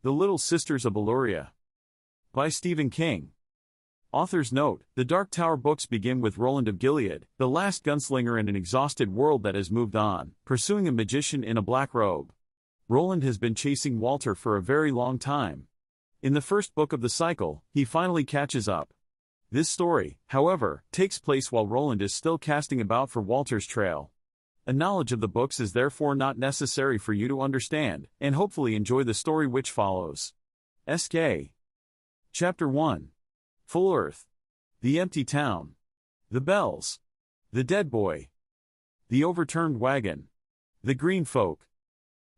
The Little Sisters of Eluria. By Stephen King. Author's note: the Dark Tower books begin with Roland of Gilead, the last gunslinger in an exhausted world that has moved on, pursuing a magician in a black robe. Roland has been chasing Walter for a very long time. In the first book of the cycle, he finally catches up. This story, however, takes place while Roland is still casting about for Walter's trail. A knowledge of the books is therefore not necessary for you to understand, and hopefully enjoy the story which follows. SK. Chapter 1. Full Earth. The Empty Town. The Bells. The Dead Boy. The Overturned Wagon. The Green Folk.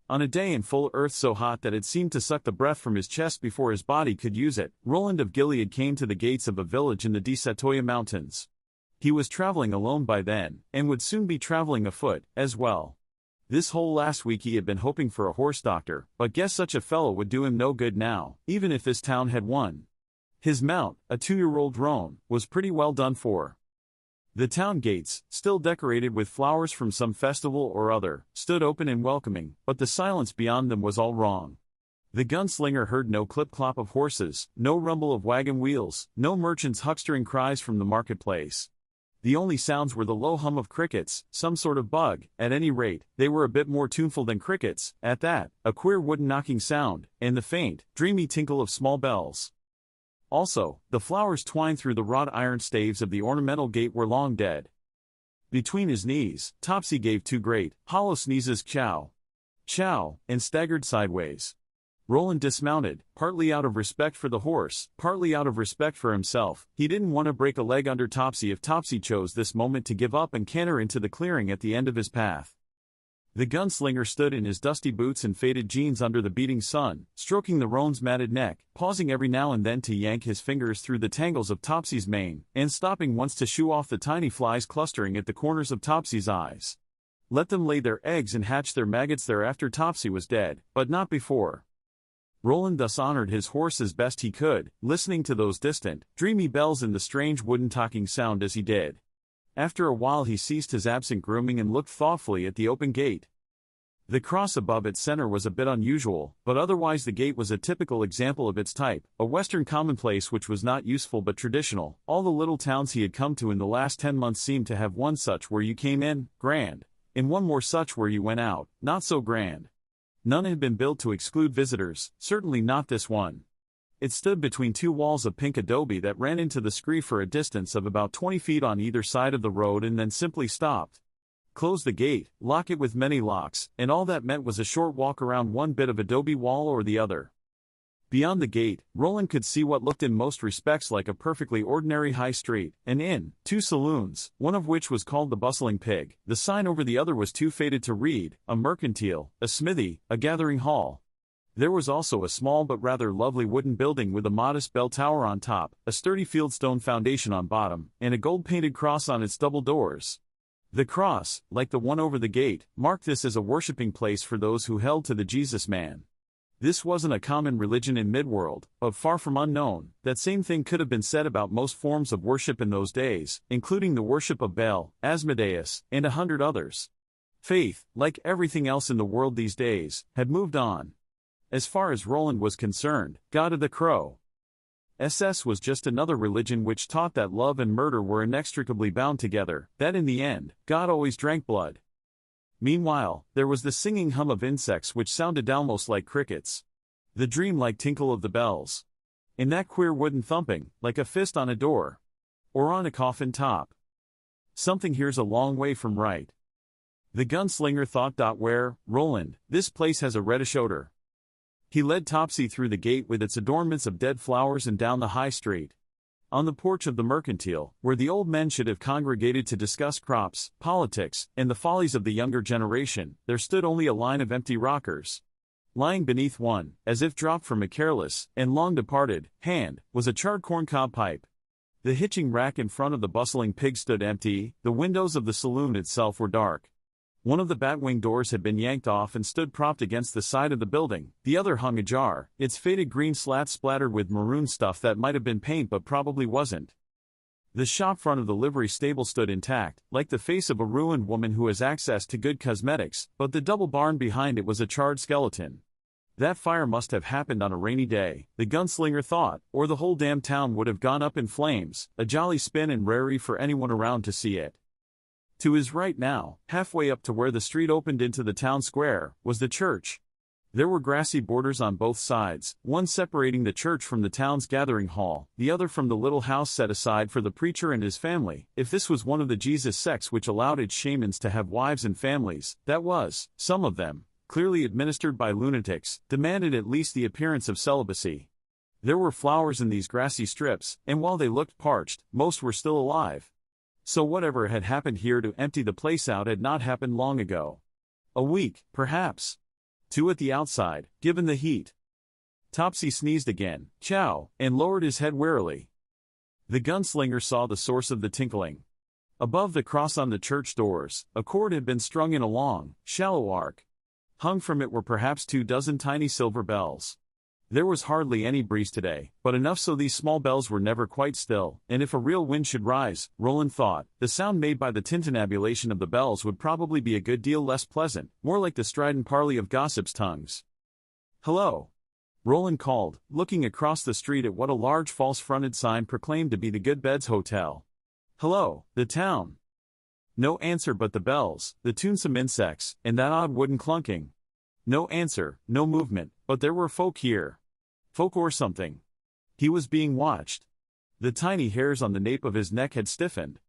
On a day in full earth so hot that it seemed to suck the breath from his chest before his body could use it, Roland of Gilead came to the gates of a village in the Disastrous mountains. He was traveling alone by then, and would soon be traveling afoot, as well. This whole last week he had been hoping for a horse doctor, but guessed such a fellow would do him no good now, even if this town had one. His mount, a 2-year-old roan, was pretty well done for. The town gates, still decorated with flowers from some festival or other, stood open and welcoming, but the silence beyond them was all wrong. The gunslinger heard no clip-clop of horses, no rumble of wagon wheels, no merchants' huckstering cries from the marketplace. The only sounds were the low hum of crickets, some sort of bug. At any rate, they were a bit more tuneful than crickets, at that, a queer wooden knocking sound, and the faint, dreamy tinkle of small bells. Also, the flowers twined through the wrought iron staves of the ornamental gate were long dead. Between his knees, Topsy gave 2 great, hollow sneezes, chow, chow, and staggered sideways. Roland dismounted, partly out of respect for the horse, partly out of respect for himself. He didn't want to break a leg under Topsy if Topsy chose this moment to give up and canter into the clearing at the end of his path. The gunslinger stood in his dusty boots and faded jeans under the beating sun, stroking the roan's matted neck, pausing every now and then to yank his fingers through the tangles of Topsy's mane, and stopping once to shoo off the tiny flies clustering at the corners of Topsy's eyes. Let them lay their eggs and hatch their maggots there after Topsy was dead, but not before. Roland thus honored his horse as best he could, listening to those distant, dreamy bells and the strange wooden talking sound as he did. After a while he ceased his absent grooming and looked thoughtfully at the open gate. The cross above its center was a bit unusual, but otherwise the gate was a typical example of its type, a Western commonplace which was not useful but traditional. All the little towns he had come to in the last 10 months seemed to have one such where you came in, grand, and one more such where you went out, not so grand. None had been built to exclude visitors, certainly not this one. It stood between 2 walls of pink adobe that ran into the scree for a distance of about 20 feet on either side of the road and then simply stopped. Close the gate, lock it with many locks, and all that meant was a short walk around one bit of adobe wall or the other. Beyond the gate, Roland could see what looked in most respects like a perfectly ordinary high street, an inn, 2 saloons, one of which was called the Bustling Pig. The sign over the other was too faded to read: a mercantile, a smithy, a gathering hall. There was also a small but rather lovely wooden building with a modest bell tower on top, a sturdy fieldstone foundation on bottom, and a gold-painted cross on its double doors. The cross, like the one over the gate, marked this as a worshipping place for those who held to the Jesus man. This wasn't a common religion in Midworld, but far from unknown. That same thing could have been said about most forms of worship in those days, including the worship of Baal, Asmodeus, and 100 others. Faith, like everything else in the world these days, had moved on. As far as Roland was concerned, God of the Crow SS was just another religion which taught that love and murder were inextricably bound together, that in the end, God always drank blood. Meanwhile, there was the singing hum of insects which sounded almost like crickets. The dream-like tinkle of the bells. And that queer wooden thumping, like a fist on a door. Or on a coffin top. Something here's a long way from right. The gunslinger thought. Where, Roland, this place has a reddish odor. He led Topsy through the gate with its adornments of dead flowers and down the high street. On the porch of the mercantile, where the old men should have congregated to discuss crops, politics, and the follies of the younger generation, there stood only a line of empty rockers. Lying beneath one, as if dropped from a careless, and long-departed, hand, was a charred corncob pipe. The hitching rack in front of the Bustling Pig stood empty. The windows of the saloon itself were dark. One of the batwing doors had been yanked off and stood propped against the side of the building, the other hung ajar, its faded green slat splattered with maroon stuff that might have been paint but probably wasn't. The shop front of the livery stable stood intact, like the face of a ruined woman who has access to good cosmetics, but the double barn behind it was a charred skeleton. That fire must have happened on a rainy day, the gunslinger thought, or the whole damn town would have gone up in flames, a jolly spin and rarity for anyone around to see it. To his right now, halfway up to where the street opened into the town square, was the church. There were grassy borders on both sides, one separating the church from the town's gathering hall, the other from the little house set aside for the preacher and his family. If this was one of the Jesus sects which allowed its shamans to have wives and families, that was, some of them, clearly administered by lunatics, demanded at least the appearance of celibacy. There were flowers in these grassy strips, and while they looked parched, most were still alive. So whatever had happened here to empty the place out had not happened long ago. A week, perhaps. 2 at the outside, given the heat. Topsy sneezed again, chow, and lowered his head wearily. The gunslinger saw the source of the tinkling. Above the cross on the church doors, a cord had been strung in a long, shallow arc. Hung from it were perhaps 24 tiny silver bells. There was hardly any breeze today, but enough so these small bells were never quite still, and if a real wind should rise, Roland thought, the sound made by the tintinnabulation of the bells would probably be a good deal less pleasant, more like the strident parley of gossips' tongues. "Hello," Roland called, looking across the street at what a large false-fronted sign proclaimed to be the Good Beds Hotel. "Hello, the town." No answer but the bells, the tune-some insects, and that odd wooden clunking. No answer, no movement, but there were folk here. Folk or something. He was being watched. The tiny hairs on the nape of his neck had stiffened.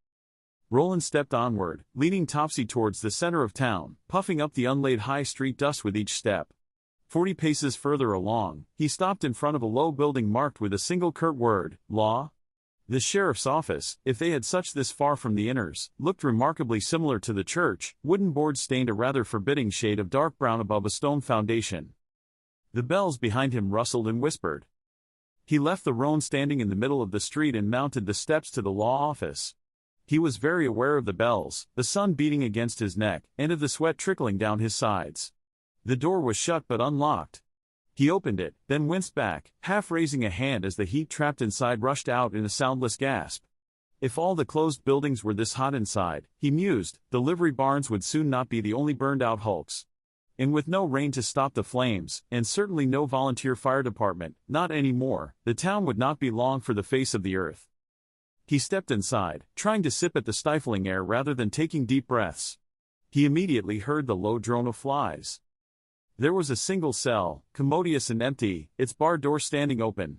Roland stepped onward, leading Topsy towards the center of town, puffing up the unlaid high street dust with each step. 40 paces further along, he stopped in front of a low building marked with a single curt word, Law. The sheriff's office, if they had such this far from the inners, looked remarkably similar to the church, wooden boards stained a rather forbidding shade of dark brown above a stone foundation. The bells behind him rustled and whispered. He left the roan standing in the middle of the street and mounted the steps to the law office. He was very aware of the bells, the sun beating against his neck, and of the sweat trickling down his sides. The door was shut but unlocked. He opened it, then winced back, half raising a hand as the heat trapped inside rushed out in a soundless gasp. If all the closed buildings were this hot inside, he mused, the livery barns would soon not be the only burned-out hulks. And with no rain to stop the flames, and certainly no volunteer fire department, not anymore, the town would not be long for the face of the earth. He stepped inside, trying to sip at the stifling air rather than taking deep breaths. He immediately heard the low drone of flies. There was a single cell, commodious and empty, its bar door standing open.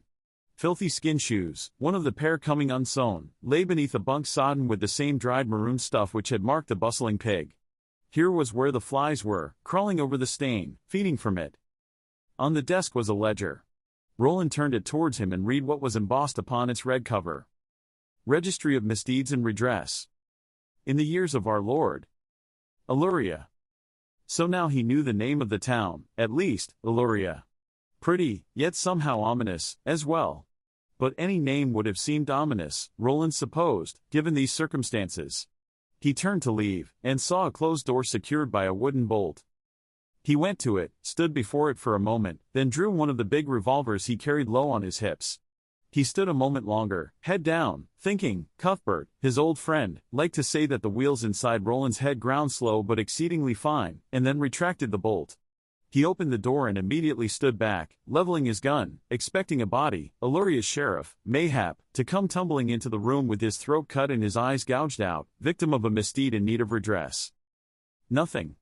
Filthy skin shoes, one of the pair coming unsewn, lay beneath a bunk sodden with the same dried maroon stuff which had marked the bustling pig. Here was where the flies were, crawling over the stain, feeding from it. On the desk was a ledger. Roland turned it towards him and read what was embossed upon its red cover. Registry of Misdeeds and Redress. In the years of our Lord. Eluria. So now he knew the name of the town, at least, Eluria. Pretty, yet somehow ominous, as well. But any name would have seemed ominous, Roland supposed, given these circumstances. He turned to leave, and saw a closed door secured by a wooden bolt. He went to it, stood before it for a moment, then drew one of the big revolvers he carried low on his hips. He stood a moment longer, head down, thinking, Cuthbert, his old friend, liked to say that the wheels inside Roland's head ground slow but exceedingly fine, and then retracted the bolt. He opened the door and immediately stood back, leveling his gun, expecting a body, Eluria's sheriff, mayhap, to come tumbling into the room with his throat cut and his eyes gouged out, victim of a misdeed in need of redress. Nothing.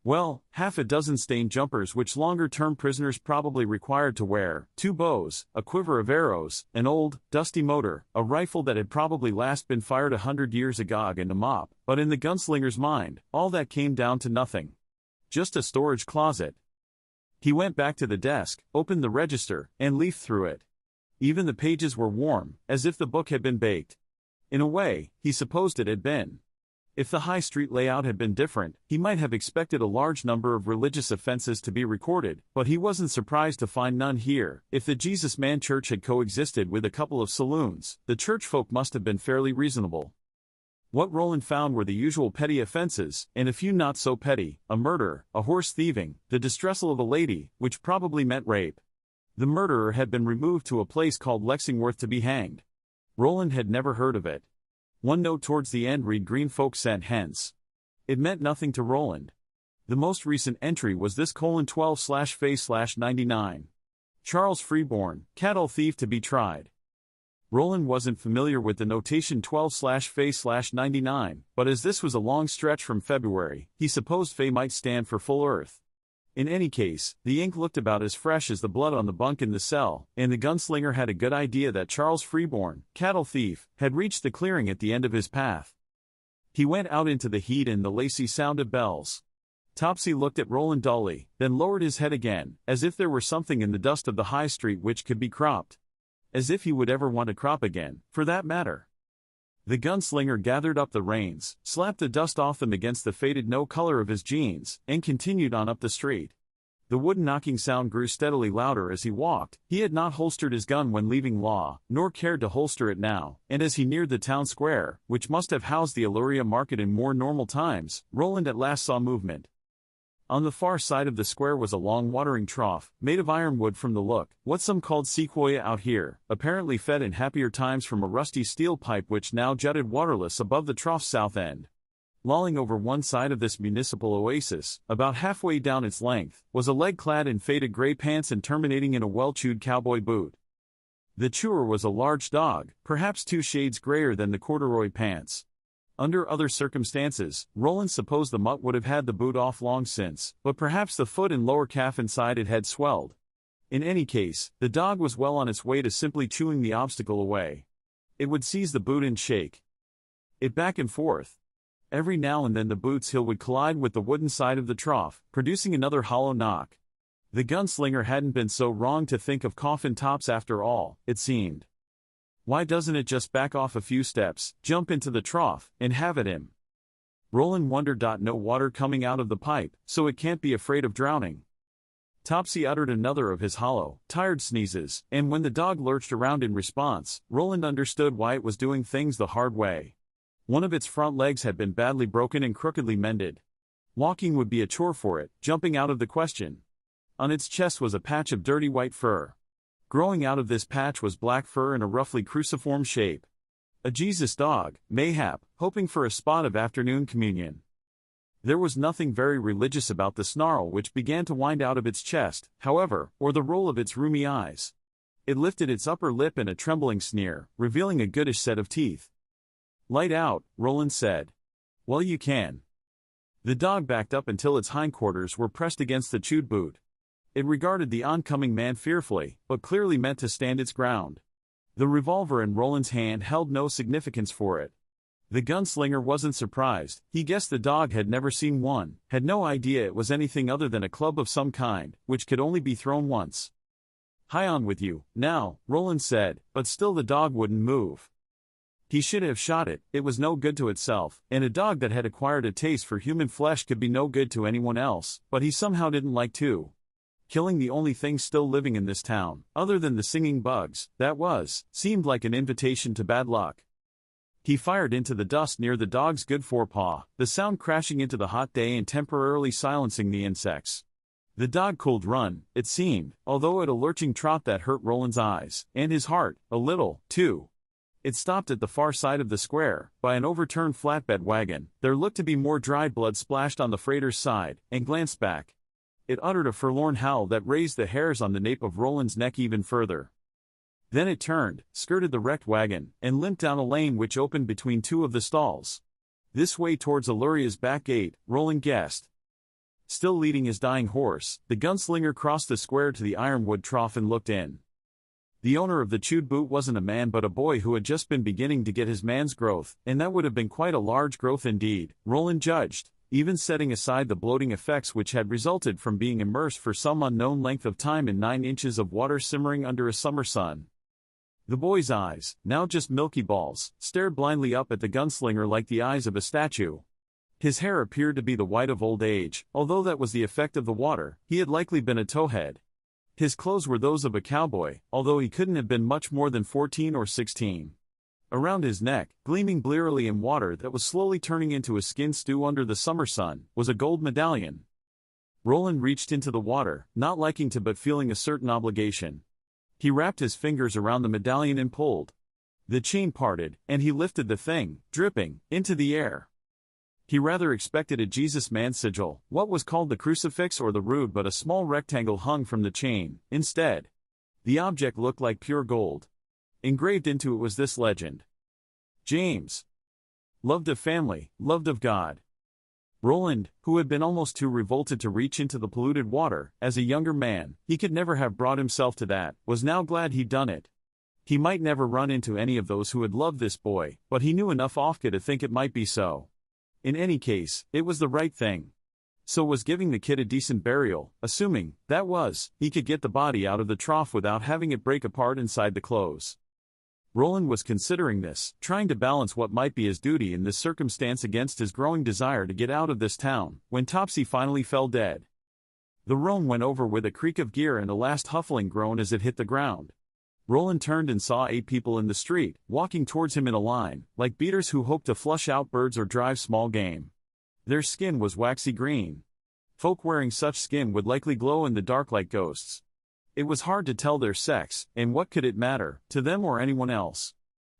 Well, half a dozen stained jumpers which longer-term prisoners probably required to wear, 2 bows, a quiver of arrows, an old, dusty motor, a rifle that had probably last been fired 100 years agog and a mop, but in the gunslinger's mind, all that came down to nothing. Just a storage closet. He went back to the desk, opened the register, and leafed through it. Even the pages were warm, as if the book had been baked. In a way, he supposed it had been. If the high street layout had been different, he might have expected a large number of religious offenses to be recorded, but he wasn't surprised to find none here. If the Jesus Man Church had coexisted with a couple of saloons, the church folk must have been fairly reasonable. What Roland found were the usual petty offenses, and a few not so petty, a murder, a horse thieving, the distressal of a lady, which probably meant rape. The murderer had been removed to a place called Lexingworth to be hanged. Roland had never heard of it. One note towards the end read Green folk sent hence. It meant nothing to Roland. The most recent entry was this: 12/Fe/99. Charles Freeborn, cattle thief to be tried. Roland wasn't familiar with the notation 12/Fe/99, but as this was a long stretch from February, he supposed Fe might stand for full earth. In any case, the ink looked about as fresh as the blood on the bunk in the cell, and the gunslinger had a good idea that Charles Freeborn, cattle thief, had reached the clearing at the end of his path. He went out into the heat and the lacy sound of bells. Topsy looked at Roland dully, then lowered his head again, as if there were something in the dust of the high street which could be cropped. As if he would ever want to crop again, for that matter. The gunslinger gathered up the reins, slapped the dust off them against the faded no-color of his jeans, and continued on up the street. The wooden knocking sound grew steadily louder as he walked. He had not holstered his gun when leaving law, nor cared to holster it now, and as he neared the town square, which must have housed the Eluria market in more normal times, Roland at last saw movement. On the far side of the square was a long watering trough, made of ironwood from the look, what some called sequoia out here, apparently fed in happier times from a rusty steel pipe which now jutted waterless above the trough's south end. Lolling over one side of this municipal oasis, about halfway down its length, was a leg clad in faded gray pants and terminating in a well-chewed cowboy boot. The chewer was a large dog, perhaps 2 shades grayer than the corduroy pants. Under other circumstances, Roland supposed the mutt would have had the boot off long since, but perhaps the foot and lower calf inside it had swelled. In any case, the dog was well on its way to simply chewing the obstacle away. It would seize the boot and shake it back and forth. Every now and then the boot's heel would collide with the wooden side of the trough, producing another hollow knock. The gunslinger hadn't been so wrong to think of coffin tops after all, it seemed. Why doesn't it just back off a few steps, jump into the trough, and have at him? Roland wondered. No water coming out of the pipe, so it can't be afraid of drowning. Topsy uttered another of his hollow, tired sneezes, and when the dog lurched around in response, Roland understood why it was doing things the hard way. One of its front legs had been badly broken and crookedly mended. Walking would be a chore for it, jumping out of the question. On its chest was a patch of dirty white fur. Growing out of this patch was black fur in a roughly cruciform shape. A Jesus dog, mayhap, hoping for a spot of afternoon communion. There was nothing very religious about the snarl which began to wind out of its chest, however, or the roll of its rheumy eyes. It lifted its upper lip in a trembling sneer, revealing a goodish set of teeth. "Light out," Roland said. "Well, you can." The dog backed up until its hindquarters were pressed against the chewed boot. It regarded the oncoming man fearfully, but clearly meant to stand its ground. The revolver in Roland's hand held no significance for it. The gunslinger wasn't surprised. He guessed the dog had never seen one, had no idea it was anything other than a club of some kind, which could only be thrown once. "High on with you, now," Roland said, but still the dog wouldn't move. He should have shot it. It was no good to itself, and a dog that had acquired a taste for human flesh could be no good to anyone else, but he somehow didn't like to. Killing the only thing still living in this town, other than the singing bugs, seemed like an invitation to bad luck. He fired into the dust near the dog's good forepaw, the sound crashing into the hot day and temporarily silencing the insects. The dog could run, it seemed, although at a lurching trot that hurt Roland's eyes, and his heart, a little, too. It stopped at the far side of the square, by an overturned flatbed wagon. There looked to be more dried blood splashed on the freighter's side, and glanced back. It uttered a forlorn howl that raised the hairs on the nape of Roland's neck even further. Then it turned, skirted the wrecked wagon, and limped down a lane which opened between 2 of the stalls. This way towards Eluria's back gate, Roland guessed. Still leading his dying horse, the gunslinger crossed the square to the ironwood trough and looked in. The owner of the chewed boot wasn't a man but a boy who had just been beginning to get his man's growth, and that would have been quite a large growth indeed, Roland judged, even setting aside the bloating effects which had resulted from being immersed for some unknown length of time in 9 inches of water simmering under a summer sun. The boy's eyes, now just milky balls, stared blindly up at the gunslinger like the eyes of a statue. His hair appeared to be the white of old age, although that was the effect of the water. He had likely been a towhead. His clothes were those of a cowboy, although he couldn't have been much more than 14 or 16. Around his neck, gleaming blearily in water that was slowly turning into a skin stew under the summer sun, was a gold medallion. Roland reached into the water, not liking to but feeling a certain obligation. He wrapped his fingers around the medallion and pulled. The chain parted, and he lifted the thing, dripping, into the air. He rather expected a Jesus man sigil, what was called the crucifix or the rood, but a small rectangle hung from the chain. Instead, the object looked like pure gold. Engraved into it was this legend: James, loved of family, loved of God. Roland, who had been almost too revolted to reach into the polluted water, as a younger man, he could never have brought himself to that, was now glad he'd done it. He might never run into any of those who had loved this boy, but he knew enough Ofka to think it might be so. In any case, it was the right thing. So was giving the kid a decent burial, assuming, that was, he could get the body out of the trough without having it break apart inside the clothes. Roland was considering this, trying to balance what might be his duty in this circumstance against his growing desire to get out of this town, when Topsy finally fell dead. The roan went over with a creak of gear and a last huffling groan as it hit the ground. Roland turned and saw 8 people in the street, walking towards him in a line, like beaters who hope to flush out birds or drive small game. Their skin was waxy green. Folk wearing such skin would likely glow in the dark like ghosts. It was hard to tell their sex, and what could it matter, to them or anyone else?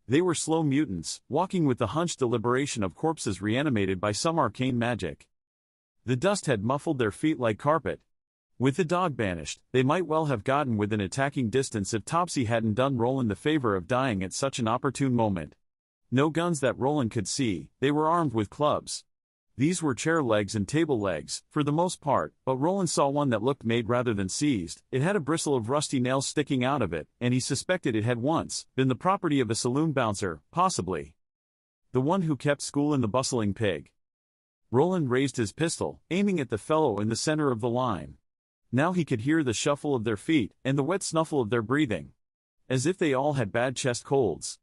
They were slow mutants, walking with the hunched deliberation of corpses reanimated by some arcane magic. The dust had muffled their feet like carpet. With the dog banished, they might well have gotten within attacking distance if Topsy hadn't done Roland the favor of dying at such an opportune moment. No guns that Roland could see, they were armed with clubs. These were chair legs and table legs, for the most part, but Roland saw one that looked made rather than seized. It had a bristle of rusty nails sticking out of it, and he suspected it had once been the property of a saloon bouncer, possibly the one who kept school in the bustling pig. Roland raised his pistol, aiming at the fellow in the center of the line. Now he could hear the shuffle of their feet, and the wet snuffle of their breathing. As if they all had bad chest colds.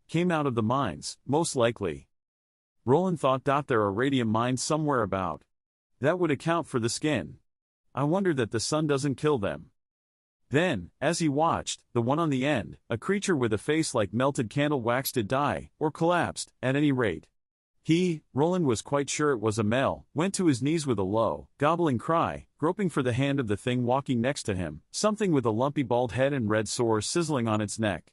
Came out of the mines, most likely. Roland thought there are radium mines somewhere about. That would account for the skin. I wonder that the sun doesn't kill them. Then, as he watched, the one on the end, a creature with a face like melted candle wax, did die, or collapsed, at any rate. Roland was quite sure it was a male, went to his knees with a low, gobbling cry, groping for the hand of the thing walking next to him, something with a lumpy bald head and red sores sizzling on its neck.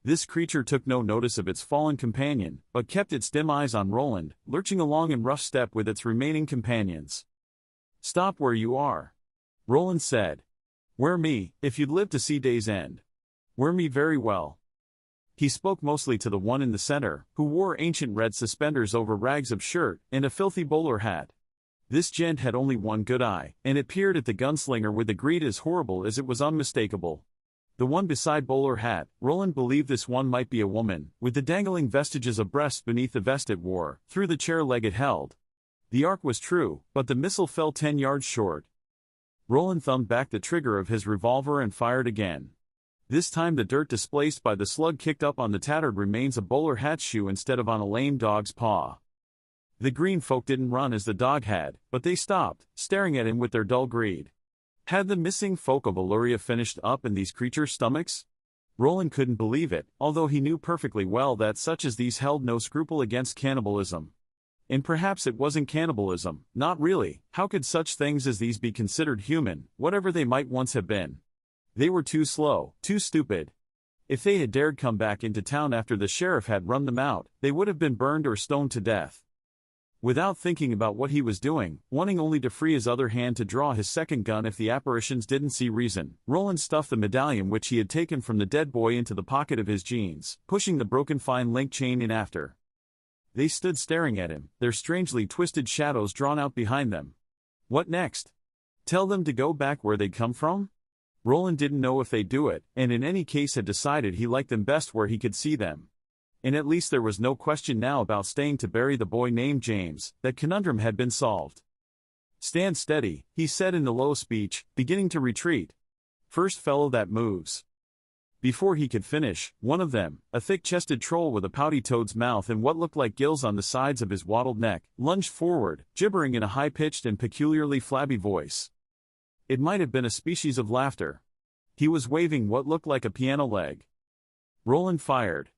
This creature took no notice of its fallen companion, but kept its dim eyes on Roland, lurching along in rough step with its remaining companions. "Stop where you are," Roland said. "Wear me, if you'd live to see day's end. Wear me very well." He spoke mostly to the one in the center, who wore ancient red suspenders over rags of shirt, and a filthy bowler hat. This gent had only one good eye, and it peered at the gunslinger with a greed as horrible as it was unmistakable. The one beside bowler hat, Roland believed this one might be a woman, with the dangling vestiges of breasts beneath the vest it wore, through the chair leg it held. The arc was true, but the missile fell 10 yards short. Roland thumbed back the trigger of his revolver and fired again. This time the dirt displaced by the slug kicked up on the tattered remains of bowler hat's shoe instead of on a lame dog's paw. The green folk didn't run as the dog had, but they stopped, staring at him with their dull greed. Had the missing folk of Eluria finished up in these creatures' stomachs? Roland couldn't believe it, although he knew perfectly well that such as these held no scruple against cannibalism. And perhaps it wasn't cannibalism, not really. How could such things as these be considered human, whatever they might once have been? They were too slow, too stupid. If they had dared come back into town after the sheriff had run them out, they would have been burned or stoned to death. Without thinking about what he was doing, wanting only to free his other hand to draw his second gun if the apparitions didn't see reason, Roland stuffed the medallion which he had taken from the dead boy into the pocket of his jeans, pushing the broken fine link chain in after. They stood staring at him, their strangely twisted shadows drawn out behind them. What next? Tell them to go back where they'd come from? Roland didn't know if they'd do it, and in any case had decided he liked them best where he could see them. And at least there was no question now about staying to bury the boy named James. That conundrum had been solved. "Stand steady," he said in the low speech, beginning to retreat. "First fellow that moves." Before he could finish, one of them, a thick-chested troll with a pouty toad's mouth and what looked like gills on the sides of his wattled neck, lunged forward, gibbering in a high-pitched and peculiarly flabby voice. It might have been a species of laughter. He was waving what looked like a piano leg. Roland fired.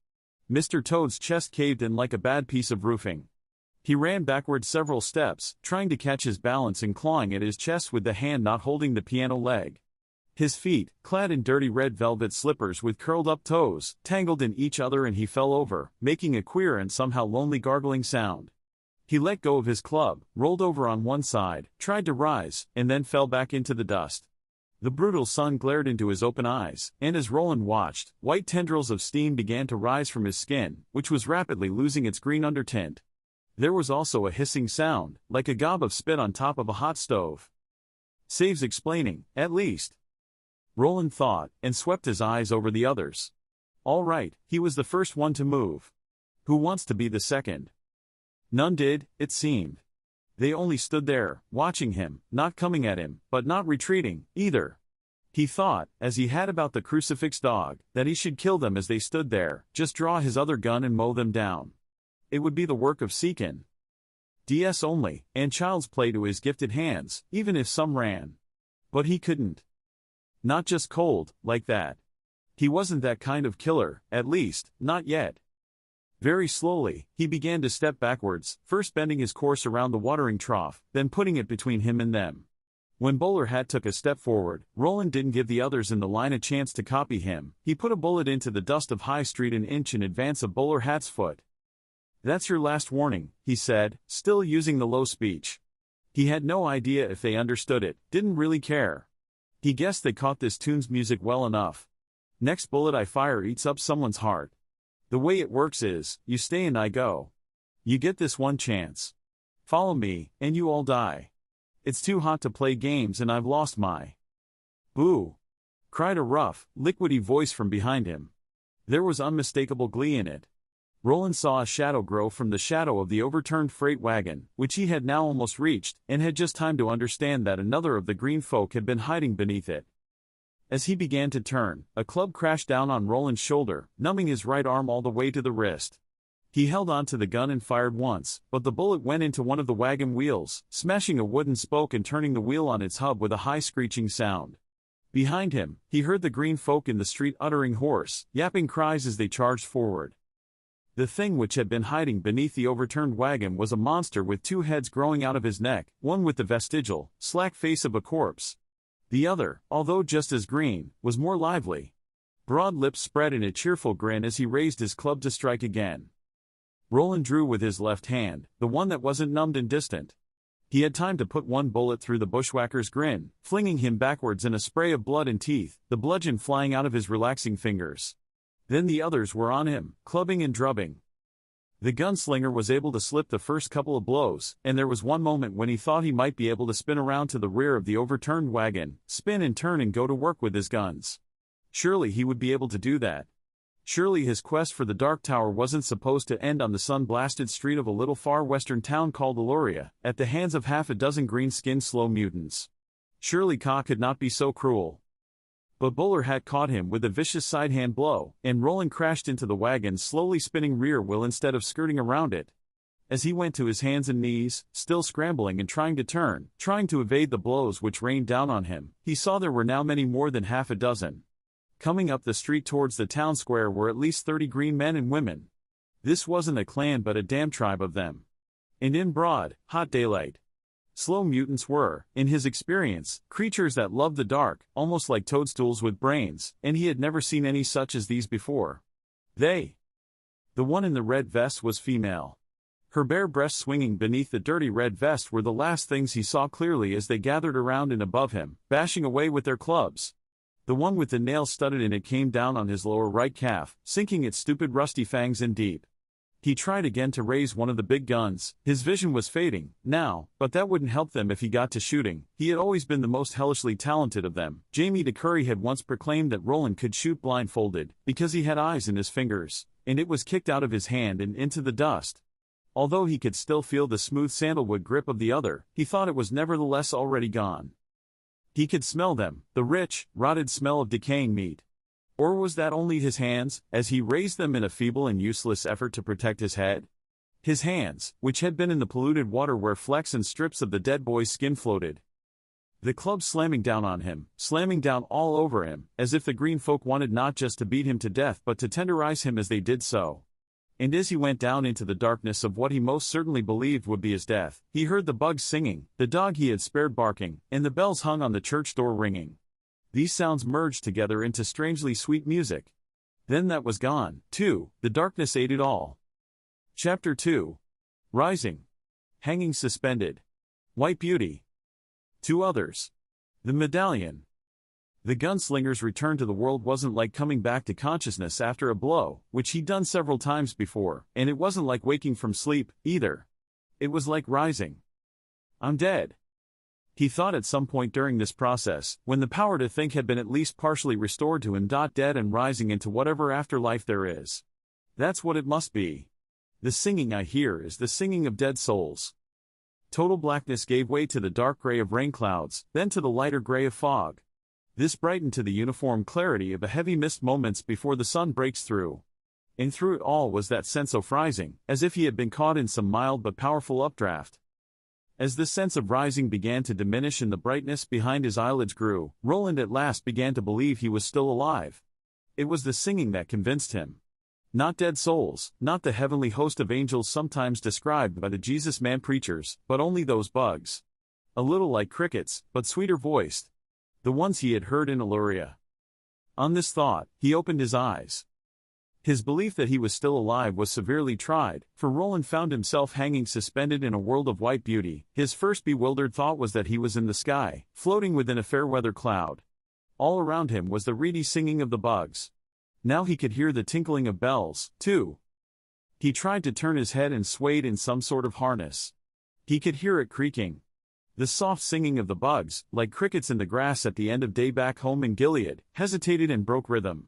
Mr. Toad's chest caved in like a bad piece of roofing. He ran backward several steps, trying to catch his balance and clawing at his chest with the hand not holding the piano leg. His feet, clad in dirty red velvet slippers with curled-up toes, tangled in each other and he fell over, making a queer and somehow lonely gargling sound. He let go of his club, rolled over on one side, tried to rise, and then fell back into the dust. The brutal sun glared into his open eyes, and as Roland watched, white tendrils of steam began to rise from his skin, which was rapidly losing its green undertint. There was also a hissing sound, like a gob of spit on top of a hot stove. Saves explaining, at least. Roland thought, and swept his eyes over the others. All right, he was the first one to move. Who wants to be the second? None did, it seemed. They only stood there, watching him, not coming at him, but not retreating, either. He thought, as he had about the crucifix dog, that he should kill them as they stood there, just draw his other gun and mow them down. It would be the work of Seekin. DS only, and child's play to his gifted hands, even if some ran. But he couldn't. Not just cold, like that. He wasn't that kind of killer, at least, not yet. Very slowly, he began to step backwards, first bending his course around the watering trough, then putting it between him and them. When Bowler Hat took a step forward, Roland didn't give the others in the line a chance to copy him. He put a bullet into the dust of High Street an inch in advance of Bowler Hat's foot. "That's your last warning," he said, still using the low speech. He had no idea if they understood it, didn't really care. He guessed they caught this tune's music well enough. "Next bullet I fire eats up someone's heart. The way it works is, you stay and I go. You get this one chance. Follow me, and you all die. It's too hot to play games and I've lost my..." "Boo!" cried a rough, liquidy voice from behind him. There was unmistakable glee in it. Roland saw a shadow grow from the shadow of the overturned freight wagon, which he had now almost reached, and had just time to understand that another of the green folk had been hiding beneath it. As he began to turn, a club crashed down on Roland's shoulder, numbing his right arm all the way to the wrist. He held on to the gun and fired once, but the bullet went into one of the wagon wheels, smashing a wooden spoke and turning the wheel on its hub with a high screeching sound. Behind him, he heard the green folk in the street uttering hoarse, yapping cries as they charged forward. The thing which had been hiding beneath the overturned wagon was a monster with two heads growing out of his neck, one with the vestigial, slack face of a corpse. The other, although just as green, was more lively. Broad lips spread in a cheerful grin as he raised his club to strike again. Roland drew with his left hand, the one that wasn't numbed and distant. He had time to put one bullet through the bushwhacker's grin, flinging him backwards in a spray of blood and teeth, the bludgeon flying out of his relaxing fingers. Then the others were on him, clubbing and drubbing. The gunslinger was able to slip the first couple of blows, and there was one moment when he thought he might be able to spin around to the rear of the overturned wagon, spin and turn and go to work with his guns. Surely he would be able to do that. Surely his quest for the Dark Tower wasn't supposed to end on the sun-blasted street of a little far western town called Eluria, at the hands of half a dozen green-skinned slow mutants. Surely Ka could not be so cruel. But Bowler Hat caught him with a vicious side-hand blow, and Roland crashed into the wagon's slowly spinning rear wheel instead of skirting around it. As he went to his hands and knees, still scrambling and trying to turn, trying to evade the blows which rained down on him, he saw there were now many more than half a dozen. Coming up the street towards the town square were at least 30 green men and women. This wasn't a clan but a damn tribe of them. And in broad, hot daylight. Slow mutants were, in his experience, creatures that loved the dark, almost like toadstools with brains, and he had never seen any such as these before. The one in the red vest was female. Her bare breasts swinging beneath the dirty red vest were the last things he saw clearly as they gathered around and above him, bashing away with their clubs. The one with the nail studded in it came down on his lower right calf, sinking its stupid rusty fangs in deep. He tried again to raise one of the big guns. His vision was fading, now, but that wouldn't help them if he got to shooting. He had always been the most hellishly talented of them. Jamie de Curry had once proclaimed that Roland could shoot blindfolded, because he had eyes in his fingers, and it was kicked out of his hand and into the dust. Although he could still feel the smooth sandalwood grip of the other, he thought it was nevertheless already gone. He could smell them, the rich, rotted smell of decaying meat. Or was that only his hands, as he raised them in a feeble and useless effort to protect his head? His hands, which had been in the polluted water where flecks and strips of the dead boy's skin floated. The club slamming down on him, slamming down all over him, as if the green folk wanted not just to beat him to death but to tenderize him as they did so. And as he went down into the darkness of what he most certainly believed would be his death, he heard the bugs singing, the dog he had spared barking, and the bells hung on the church door ringing. These sounds merged together into strangely sweet music. Then that was gone, too. The darkness ate it all. Chapter 2. Rising. Hanging suspended. White beauty. 2 others. The medallion. The gunslinger's return to the world wasn't like coming back to consciousness after a blow, which he'd done several times before, and it wasn't like waking from sleep, either. It was like rising. I'm dead. He thought at some point during this process, when the power to think had been at least partially restored to him. Dead and rising into whatever afterlife there is. That's what it must be. The singing I hear is the singing of dead souls. Total blackness gave way to the dark gray of rain clouds, then to the lighter gray of fog. This brightened to the uniform clarity of a heavy mist moments before the sun breaks through. And through it all was that sense of rising, as if he had been caught in some mild but powerful updraft. As the sense of rising began to diminish and the brightness behind his eyelids grew, Roland at last began to believe he was still alive. It was the singing that convinced him. Not dead souls, not the heavenly host of angels sometimes described by the Jesus Man preachers, but only those bugs. A little like crickets, but sweeter voiced. The ones he had heard in Eluria. On this thought, he opened his eyes. His belief that he was still alive was severely tried, for Roland found himself hanging suspended in a world of white beauty. His first bewildered thought was that he was in the sky, floating within a fair-weather cloud. All around him was the reedy singing of the bugs. Now he could hear the tinkling of bells, too. He tried to turn his head and swayed in some sort of harness. He could hear it creaking. The soft singing of the bugs, like crickets in the grass at the end of day back home in Gilead, hesitated and broke rhythm.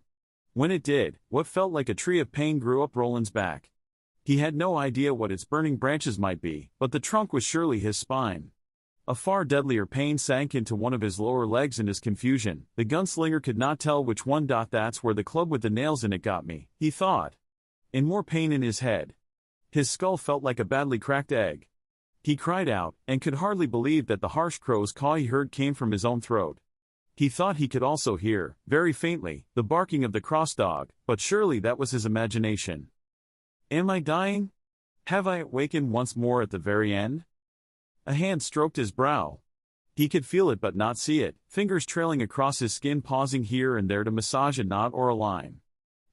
When it did, what felt like a tree of pain grew up Roland's back. He had no idea what its burning branches might be, but the trunk was surely his spine. A far deadlier pain sank into one of his lower legs in his confusion. The gunslinger could not tell which one. That's where the club with the nails in it got me, he thought. And more pain in his head. His skull felt like a badly cracked egg. He cried out, and could hardly believe that the harsh crow's caw he heard came from his own throat. He thought he could also hear, very faintly, the barking of the cross dog, but surely that was his imagination. Am I dying? Have I awakened once more at the very end? A hand stroked his brow. He could feel it but not see it, fingers trailing across his skin, pausing here and there to massage a knot or a line.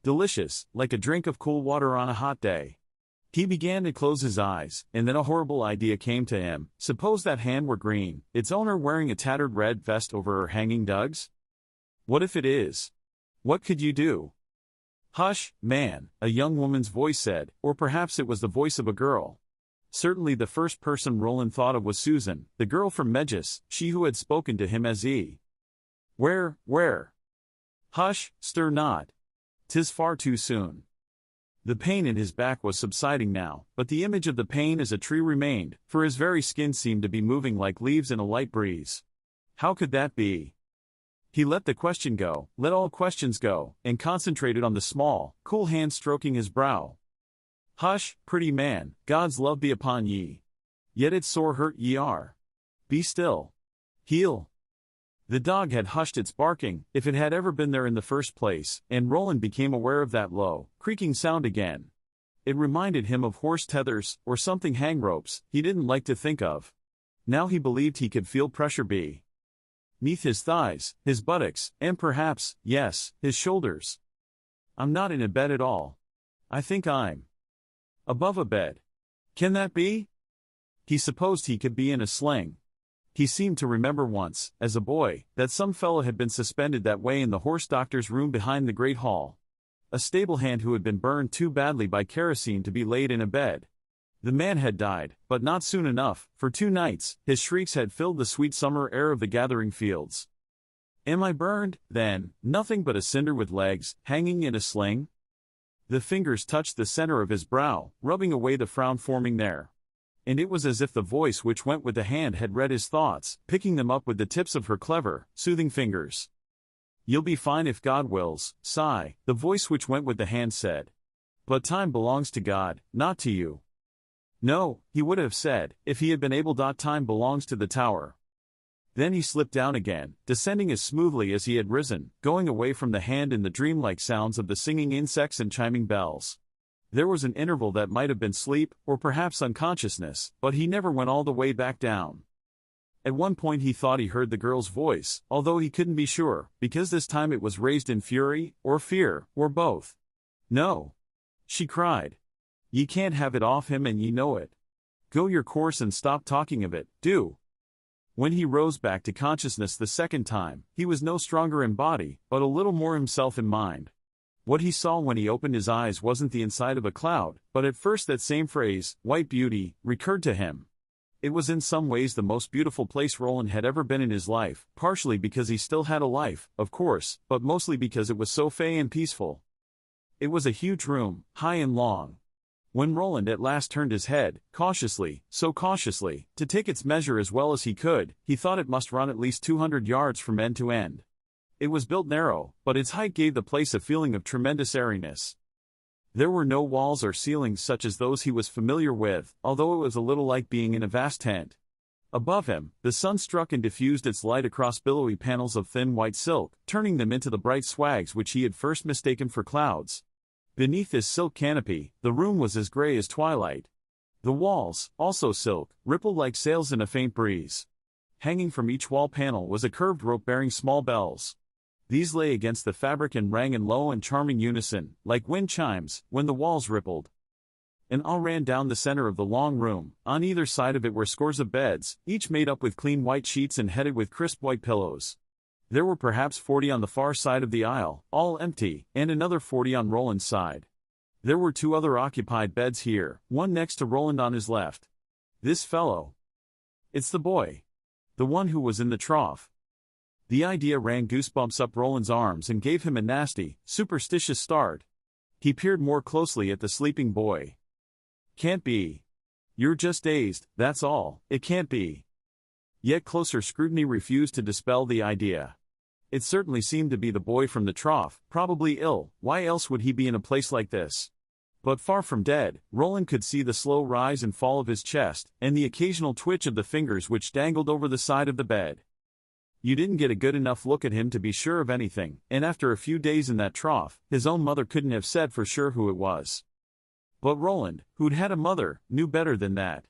Delicious, like a drink of cool water on a hot day. He began to close his eyes, and then a horrible idea came to him. Suppose that hand were green, its owner wearing a tattered red vest over her hanging dugs? What if it is? What could you do? Hush, man, a young woman's voice said, or perhaps it was the voice of a girl. Certainly the first person Roland thought of was Susan, the girl from Megis, she who had spoken to him as he. Where? Hush, stir not. 'Tis far too soon. The pain in his back was subsiding now, but the image of the pain as a tree remained, for his very skin seemed to be moving like leaves in a light breeze. How could that be? He let the question go, let all questions go, and concentrated on the small, cool hand stroking his brow. Hush, pretty man, God's love be upon ye. Yet it's sore hurt ye are. Be still. Heal. The dog had hushed its barking, if it had ever been there in the first place, and Roland became aware of that low, creaking sound again. It reminded him of horse tethers, or something hang ropes, he didn't like to think of. Now he believed he could feel pressure beneath his thighs, his buttocks, and perhaps, yes, his shoulders. I'm not in a bed at all. I think I'm above a bed. Can that be? He supposed he could be in a sling. He seemed to remember once, as a boy, that some fellow had been suspended that way in the horse doctor's room behind the great hall. A stable hand who had been burned too badly by kerosene to be laid in a bed. The man had died, but not soon enough. For 2 nights, his shrieks had filled the sweet summer air of the gathering fields. Am I burned, then, nothing but a cinder with legs, hanging in a sling? The fingers touched the center of his brow, rubbing away the frown forming there. And it was as if the voice which went with the hand had read his thoughts, picking them up with the tips of her clever, soothing fingers. You'll be fine if God wills, sigh, the voice which went with the hand said. But time belongs to God, not to you. No, he would have said, if he had been able. Time belongs to the tower. Then he slipped down again, descending as smoothly as he had risen, going away from the hand in the dreamlike sounds of the singing insects and chiming bells. There was an interval that might have been sleep, or perhaps unconsciousness, but he never went all the way back down. At one point he thought he heard the girl's voice, although he couldn't be sure, because this time it was raised in fury, or fear, or both. No. She cried. Ye can't have it off him and ye know it. Go your course and stop talking of it, do. When he rose back to consciousness the second time, he was no stronger in body, but a little more himself in mind. What he saw when he opened his eyes wasn't the inside of a cloud, but at first that same phrase, white beauty, recurred to him. It was in some ways the most beautiful place Roland had ever been in his life, partially because he still had a life, of course, but mostly because it was so fey and peaceful. It was a huge room, high and long. When Roland at last turned his head, cautiously, so cautiously, to take its measure as well as he could, he thought it must run at least 200 yards from end to end. It was built narrow, but its height gave the place a feeling of tremendous airiness. There were no walls or ceilings such as those he was familiar with, although it was a little like being in a vast tent. Above him, the sun struck and diffused its light across billowy panels of thin white silk, turning them into the bright swags which he had first mistaken for clouds. Beneath this silk canopy, the room was as gray as twilight. The walls, also silk, rippled like sails in a faint breeze. Hanging from each wall panel was a curved rope bearing small bells. These lay against the fabric and rang in low and charming unison, like wind chimes, when the walls rippled. An aisle ran down the center of the long room. On either side of it were scores of beds, each made up with clean white sheets and headed with crisp white pillows. There were perhaps 40 on the far side of the aisle, all empty, and another 40 on Roland's side. There were 2 other occupied beds here, one next to Roland on his left. This fellow. It's the boy. The one who was in the trough. The idea ran goosebumps up Roland's arms and gave him a nasty, superstitious start. He peered more closely at the sleeping boy. Can't be. You're just dazed, that's all, it can't be. Yet closer scrutiny refused to dispel the idea. It certainly seemed to be the boy from the trough, probably ill. Why else would he be in a place like this? But far from dead, Roland could see the slow rise and fall of his chest, and the occasional twitch of the fingers which dangled over the side of the bed. You didn't get a good enough look at him to be sure of anything, and after a few days in that trough, his own mother couldn't have said for sure who it was. But Roland, who'd had a mother, knew better than that.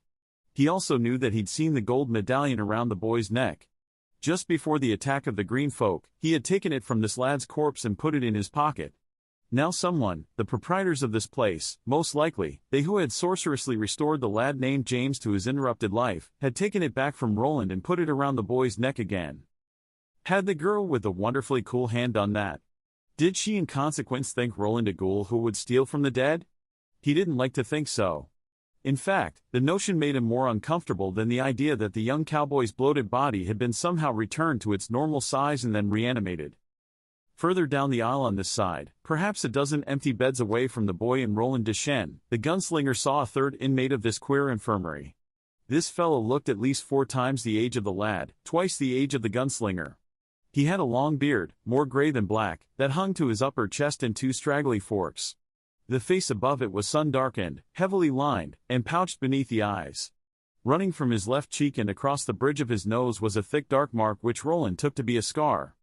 He also knew that he'd seen the gold medallion around the boy's neck. Just before the attack of the green folk, he had taken it from this lad's corpse and put it in his pocket. Now someone, the proprietors of this place, most likely, they who had sorcerously restored the lad named James to his interrupted life, had taken it back from Roland and put it around the boy's neck again. Had the girl with the wonderfully cool hand done that? Did she in consequence think Roland a ghoul who would steal from the dead? He didn't like to think so. In fact, the notion made him more uncomfortable than the idea that the young cowboy's bloated body had been somehow returned to its normal size and then reanimated. Further down the aisle on this side, perhaps a dozen empty beds away from the boy and Roland Deschênes, the gunslinger saw a third inmate of this queer infirmary. This fellow looked at least 4 times the age of the lad, twice the age of the gunslinger. He had a long beard, more gray than black, that hung to his upper chest in 2 straggly forks. The face above it was sun-darkened, heavily lined, and pouched beneath the eyes. Running from his left cheek and across the bridge of his nose was a thick dark mark which Roland took to be a scar.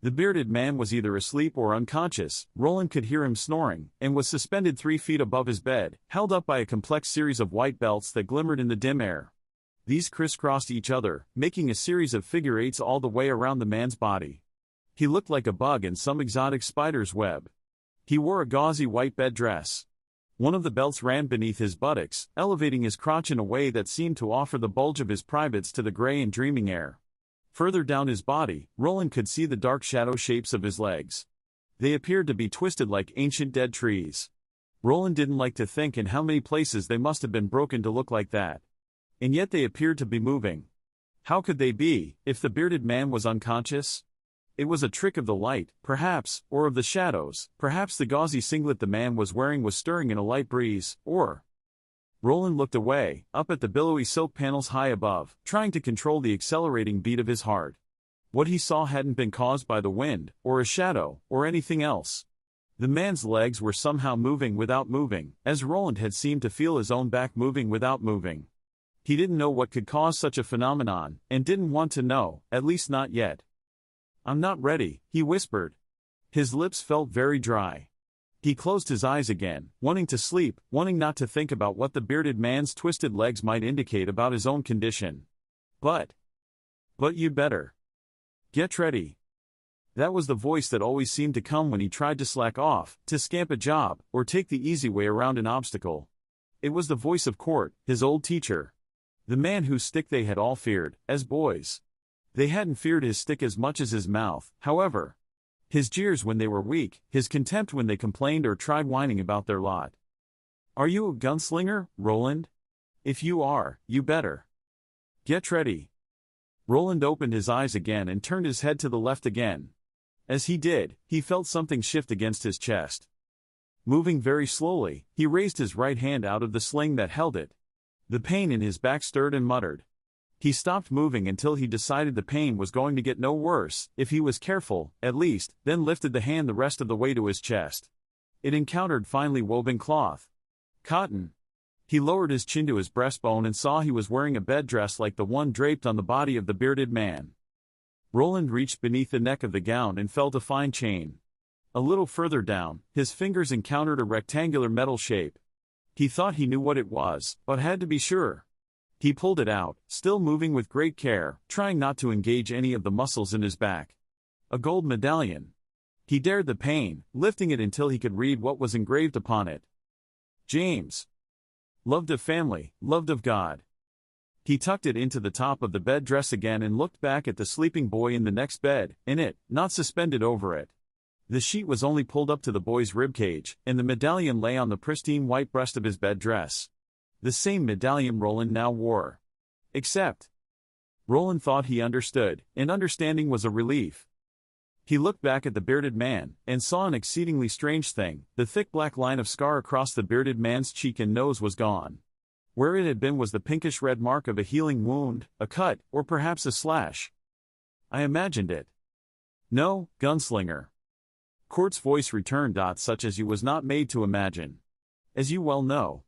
The bearded man was either asleep or unconscious. Roland could hear him snoring, and was suspended 3 feet above his bed, held up by a complex series of white belts that glimmered in the dim air. These crisscrossed each other, making a series of figure eights all the way around the man's body. He looked like a bug in some exotic spider's web. He wore a gauzy white bed dress. One of the belts ran beneath his buttocks, elevating his crotch in a way that seemed to offer the bulge of his privates to the gray and dreaming air. Further down his body, Roland could see the dark shadow shapes of his legs. They appeared to be twisted like ancient dead trees. Roland didn't like to think in how many places they must have been broken to look like that. And yet they appeared to be moving. How could they be, if the bearded man was unconscious? It was a trick of the light, perhaps, or of the shadows. Perhaps the gauzy singlet the man was wearing was stirring in a light breeze, or... Roland looked away, up at the billowy silk panels high above, trying to control the accelerating beat of his heart. What he saw hadn't been caused by the wind, or a shadow, or anything else. The man's legs were somehow moving without moving, as Roland had seemed to feel his own back moving without moving. He didn't know what could cause such a phenomenon, and didn't want to know, at least not yet. "I'm not ready," he whispered. His lips felt very dry. He closed his eyes again, wanting to sleep, wanting not to think about what the bearded man's twisted legs might indicate about his own condition. But you'd better. Get ready. That was the voice that always seemed to come when he tried to slack off, to scamp a job, or take the easy way around an obstacle. It was the voice of Court, his old teacher. The man whose stick they had all feared, as boys. They hadn't feared his stick as much as his mouth, however. His jeers when they were weak, his contempt when they complained or tried whining about their lot. "Are you a gunslinger, Roland? If you are, you better get ready." Roland opened his eyes again and turned his head to the left again. As he did, he felt something shift against his chest. Moving very slowly, he raised his right hand out of the sling that held it. The pain in his back stirred and muttered. He stopped moving until he decided the pain was going to get no worse, if he was careful, at least, then lifted the hand the rest of the way to his chest. It encountered finely woven cloth. Cotton. He lowered his chin to his breastbone and saw he was wearing a bed dress like the one draped on the body of the bearded man. Roland reached beneath the neck of the gown and felt a fine chain. A little further down, his fingers encountered a rectangular metal shape. He thought he knew what it was, but had to be sure. He pulled it out, still moving with great care, trying not to engage any of the muscles in his back. A gold medallion. He dared the pain, lifting it until he could read what was engraved upon it. James. Loved of family, loved of God. He tucked it into the top of the bed dress again and looked back at the sleeping boy in the next bed, in it, not suspended over it. The sheet was only pulled up to the boy's ribcage, and the medallion lay on the pristine white breast of his bed dress. The same medallion Roland now wore. Except. Roland thought he understood, and understanding was a relief. He looked back at the bearded man, and saw an exceedingly strange thing. The thick black line of scar across the bearded man's cheek and nose was gone. Where it had been was the pinkish-red mark of a healing wound, a cut, or perhaps a slash. I imagined it. No, gunslinger. Court's voice returned, such as you was not made to imagine. As you well know.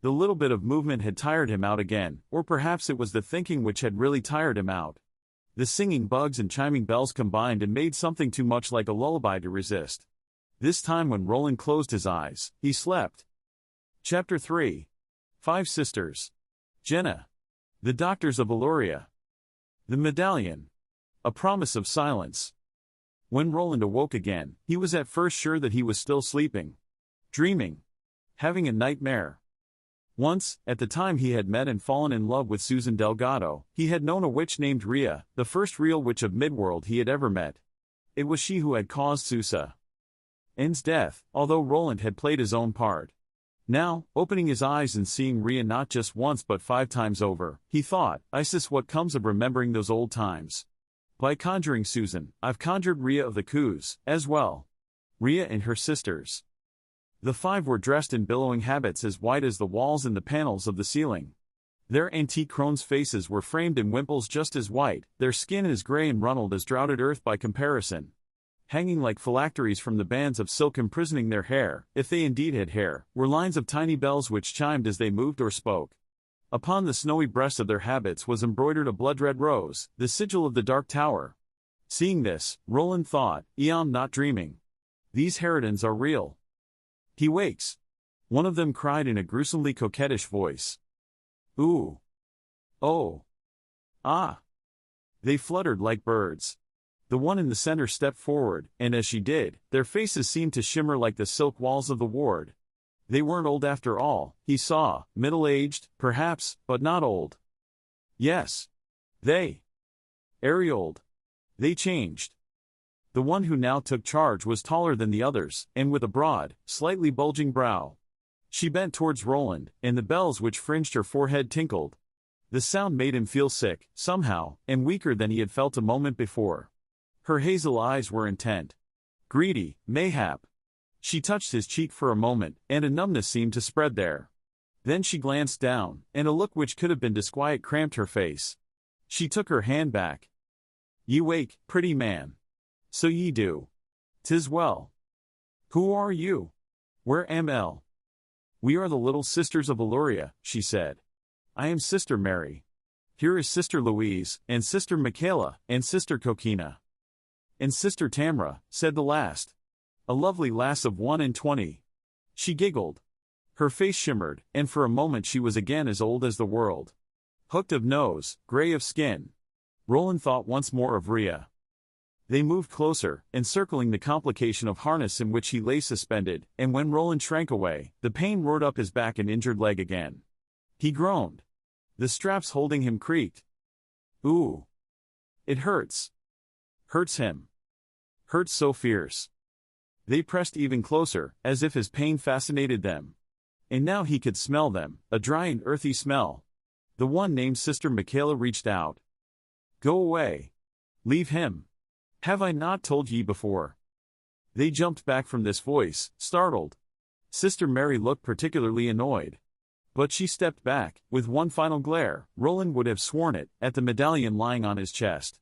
The little bit of movement had tired him out again, or perhaps it was the thinking which had really tired him out. The singing bugs and chiming bells combined and made something too much like a lullaby to resist. This time when Roland closed his eyes, he slept. Chapter 3. 5 Sisters. Jenna. The Doctors of Eluria. The Medallion. A Promise of Silence. When Roland awoke again, he was at first sure that he was still sleeping. Dreaming. Having a nightmare. Once, at the time he had met and fallen in love with Susan Delgado, he had known a witch named Rhea, the first real witch of Midworld he had ever met. It was she who had caused Susan's death, although Roland had played his own part. Now, opening his eyes and seeing Rhea not just once but 5 times over, he thought, Isis, what comes of remembering those old times? By conjuring Susan, I've conjured Rhea of the Coos, as well. Rhea and her sisters. The 5 were dressed in billowing habits as white as the walls and the panels of the ceiling. Their antique crones' faces were framed in wimples just as white, their skin as gray and runneled as droughted earth by comparison. Hanging like phylacteries from the bands of silk imprisoning their hair, if they indeed had hair, were lines of tiny bells which chimed as they moved or spoke. Upon the snowy breast of their habits was embroidered a blood-red rose, the sigil of the Dark Tower. Seeing this, Roland thought, I'm not dreaming. These harridans are real. He wakes. One of them cried in a gruesomely coquettish voice. Ooh. Oh. Ah. They fluttered like birds. The one in the center stepped forward, and as she did, their faces seemed to shimmer like the silk walls of the ward. They weren't old after all, he saw, middle-aged, perhaps, but not old. Yes. They. Airy old. They changed. The one who now took charge was taller than the others, and with a broad, slightly bulging brow. She bent towards Roland, and the bells which fringed her forehead tinkled. The sound made him feel sick, somehow, and weaker than he had felt a moment before. Her hazel eyes were intent. Greedy, mayhap. She touched his cheek for a moment, and a numbness seemed to spread there. Then she glanced down, and a look which could have been disquiet cramped her face. She took her hand back. Ye wake, pretty man. So ye do. 'Tis well. Who are you? Where am I? We are the little sisters of Eluria, she said. I am Sister Mary. Here is Sister Louise, and Sister Michaela, and Sister Coquina. And Sister Tamra, said the last. A lovely lass of 21. She giggled. Her face shimmered, and for a moment she was again as old as the world. Hooked of nose, gray of skin. Roland thought once more of Rhea. They moved closer, encircling the complication of harness in which he lay suspended, and when Roland shrank away, the pain roared up his back and injured leg again. He groaned. The straps holding him creaked. Ooh. It hurts. Hurts him. Hurts so fierce. They pressed even closer, as if his pain fascinated them. And now he could smell them, a dry and earthy smell. The one named Sister Michaela reached out. Go away. Leave him. Have I not told ye before? They jumped back from this voice, startled. Sister Mary looked particularly annoyed. But she stepped back, with one final glare. Roland would have sworn it, at the medallion lying on his chest.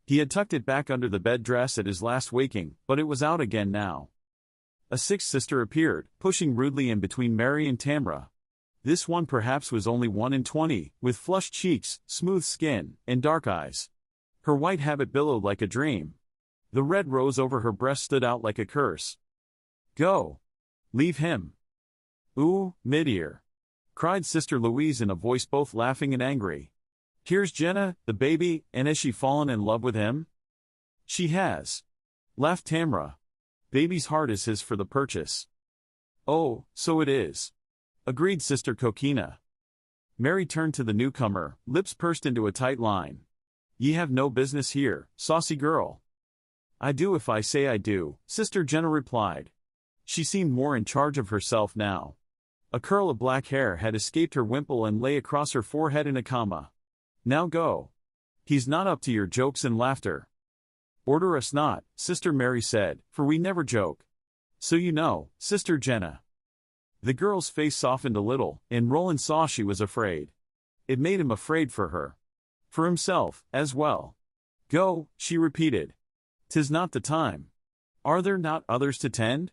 He had tucked it back under the bed dress at his last waking, but it was out again now. A sixth sister appeared, pushing rudely in between Mary and Tamra. This one perhaps was only 1 in 20, with flushed cheeks, smooth skin, and dark eyes. Her white habit billowed like a dream. The red rose over her breast stood out like a curse. Go. Leave him. Ooh, mid-ear, cried Sister Louise in a voice both laughing and angry. Here's Jenna, the baby, and has she fallen in love with him? She has, laughed Tamra. Baby's heart is his for the purchase. Oh, so it is, agreed Sister Coquina. Mary turned to the newcomer, lips pursed into a tight line. Ye have no business here, saucy girl. I do if I say I do, Sister Jenna replied. She seemed more in charge of herself now. A curl of black hair had escaped her wimple and lay across her forehead in a comma. Now go. He's not up to your jokes and laughter. Order us not, Sister Mary said, for we never joke. So you know, Sister Jenna. The girl's face softened a little, and Roland saw she was afraid. It made him afraid for her. For himself, as well. Go, she repeated. 'Tis not the time. Are there not others to tend?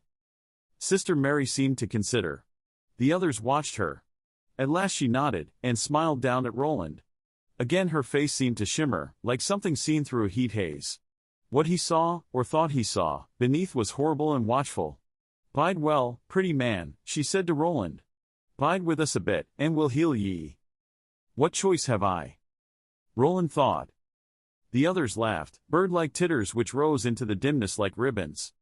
Sister Mary seemed to consider. The others watched her. At last she nodded, and smiled down at Roland. Again her face seemed to shimmer, like something seen through a heat haze. What he saw, or thought he saw, beneath was horrible and watchful. Bide well, pretty man, she said to Roland. Bide with us a bit, and we'll heal ye. What choice have I? Roland thought. The others laughed, bird-like titters which rose into the dimness like ribbons.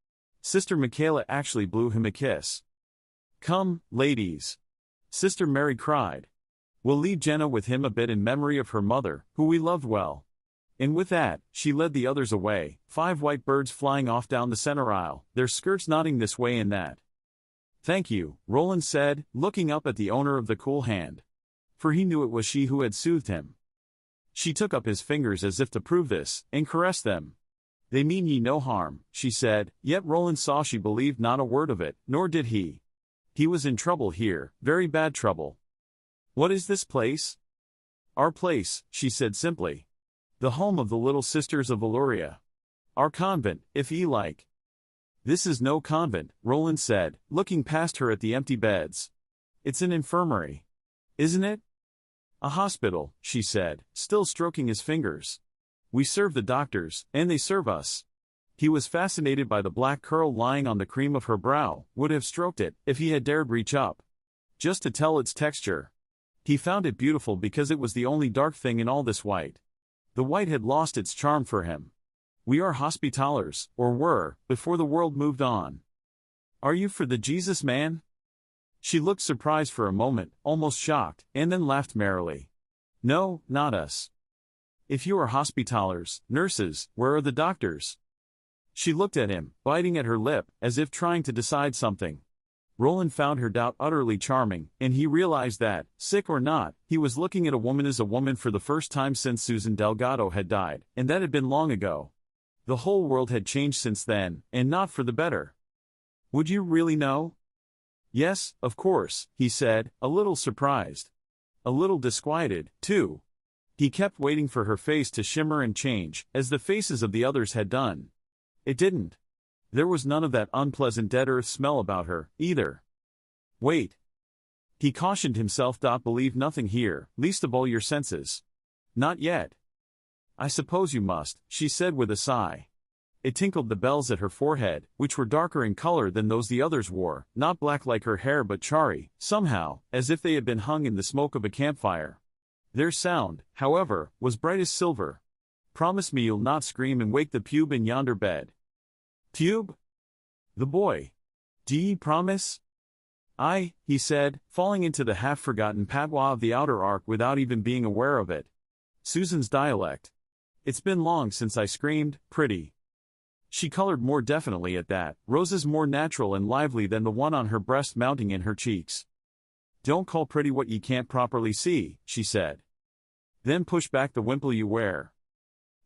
Sister Michaela actually blew him a kiss. Come, ladies. Sister Mary cried. We'll leave Jenna with him a bit in memory of her mother, who we loved well. And with that, she led the others away, 5 white birds flying off down the center aisle, their skirts nodding this way and that. Thank you, Roland said, looking up at the owner of the cool hand. For he knew it was she who had soothed him. She took up his fingers as if to prove this, and caressed them. They mean ye no harm, she said, yet Roland saw she believed not a word of it, nor did he. He was in trouble here, very bad trouble. What is this place? Our place, she said simply. The home of the Little Sisters of Eluria. Our convent, if ye like. This is no convent, Roland said, looking past her at the empty beds. It's an infirmary. Isn't it? A hospital, she said, still stroking his fingers. We serve the doctors, and they serve us. He was fascinated by the black curl lying on the cream of her brow, would have stroked it, if he had dared reach up. Just to tell its texture. He found it beautiful because it was the only dark thing in all this white. The white had lost its charm for him. We are Hospitallers, or were, before the world moved on. Are you for the Jesus man? She looked surprised for a moment, almost shocked, and then laughed merrily. No, not us. If you are Hospitallers, nurses, where are the doctors? She looked at him, biting at her lip, as if trying to decide something. Roland found her doubt utterly charming, and he realized that, sick or not, he was looking at a woman as a woman for the first time since Susan Delgado had died, and that had been long ago. The whole world had changed since then, and not for the better. Would you really know? Yes, of course, he said, a little surprised. A little disquieted, too. He kept waiting for her face to shimmer and change, as the faces of the others had done. It didn't. There was none of that unpleasant dead earth smell about her, either. Wait. He cautioned himself. Believe nothing here, least of all your senses. Not yet. I suppose you must, she said with a sigh. It tinkled the bells at her forehead, which were darker in color than those the others wore, not black like her hair but charry, somehow, as if they had been hung in the smoke of a campfire. Their sound, however, was bright as silver. Promise me you'll not scream and wake the pube in yonder bed. Pube? The boy. Do ye promise? He said, falling into the half-forgotten patois of the outer arc without even being aware of it. Susan's dialect. It's been long since I screamed, pretty. She colored more definitely at that, roses more natural and lively than the one on her breast mounting in her cheeks. Don't call pretty what ye can't properly see, she said. Then push back the wimple you wear.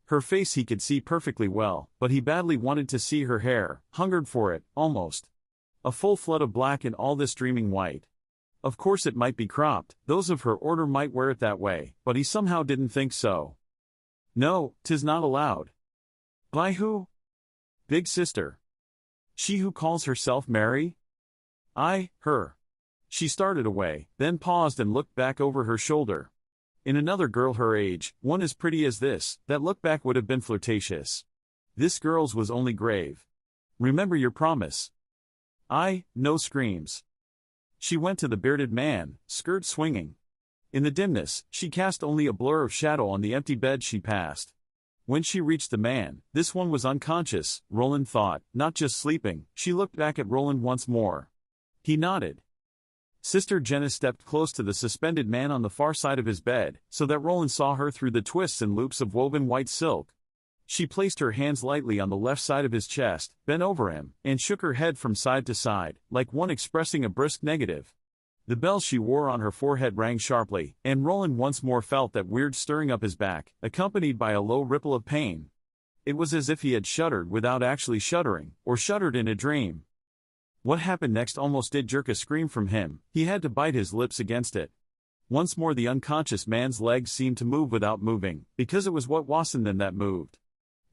Her face he could see perfectly well, but he badly wanted to see her hair, hungered for it, almost. A full flood of black in all this dreaming white. Of course it might be cropped, those of her order might wear it that way, but he somehow didn't think so. No, 'tis not allowed. By who? Big sister. She who calls herself Mary? Her. She started away, then paused and looked back over her shoulder. In another girl her age, one as pretty as this, that look back would have been flirtatious. This girl's was only grave. Remember your promise. No screams. She went to the bearded man, skirt swinging. In the dimness, she cast only a blur of shadow on the empty bed she passed. When she reached the man, this one was unconscious, Roland thought, not just sleeping. She looked back at Roland once more. He nodded. Sister Jenna stepped close to the suspended man on the far side of his bed, so that Roland saw her through the twists and loops of woven white silk. She placed her hands lightly on the left side of his chest, bent over him, and shook her head from side to side, like one expressing a brisk negative. The bell she wore on her forehead rang sharply, and Roland once more felt that weird stirring up his back, accompanied by a low ripple of pain. It was as if he had shuddered without actually shuddering, or shuddered in a dream. What happened next almost did jerk a scream from him. He had to bite his lips against it. Once more the unconscious man's legs seemed to move without moving, because it was what wasn't them that moved.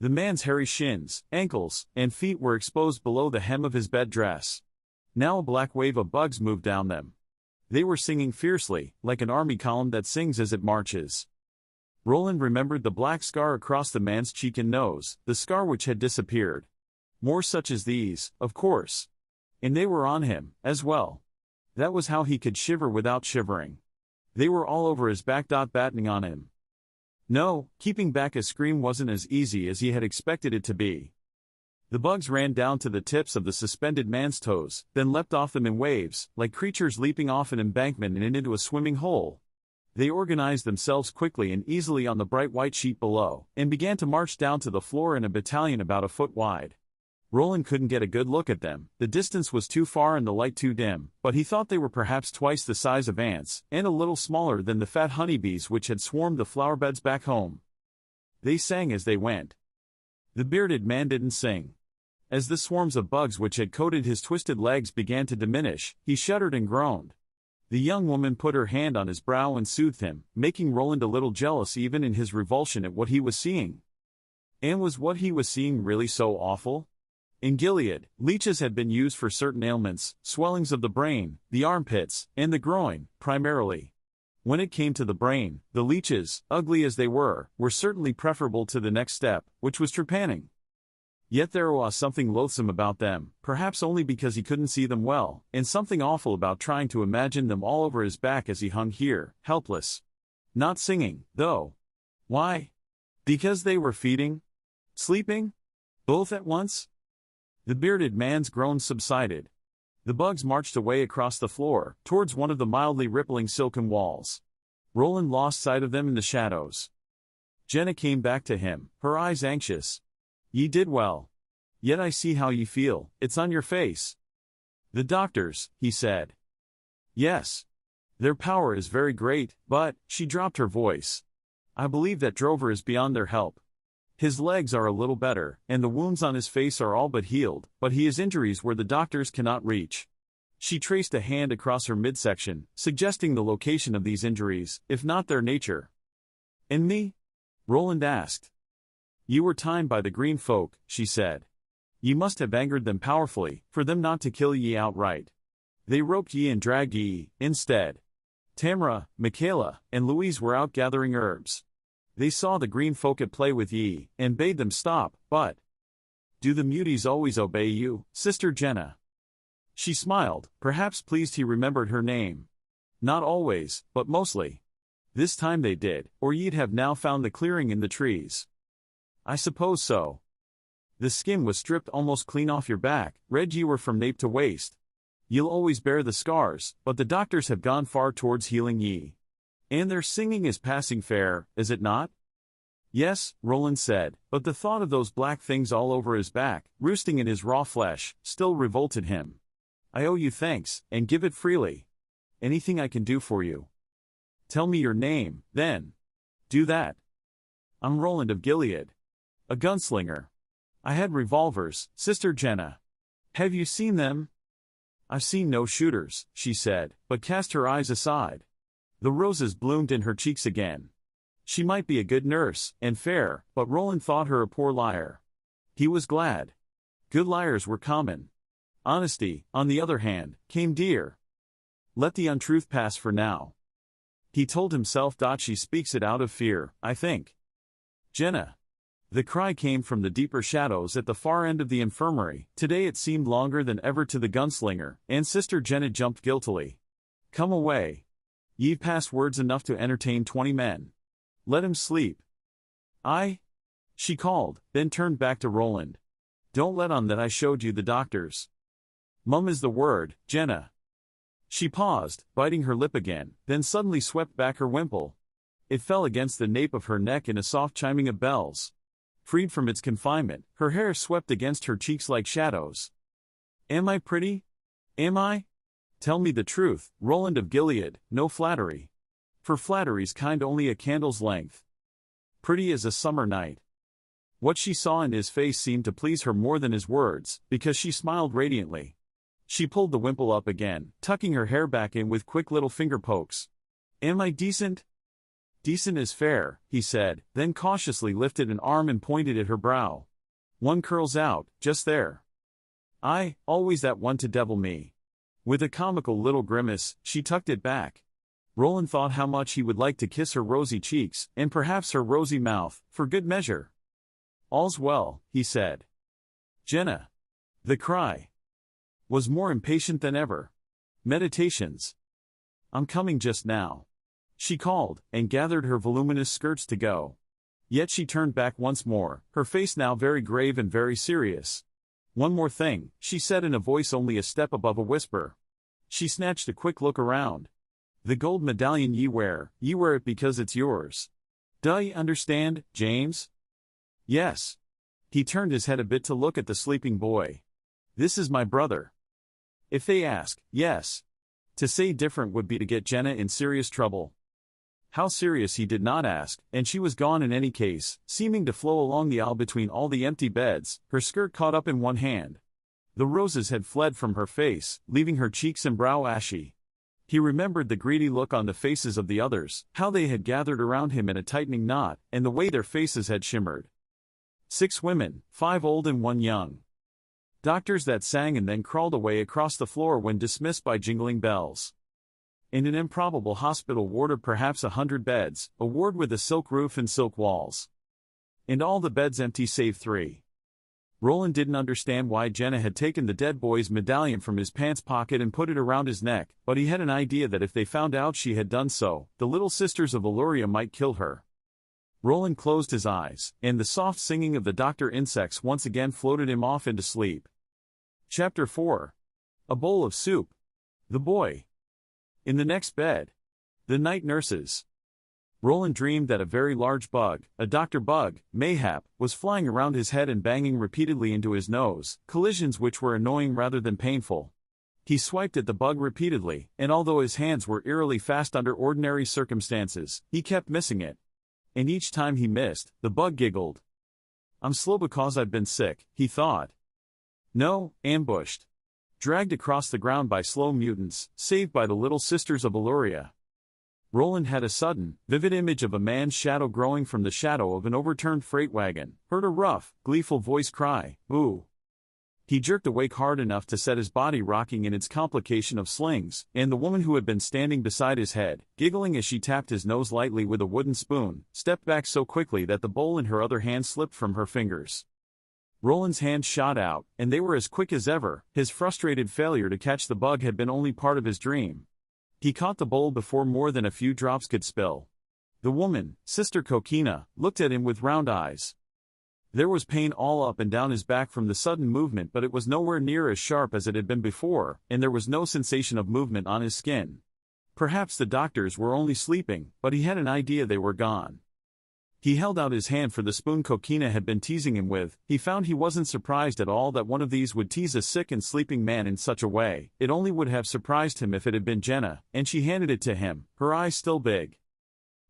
The man's hairy shins, ankles, and feet were exposed below the hem of his bed dress. Now a black wave of bugs moved down them. They were singing fiercely, like an army column that sings as it marches. Roland remembered the black scar across the man's cheek and nose, the scar which had disappeared. More such as these, of course. And they were on him, as well. That was how he could shiver without shivering. They were all over his back, battening on him. No, keeping back a scream wasn't as easy as he had expected it to be. The bugs ran down to the tips of the suspended man's toes, then leapt off them in waves, like creatures leaping off an embankment and into a swimming hole. They organized themselves quickly and easily on the bright white sheet below, and began to march down to the floor in a battalion about a foot wide. Roland couldn't get a good look at them, the distance was too far and the light too dim, but he thought they were perhaps twice the size of ants, and a little smaller than the fat honeybees which had swarmed the flower beds back home. They sang as they went. The bearded man didn't sing. As the swarms of bugs which had coated his twisted legs began to diminish, he shuddered and groaned. The young woman put her hand on his brow and soothed him, making Roland a little jealous even in his revulsion at what he was seeing. And was what he was seeing really so awful? In Gilead, leeches had been used for certain ailments, swellings of the brain, the armpits, and the groin, primarily. When it came to the brain, the leeches, ugly as they were certainly preferable to the next step, which was trepanning. Yet there was something loathsome about them, perhaps only because he couldn't see them well, and something awful about trying to imagine them all over his back as he hung here, helpless. Not singing, though. Why? Because they were feeding? Sleeping? Both at once? The bearded man's groans subsided. The bugs marched away across the floor, towards one of the mildly rippling silken walls. Roland lost sight of them in the shadows. Jenna came back to him, her eyes anxious. Ye did well. Yet I see how ye feel, it's on your face. The doctors, he said. Yes. Their power is very great, but, she dropped her voice. I believe that Drover is beyond their help. His legs are a little better, and the wounds on his face are all but healed, but he has injuries where the doctors cannot reach. She traced a hand across her midsection, suggesting the location of these injuries, if not their nature. And me? Roland asked. You were timed by the green folk, she said. Ye must have angered them powerfully, for them not to kill ye outright. They roped ye and dragged ye, instead. Tamara, Michaela, and Louise were out gathering herbs. They saw the green folk at play with ye, and bade them stop, but... Do the muties always obey you, Sister Jenna? She smiled, perhaps pleased he remembered her name. Not always, but mostly. This time they did, or ye'd have now found the clearing in the trees. I suppose so. The skin was stripped almost clean off your back, red ye were from nape to waist. Ye'll always bear the scars, but the doctors have gone far towards healing ye. And their singing is passing fair, is it not? Yes, Roland said, but the thought of those black things all over his back, roosting in his raw flesh, still revolted him. I owe you thanks, and give it freely. Anything I can do for you. Tell me your name, then. Do that. I'm Roland of Gilead. A gunslinger. I had revolvers, Sister Jenna. Have you seen them? I've seen no shooters, she said, but cast her eyes aside. The roses bloomed in her cheeks again. She might be a good nurse, and fair, but Roland thought her a poor liar. He was glad. Good liars were common. Honesty, on the other hand, came dear. Let the untruth pass for now. He told himself. She speaks it out of fear, I think. Jenna. The cry came from the deeper shadows at the far end of the infirmary. Today it seemed longer than ever to the gunslinger, and Sister Jenna jumped guiltily. Come away. Ye've passed words enough to entertain 20 men. Let him sleep. She called, then turned back to Roland. Don't let on that I showed you the doctors. Mum is the word, Jenna. She paused, biting her lip again, then suddenly swept back her wimple. It fell against the nape of her neck in a soft chiming of bells. Freed from its confinement, her hair swept against her cheeks like shadows. Am I pretty? Am I? Tell me the truth, Roland of Gilead, no flattery. For flattery's kind only a candle's length. Pretty as a summer night. What she saw in his face seemed to please her more than his words, because she smiled radiantly. She pulled the wimple up again, tucking her hair back in with quick little finger pokes. Am I decent? Decent is fair, he said, then cautiously lifted an arm and pointed at her brow. One curls out, just there. Always that one to devil me. With a comical little grimace, she tucked it back. Roland thought how much he would like to kiss her rosy cheeks, and perhaps her rosy mouth, for good measure. All's well, he said. Jenna. The cry was more impatient than ever. Meditations. I'm coming just now. She called, and gathered her voluminous skirts to go. Yet she turned back once more, her face now very grave and very serious. One more thing, she said in a voice only a step above a whisper. She snatched a quick look around. The gold medallion ye wear it because it's yours. Do ye understand, James? Yes. He turned his head a bit to look at the sleeping boy. This is my brother. If they ask, yes. To say different would be to get Jenna in serious trouble. How serious he did not ask, and she was gone in any case, seeming to flow along the aisle between all the empty beds, her skirt caught up in one hand. The roses had fled from her face, leaving her cheeks and brow ashy. He remembered the greedy look on the faces of the others, how they had gathered around him in a tightening knot, and the way their faces had shimmered. 6 women, 5 old and 1 young. Doctors that sang and then crawled away across the floor when dismissed by jingling bells. In an improbable hospital ward of perhaps 100 beds, a ward with a silk roof and silk walls. And all the beds empty save 3. Roland didn't understand why Jenna had taken the dead boy's medallion from his pants pocket and put it around his neck, but he had an idea that if they found out she had done so, the little sisters of Eluria might kill her. Roland closed his eyes, and the soft singing of the doctor insects once again floated him off into sleep. Chapter 4. A bowl of soup. The boy. In the next bed. The night nurses. Roland dreamed that a very large bug, a doctor bug, mayhap, was flying around his head and banging repeatedly into his nose, collisions which were annoying rather than painful. He swiped at the bug repeatedly, and although his hands were eerily fast under ordinary circumstances, he kept missing it. And each time he missed, the bug giggled. I'm slow because I've been sick, he thought. No, ambushed. Dragged across the ground by slow mutants, saved by the little sisters of Eluria. Roland had a sudden, vivid image of a man's shadow growing from the shadow of an overturned freight wagon, heard a rough, gleeful voice cry, "Ooh!" He jerked awake hard enough to set his body rocking in its complication of slings, and the woman who had been standing beside his head, giggling as she tapped his nose lightly with a wooden spoon, stepped back so quickly that the bowl in her other hand slipped from her fingers. Roland's hands shot out, and they were as quick as ever. His frustrated failure to catch the bug had been only part of his dream. He caught the bowl before more than a few drops could spill. The woman, Sister Coquina, looked at him with round eyes. There was pain all up and down his back from the sudden movement, but it was nowhere near as sharp as it had been before, and there was no sensation of movement on his skin. Perhaps the doctors were only sleeping, but he had an idea they were gone. He held out his hand for the spoon Coquina had been teasing him with. He found he wasn't surprised at all that one of these would tease a sick and sleeping man in such a way. It only would have surprised him if it had been Jenna, and she handed it to him, her eyes still big.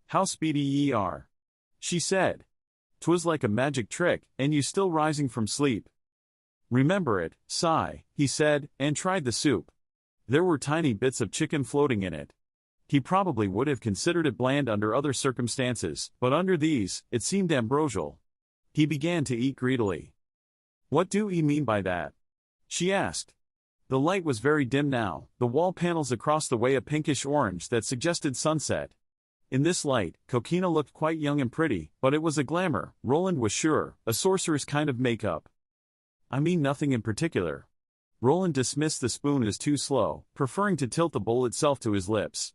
"How speedy ye are," she said. "'Twas like a magic trick, and you still rising from sleep." "Remember it, sigh," he said, and tried the soup. There were tiny bits of chicken floating in it. He probably would have considered it bland under other circumstances, but under these, it seemed ambrosial. He began to eat greedily. "What do ye mean by that?" she asked. The light was very dim now, the wall panels across the way a pinkish orange that suggested sunset. In this light, Coquina looked quite young and pretty, but it was a glamour, Roland was sure, a sorceress kind of makeup. "I mean nothing in particular." Roland dismissed the spoon as too slow, preferring to tilt the bowl itself to his lips.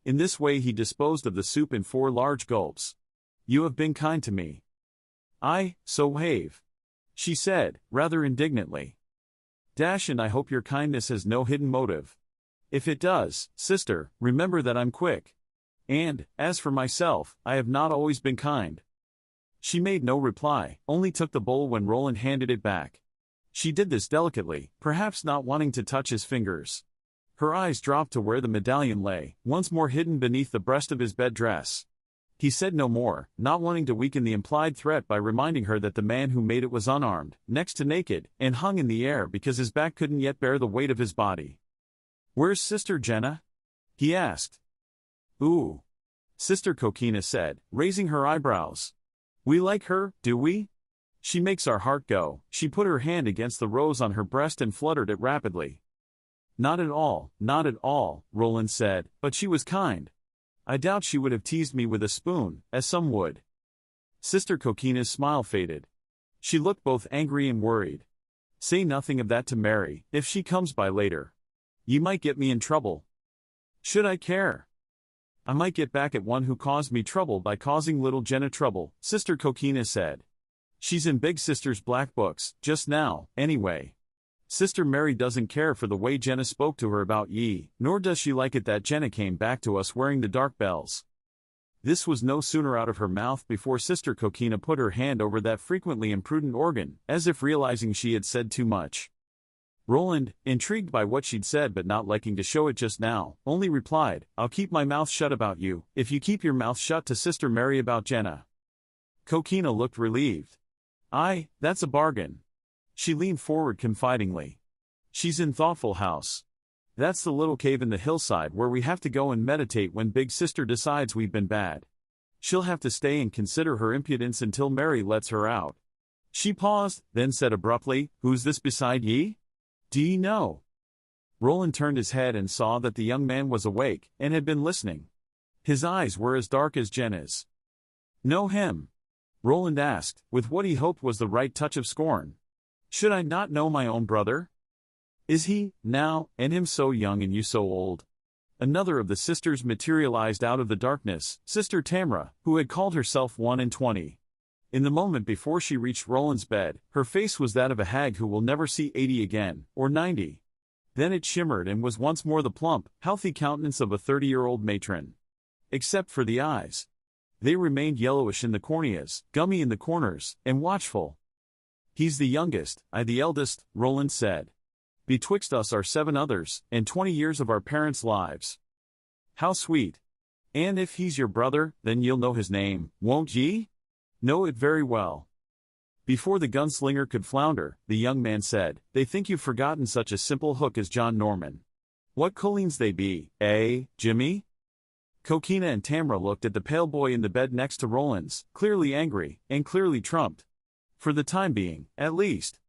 In this way he disposed of the soup in 4 large gulps. "You have been kind to me." "I, so have," she said, rather indignantly. "Dash, and I hope your kindness has no hidden motive. If it does, sister, remember that I'm quick. And, as for myself, I have not always been kind." She made no reply, only took the bowl when Roland handed it back. She did this delicately, perhaps not wanting to touch his fingers. Her eyes dropped to where the medallion lay, once more hidden beneath the breast of his bed dress. He said no more, not wanting to weaken the implied threat by reminding her that the man who made it was unarmed, next to naked, and hung in the air because his back couldn't yet bear the weight of his body. "Where's Sister Jenna?" he asked. "Ooh," Sister Coquina said, raising her eyebrows. "We like her, do we? She makes our heart go." She put her hand against the rose on her breast and fluttered it rapidly. Not at all, Roland said, "but she was kind. I doubt she would have teased me with a spoon, as some would." Sister Coquina's smile faded. She looked both angry and worried. "Say nothing of that to Mary, if she comes by later. You might get me in trouble." "Should I care? I might get back at one who caused me trouble by causing little Jenna trouble," Sister Coquina said. "She's in Big Sister's black books, just now, anyway. Sister Mary doesn't care for the way Jenna spoke to her about ye, nor does she like it that Jenna came back to us wearing the dark bells." This was no sooner out of her mouth before Sister Coquina put her hand over that frequently imprudent organ, as if realizing she had said too much. Roland, intrigued by what she'd said but not liking to show it just now, only replied, "I'll keep my mouth shut about you, if you keep your mouth shut to Sister Mary about Jenna." Coquina looked relieved. "Aye, that's a bargain." She leaned forward confidingly. "She's in Thoughtful House. That's the little cave in the hillside where we have to go and meditate when Big Sister decides we've been bad. She'll have to stay and consider her impudence until Mary lets her out." She paused, then said abruptly, "Who's this beside ye? Do ye know?" Roland turned his head and saw that the young man was awake, and had been listening. His eyes were as dark as Jenna's. "Know him?" Roland asked, with what he hoped was the right touch of scorn. "Should I not know my own brother? Is he, now, and him so young and you so old?" Another of the sisters materialized out of the darkness, Sister Tamra, who had called herself 21. In the moment before she reached Roland's bed, her face was that of a hag who will never see 80 again, or 90. Then it shimmered and was once more the plump, healthy countenance of a 30-year-old matron. Except for the eyes. They remained yellowish in the corneas, gummy in the corners, and watchful. "He's the youngest, I the eldest," Roland said. "Betwixt us are 7 others, and 20 years of our parents' lives." "How sweet. And if he's your brother, then you'll know his name, won't ye?" "Know it very well." Before the gunslinger could flounder, the young man said, "They think you've forgotten such a simple hook as John Norman. What Colleen's they be, eh, Jimmy?" Coquina and Tamra looked at the pale boy in the bed next to Roland's, clearly angry, and clearly trumped. For the time being, at least.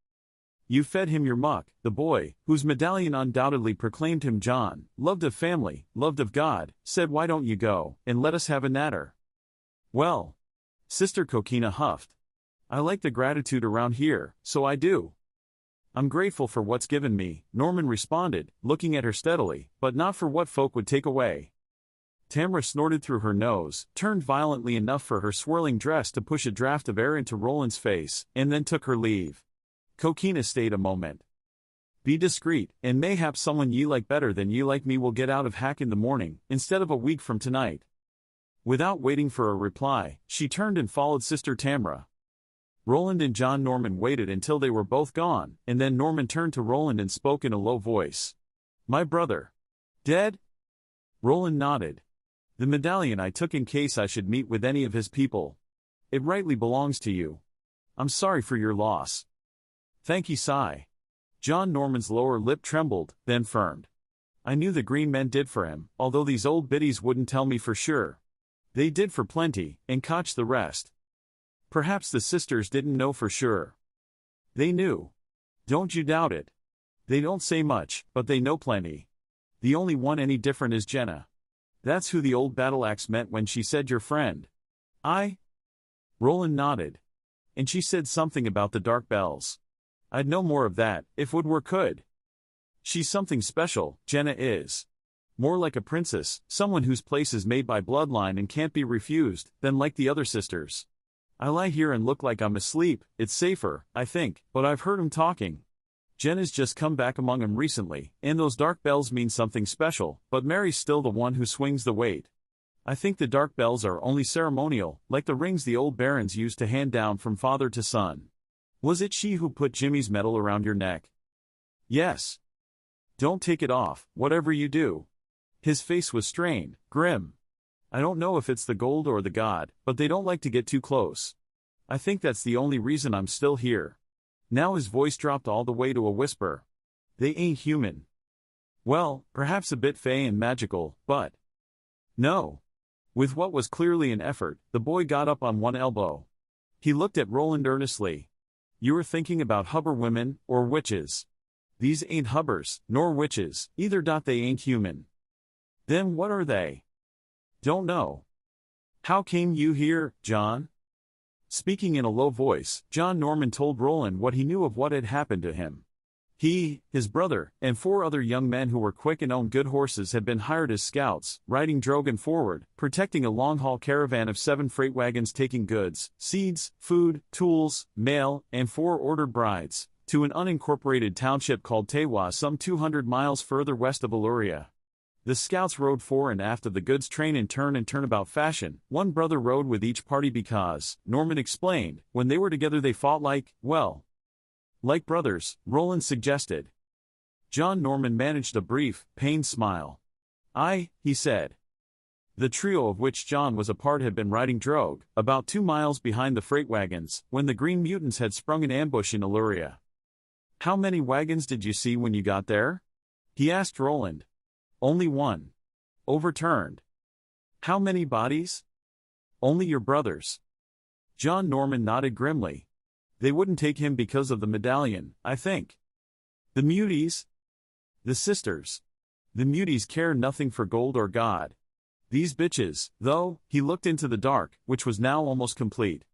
"You fed him your muck," the boy, whose medallion undoubtedly proclaimed him John, loved of family, loved of God, said, "Why don't you go, and let us have a natter?" "Well," Sister Coquina huffed. "I like the gratitude around here, so I do." "I'm grateful for what's given me," Norman responded, looking at her steadily, "but not for what folk would take away." Tamra snorted through her nose, turned violently enough for her swirling dress to push a draft of air into Roland's face, and then took her leave. Coquina stayed a moment. Be discreet, and mayhap someone ye like better than ye like me will get out of hack in the morning, instead of a week from tonight. Without waiting for a reply, she turned and followed Sister Tamra. Roland and John Norman waited until they were both gone, and then Norman turned to Roland and spoke in a low voice. My brother. Dead? Roland nodded. The medallion I took in case I should meet with any of his people. It rightly belongs to you. I'm sorry for your loss. Thank ye, sigh. John Norman's lower lip trembled, then firmed. I knew the green men did for him, although these old biddies wouldn't tell me for sure. They did for plenty, and cotch the rest. Perhaps the sisters didn't know for sure. They knew. Don't you doubt it. They don't say much, but they know plenty. The only one any different is Jenna. That's who the old battle-axe meant when she said your friend. Roland nodded. And she said something about the dark bells. I'd know more of that, if Woodward could. She's something special, Jenna is. More like a princess, someone whose place is made by bloodline and can't be refused, than like the other sisters. I lie here and look like I'm asleep, it's safer, I think, but I've heard 'em talking. Jenna's just come back among 'em recently, and those dark bells mean something special, but Mary's still the one who swings the weight. I think the dark bells are only ceremonial, like the rings the old barons used to hand down from father to son. Was it she who put Jimmy's medal around your neck? Yes. Don't take it off, whatever you do. His face was strained, grim. I don't know if it's the gold or the god, but they don't like to get too close. I think that's the only reason I'm still here. Now his voice dropped all the way to a whisper. They ain't human. Well, perhaps a bit fey and magical, but... No. With what was clearly an effort, the boy got up on one elbow. He looked at Roland earnestly. You were thinking about hubber women, or witches. These ain't hubbers, nor witches, either. They ain't human. Then what are they? Don't know. How came you here, John? Speaking in a low voice, John Norman told Roland what he knew of what had happened to him. He, his brother, and 4 other young men who were quick and owned good horses had been hired as scouts, riding drogan forward, protecting a long-haul caravan of 7 freight wagons taking goods, seeds, food, tools, mail, and 4 ordered brides, to an unincorporated township called Tewa some 200 miles further west of Eluria. The scouts rode fore and aft of the goods train in turnabout fashion. One brother rode with each party because, Norman explained, when they were together they fought like brothers, Roland suggested. John Norman managed a brief, pained smile. He said. The trio of which John was a part had been riding drogue, about 2 miles behind the freight wagons, when the green mutants had sprung an ambush in Eluria. How many wagons did you see when you got there? He asked Roland. Only one. Overturned. How many bodies? Only your brother's. John Norman nodded grimly. They wouldn't take him because of the medallion, I think. The muties? The sisters. The muties care nothing for gold or God. These bitches, though, he looked into the dark, which was now almost complete.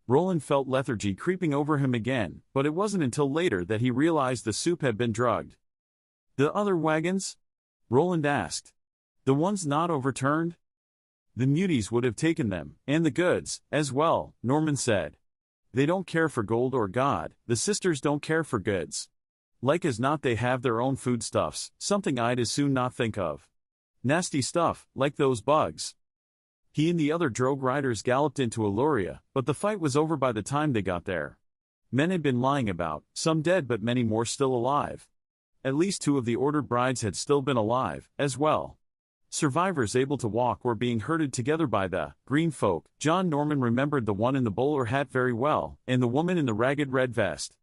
Roland felt lethargy creeping over him again, but it wasn't until later that he realized the soup had been drugged. The other wagons? Roland asked. The ones not overturned? The muties would have taken them, and the goods, as well, Norman said. They don't care for gold or God, the sisters don't care for goods. Like as not they have their own foodstuffs, something I'd as soon not think of. Nasty stuff, like those bugs. He and the other drogue riders galloped into Eluria, but the fight was over by the time they got there. Men had been lying about, some dead but many more still alive. At least 2 of the ordered brides had still been alive, as well. Survivors able to walk were being herded together by the green folk. John Norman remembered the one in the bowler hat very well, and the woman in the ragged red vest.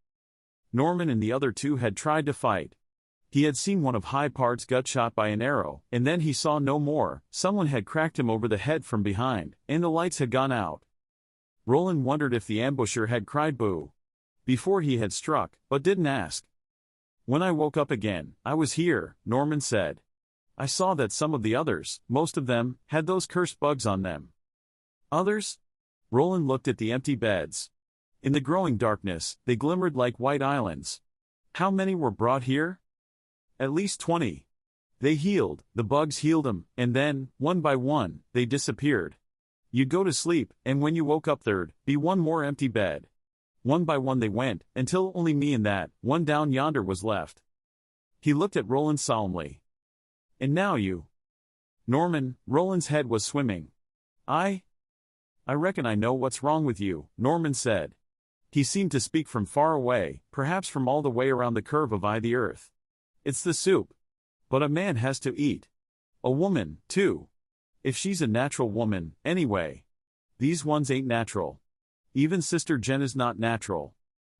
Norman and the other 2 had tried to fight. He had seen one of Hyde Park's gut shot by an arrow, and then he saw no more. Someone had cracked him over the head from behind, and the lights had gone out. Roland wondered if the ambusher had cried boo before he had struck, but didn't ask. When I woke up again, I was here, Norman said. I saw that some of the others, most of them, had those cursed bugs on them. Others? Roland looked at the empty beds. In the growing darkness, they glimmered like white islands. How many were brought here? At least 20. They healed, the bugs healed them, and then, one by one, they disappeared. You'd go to sleep, and when you woke up there'd be one more empty bed. One by one they went, until only me and that one down yonder was left. He looked at Roland solemnly. And now you. Norman, Roland's head was swimming. I reckon I know what's wrong with you, Norman said. He seemed to speak from far away, perhaps from all the way around the curve of the earth. It's the soup. But a man has to eat. A woman, too. If she's a natural woman, anyway. These ones ain't natural. Even Sister Jenna's not natural.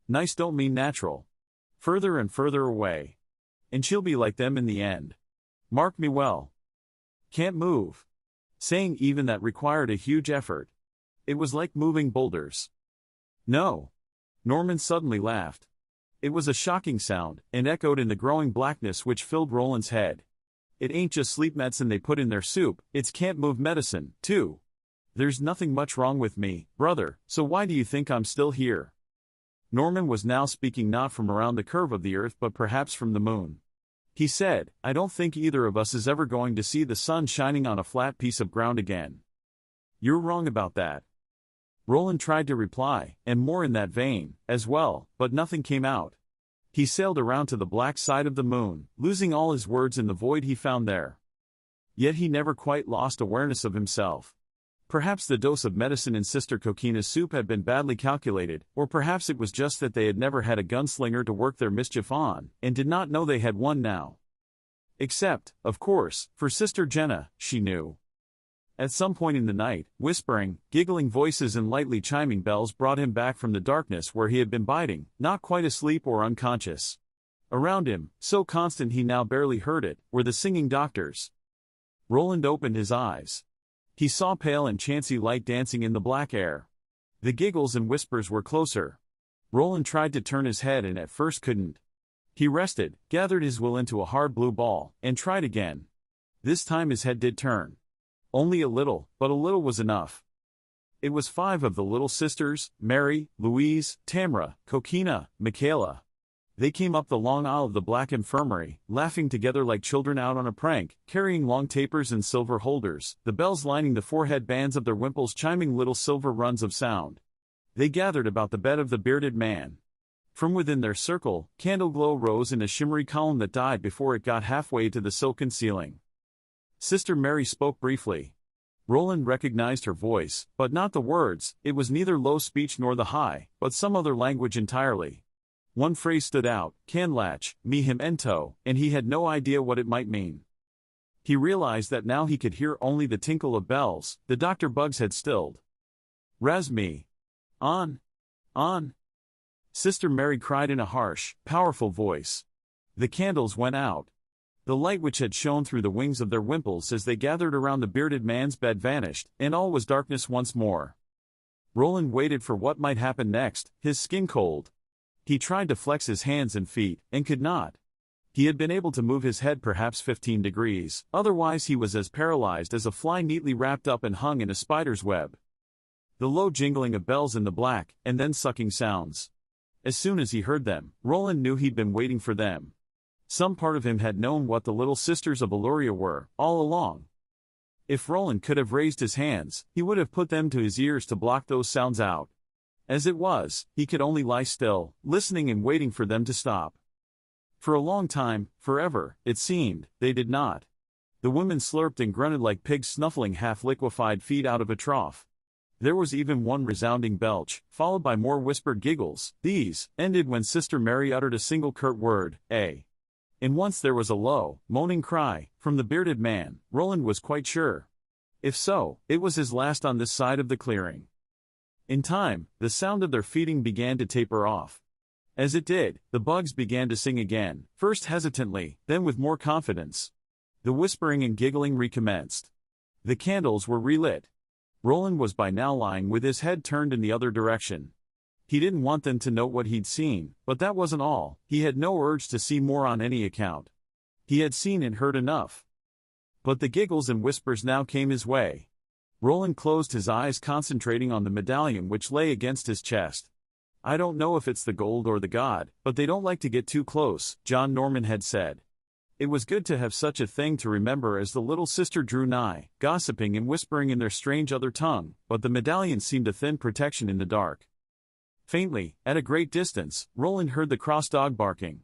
Nice don't mean natural. Further and further away. And she'll be like them in the end. Mark me well. Can't move. Saying even that required a huge effort. It was like moving boulders. No. Norman suddenly laughed. It was a shocking sound, and echoed in the growing blackness which filled Roland's head. It ain't just sleep medicine they put in their soup, it's can't-move medicine, too. There's nothing much wrong with me, brother, so why do you think I'm still here? Norman was now speaking not from around the curve of the earth but perhaps from the moon. He said, I don't think either of us is ever going to see the sun shining on a flat piece of ground again. You're wrong about that. Roland tried to reply, and more in that vein, as well, but nothing came out. He sailed around to the black side of the moon, losing all his words in the void he found there. Yet he never quite lost awareness of himself. Perhaps the dose of medicine in Sister Coquina's soup had been badly calculated, or perhaps it was just that they had never had a gunslinger to work their mischief on, and did not know they had one now. Except, of course, for Sister Jenna, she knew. At some point in the night, whispering, giggling voices and lightly chiming bells brought him back from the darkness where he had been biding, not quite asleep or unconscious. Around him, so constant he now barely heard it, were the singing doctors. Roland opened his eyes. He saw pale and chancy light dancing in the black air. The giggles and whispers were closer. Roland tried to turn his head and at first couldn't. He rested, gathered his will into a hard blue ball, and tried again. This time his head did turn. Only a little, but a little was enough. It was 5 of the little sisters, Mary, Louise, Tamra, Coquina, Michaela. They came up the long aisle of the black infirmary, laughing together like children out on a prank, carrying long tapers and silver holders, the bells lining the forehead bands of their wimples chiming little silver runs of sound. They gathered about the bed of the bearded man. From within their circle, candle glow rose in a shimmery column that died before it got halfway to the silken ceiling. Sister Mary spoke briefly. Roland recognized her voice, but not the words. It was neither low speech nor the high, but some other language entirely. One phrase stood out, canlach, me him ento, and he had no idea what it might mean. He realized that now he could hear only the tinkle of bells, the Dr. Bugs had stilled. Raz me. On. On. Sister Mary cried in a harsh, powerful voice. The candles went out. The light which had shone through the wings of their wimples as they gathered around the bearded man's bed vanished, and all was darkness once more. Roland waited for what might happen next, his skin cold. He tried to flex his hands and feet, and could not. He had been able to move his head perhaps 15 degrees, otherwise he was as paralyzed as a fly neatly wrapped up and hung in a spider's web. The low jingling of bells in the black, and then sucking sounds. As soon as he heard them, Roland knew he'd been waiting for them. Some part of him had known what the little sisters of Eluria were, all along. If Roland could have raised his hands, he would have put them to his ears to block those sounds out. As it was, he could only lie still, listening and waiting for them to stop. For a long time, forever, it seemed, they did not. The women slurped and grunted like pigs snuffling half-liquefied feed out of a trough. There was even one resounding belch, followed by more whispered giggles. These ended when Sister Mary uttered a single curt word, "A." And once there was a low, moaning cry, from the bearded man. Roland was quite sure. If so, it was his last on this side of the clearing. In time, the sound of their feeding began to taper off. As it did, the bugs began to sing again, first hesitantly, then with more confidence. The whispering and giggling recommenced. The candles were relit. Roland was by now lying with his head turned in the other direction. He didn't want them to know what he'd seen, but that wasn't all. He had no urge to see more on any account. He had seen and heard enough. But the giggles and whispers now came his way. Roland closed his eyes, concentrating on the medallion which lay against his chest. I don't know if it's the gold or the god, but they don't like to get too close, John Norman had said. It was good to have such a thing to remember as the little sister drew nigh, gossiping and whispering in their strange other tongue, but the medallion seemed a thin protection in the dark. Faintly, at a great distance, Roland heard the cross dog barking.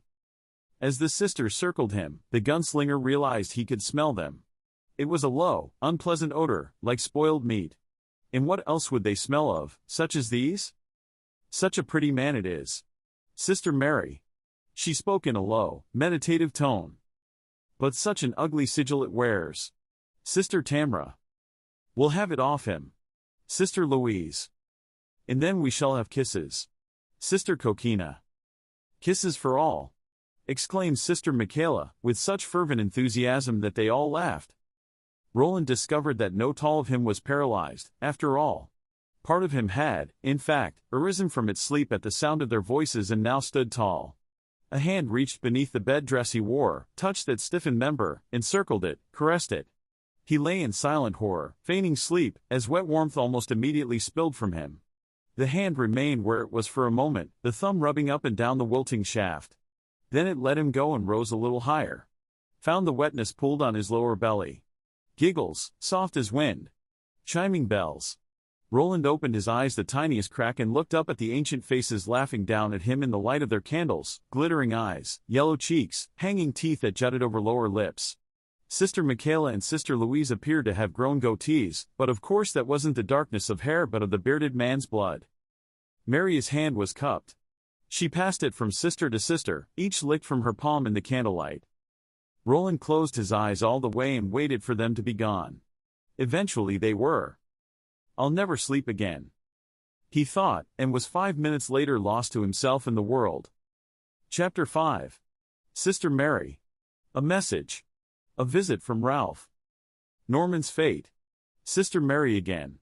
As the sisters circled him, the gunslinger realized he could smell them. It was a low, unpleasant odor, like spoiled meat. And what else would they smell of, such as these? Such a pretty man it is. Sister Mary. She spoke in a low, meditative tone. But such an ugly sigil it wears. Sister Tamra. We'll have it off him. Sister Louise. And then we shall have kisses. Sister Coquina. Kisses for all. Exclaimed Sister Michaela, with such fervent enthusiasm that they all laughed. Roland discovered that no tall of him was paralyzed, after all. Part of him had, in fact, arisen from its sleep at the sound of their voices and now stood tall. A hand reached beneath the bed dress he wore, touched that stiffened member, encircled it, caressed it. He lay in silent horror, feigning sleep, as wet warmth almost immediately spilled from him. The hand remained where it was for a moment, the thumb rubbing up and down the wilting shaft. Then it let him go and rose a little higher. Found the wetness pooled on his lower belly. Giggles, soft as wind. Chiming bells. Roland opened his eyes the tiniest crack and looked up at the ancient faces laughing down at him in the light of their candles, glittering eyes, yellow cheeks, hanging teeth that jutted over lower lips. Sister Michaela and Sister Louise appeared to have grown goatees, but of course that wasn't the darkness of hair but of the bearded man's blood. Mary's hand was cupped. She passed it from sister to sister, each licked from her palm in the candlelight. Roland closed his eyes all the way and waited for them to be gone. Eventually they were. I'll never sleep again, he thought, and was 5 minutes later lost to himself and the world. Chapter 5. Sister Mary. A message. A visit from Ralph. Norman's fate. Sister Mary again.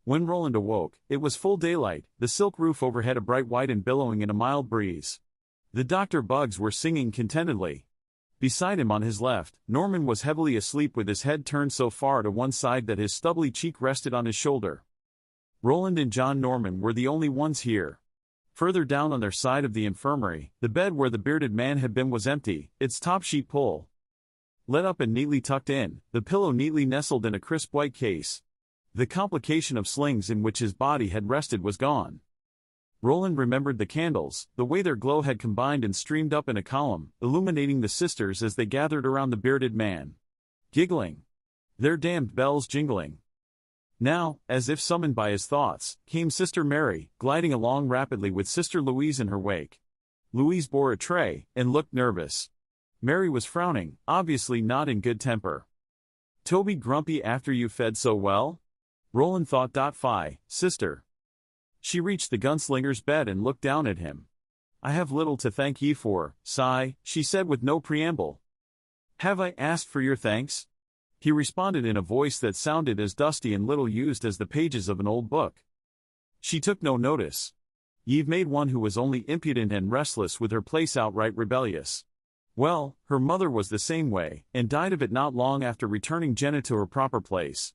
When Roland awoke, it was full daylight, the silk roof overhead a bright white and billowing in a mild breeze. The doctor bugs were singing contentedly. Beside him on his left, Norman was heavily asleep with his head turned so far to one side that his stubbly cheek rested on his shoulder. Roland and John Norman were the only ones here. Further down on their side of the infirmary, the bed where the bearded man had been was empty, its top sheet pulled let up and neatly tucked in, the pillow neatly nestled in a crisp white case. The complication of slings in which his body had rested was gone. Roland remembered the candles, the way their glow had combined and streamed up in a column, illuminating the sisters as they gathered around the bearded man. Giggling. Their damned bells jingling. Now, as if summoned by his thoughts, came Sister Mary, gliding along rapidly with Sister Louise in her wake. Louise bore a tray, and looked nervous. Mary was frowning, obviously not in good temper. Toby grumpy after you fed so well? Roland thought. Fie, sister. She reached the gunslinger's bed and looked down at him. I have little to thank ye for, sigh, she said with no preamble. Have I asked for your thanks? He responded in a voice that sounded as dusty and little used as the pages of an old book. She took no notice. Ye've made one who was only impudent and restless with her place outright rebellious. Well, her mother was the same way, and died of it not long after returning Jenna to her proper place.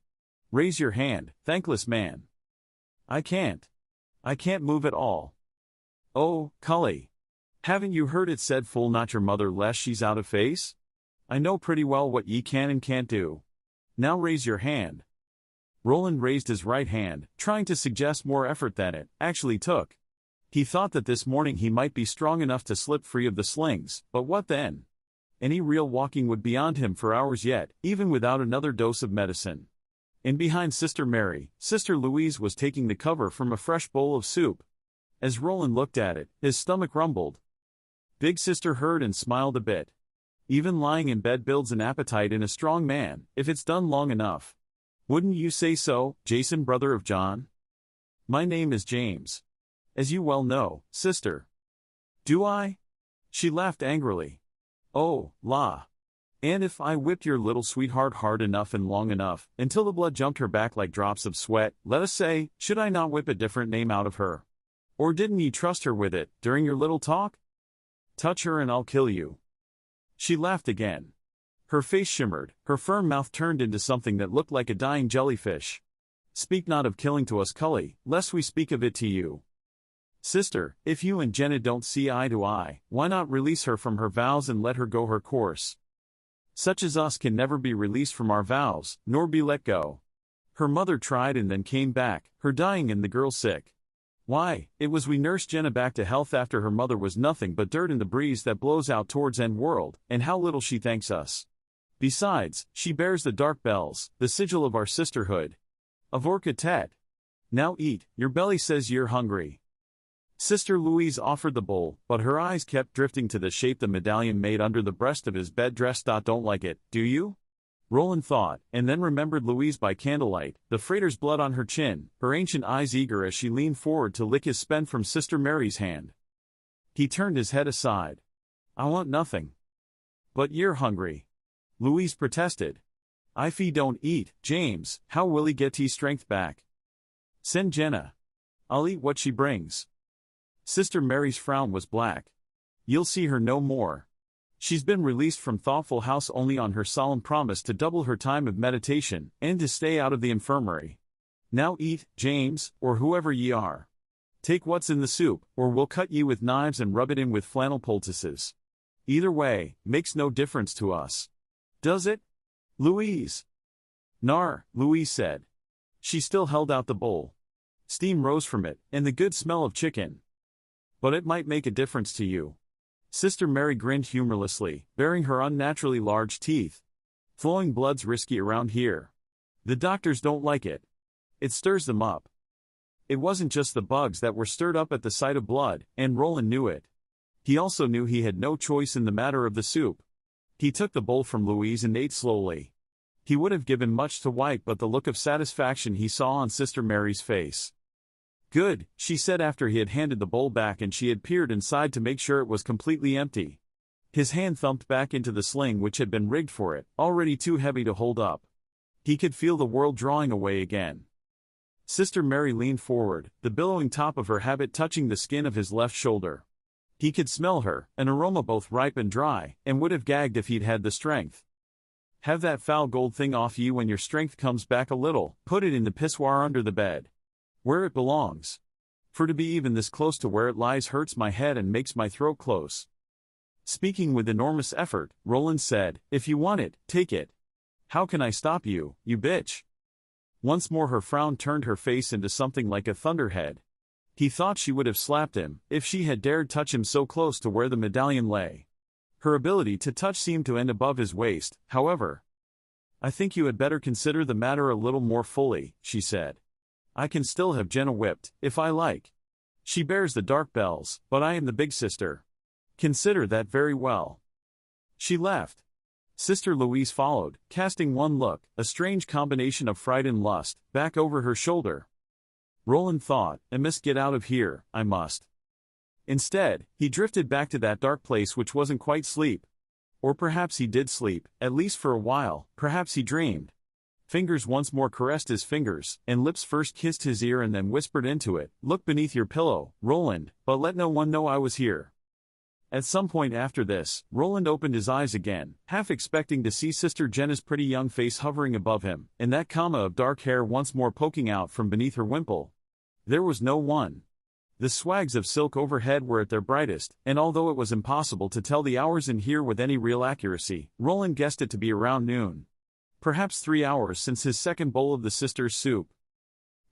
Raise your hand, thankless man. I can't move at all. Oh, Cully. Haven't you heard it said fool not your mother lest she's out of face? I know pretty well what ye can and can't do. Now raise your hand. Roland raised his right hand, trying to suggest more effort than it actually took. He thought that this morning he might be strong enough to slip free of the slings, but what then? Any real walking would be beyond him for hours yet, even without another dose of medicine. And behind Sister Mary, Sister Louise was taking the cover from a fresh bowl of soup. As Roland looked at it, his stomach rumbled. Big Sister heard and smiled a bit. Even lying in bed builds an appetite in a strong man, if it's done long enough. Wouldn't you say so, Jason, brother of John? My name is James. As you well know, sister. Do I? She laughed angrily. Oh, la. And if I whipped your little sweetheart hard enough and long enough, until the blood jumped her back like drops of sweat, let us say, should I not whip a different name out of her? Or didn't ye trust her with it, during your little talk? Touch her and I'll kill you. She laughed again. Her face shimmered, her firm mouth turned into something that looked like a dying jellyfish. Speak not of killing to us, Cully, lest we speak of it to you. Sister, if you and Jenna don't see eye to eye, why not release her from her vows and let her go her course? Such as us can never be released from our vows, nor be let go. Her mother tried and then came back, her dying and the girl sick. Why, it was we nursed Jenna back to health after her mother was nothing but dirt in the breeze that blows out towards end world, and how little she thanks us. Besides, she bears the dark bells, the sigil of our sisterhood. Avorka tet. Now eat, your belly says you're hungry. Sister Louise offered the bowl, but her eyes kept drifting to the shape the medallion made under the breast of his bed dress. Don't like it, do you? Roland thought, and then remembered Louise by candlelight, the freighter's blood on her chin, her ancient eyes eager as she leaned forward to lick his spend from Sister Mary's hand. He turned his head aside. I want nothing. But you're hungry. Louise protested. If he don't eat, James, how will he get his strength back? Send Jenna. I'll eat what she brings. Sister Mary's frown was black. You'll see her no more. She's been released from Thoughtful House only on her solemn promise to double her time of meditation, and to stay out of the infirmary. Now eat, James, or whoever ye are. Take what's in the soup, or we'll cut ye with knives and rub it in with flannel poultices. Either way, makes no difference to us. Does it? Louise. Nar, Louise said. She still held out the bowl. Steam rose from it, and the good smell of chicken. But it might make a difference to you. Sister Mary grinned humorlessly, baring her unnaturally large teeth. Flowing blood's risky around here. The doctors don't like it. It stirs them up. It wasn't just the bugs that were stirred up at the sight of blood, and Roland knew it. He also knew he had no choice in the matter of the soup. He took the bowl from Louise and ate slowly. He would have given much to wipe but the look of satisfaction he saw on Sister Mary's face. Good, she said after he had handed the bowl back and she had peered inside to make sure it was completely empty. His hand thumped back into the sling which had been rigged for it, already too heavy to hold up. He could feel the world drawing away again. Sister Mary leaned forward, the billowing top of her habit touching the skin of his left shoulder. He could smell her, an aroma both ripe and dry, and would have gagged if he'd had the strength. Have that foul gold thing off you when your strength comes back a little, put it in the pissoir under the bed. Where it belongs. For to be even this close to where it lies hurts my head and makes my throat close. Speaking with enormous effort, Roland said, If you want it, take it. How can I stop you, you bitch? Once more her frown turned her face into something like a thunderhead. He thought she would have slapped him, if she had dared touch him so close to where the medallion lay. Her ability to touch seemed to end above his waist, however. I think you had better consider the matter a little more fully, she said. I can still have Jenna whipped, if I like. She bears the dark bells, but I am the big sister. Consider that very well. She left. Sister Louise followed, casting one look, a strange combination of fright and lust, back over her shoulder. Roland thought, I must get out of here, I must. Instead, he drifted back to that dark place which wasn't quite sleep. Or perhaps he did sleep, at least for a while, perhaps he dreamed. Fingers once more caressed his fingers, and lips first kissed his ear and then whispered into it, Look beneath your pillow, Roland, but let no one know I was here. At some point after this, Roland opened his eyes again, half expecting to see Sister Jenna's pretty young face hovering above him, and that comma of dark hair once more poking out from beneath her wimple. There was no one. The swags of silk overhead were at their brightest, and although it was impossible to tell the hours in here with any real accuracy, Roland guessed it to be around noon. Perhaps 3 hours since his second bowl of the sisters' soup.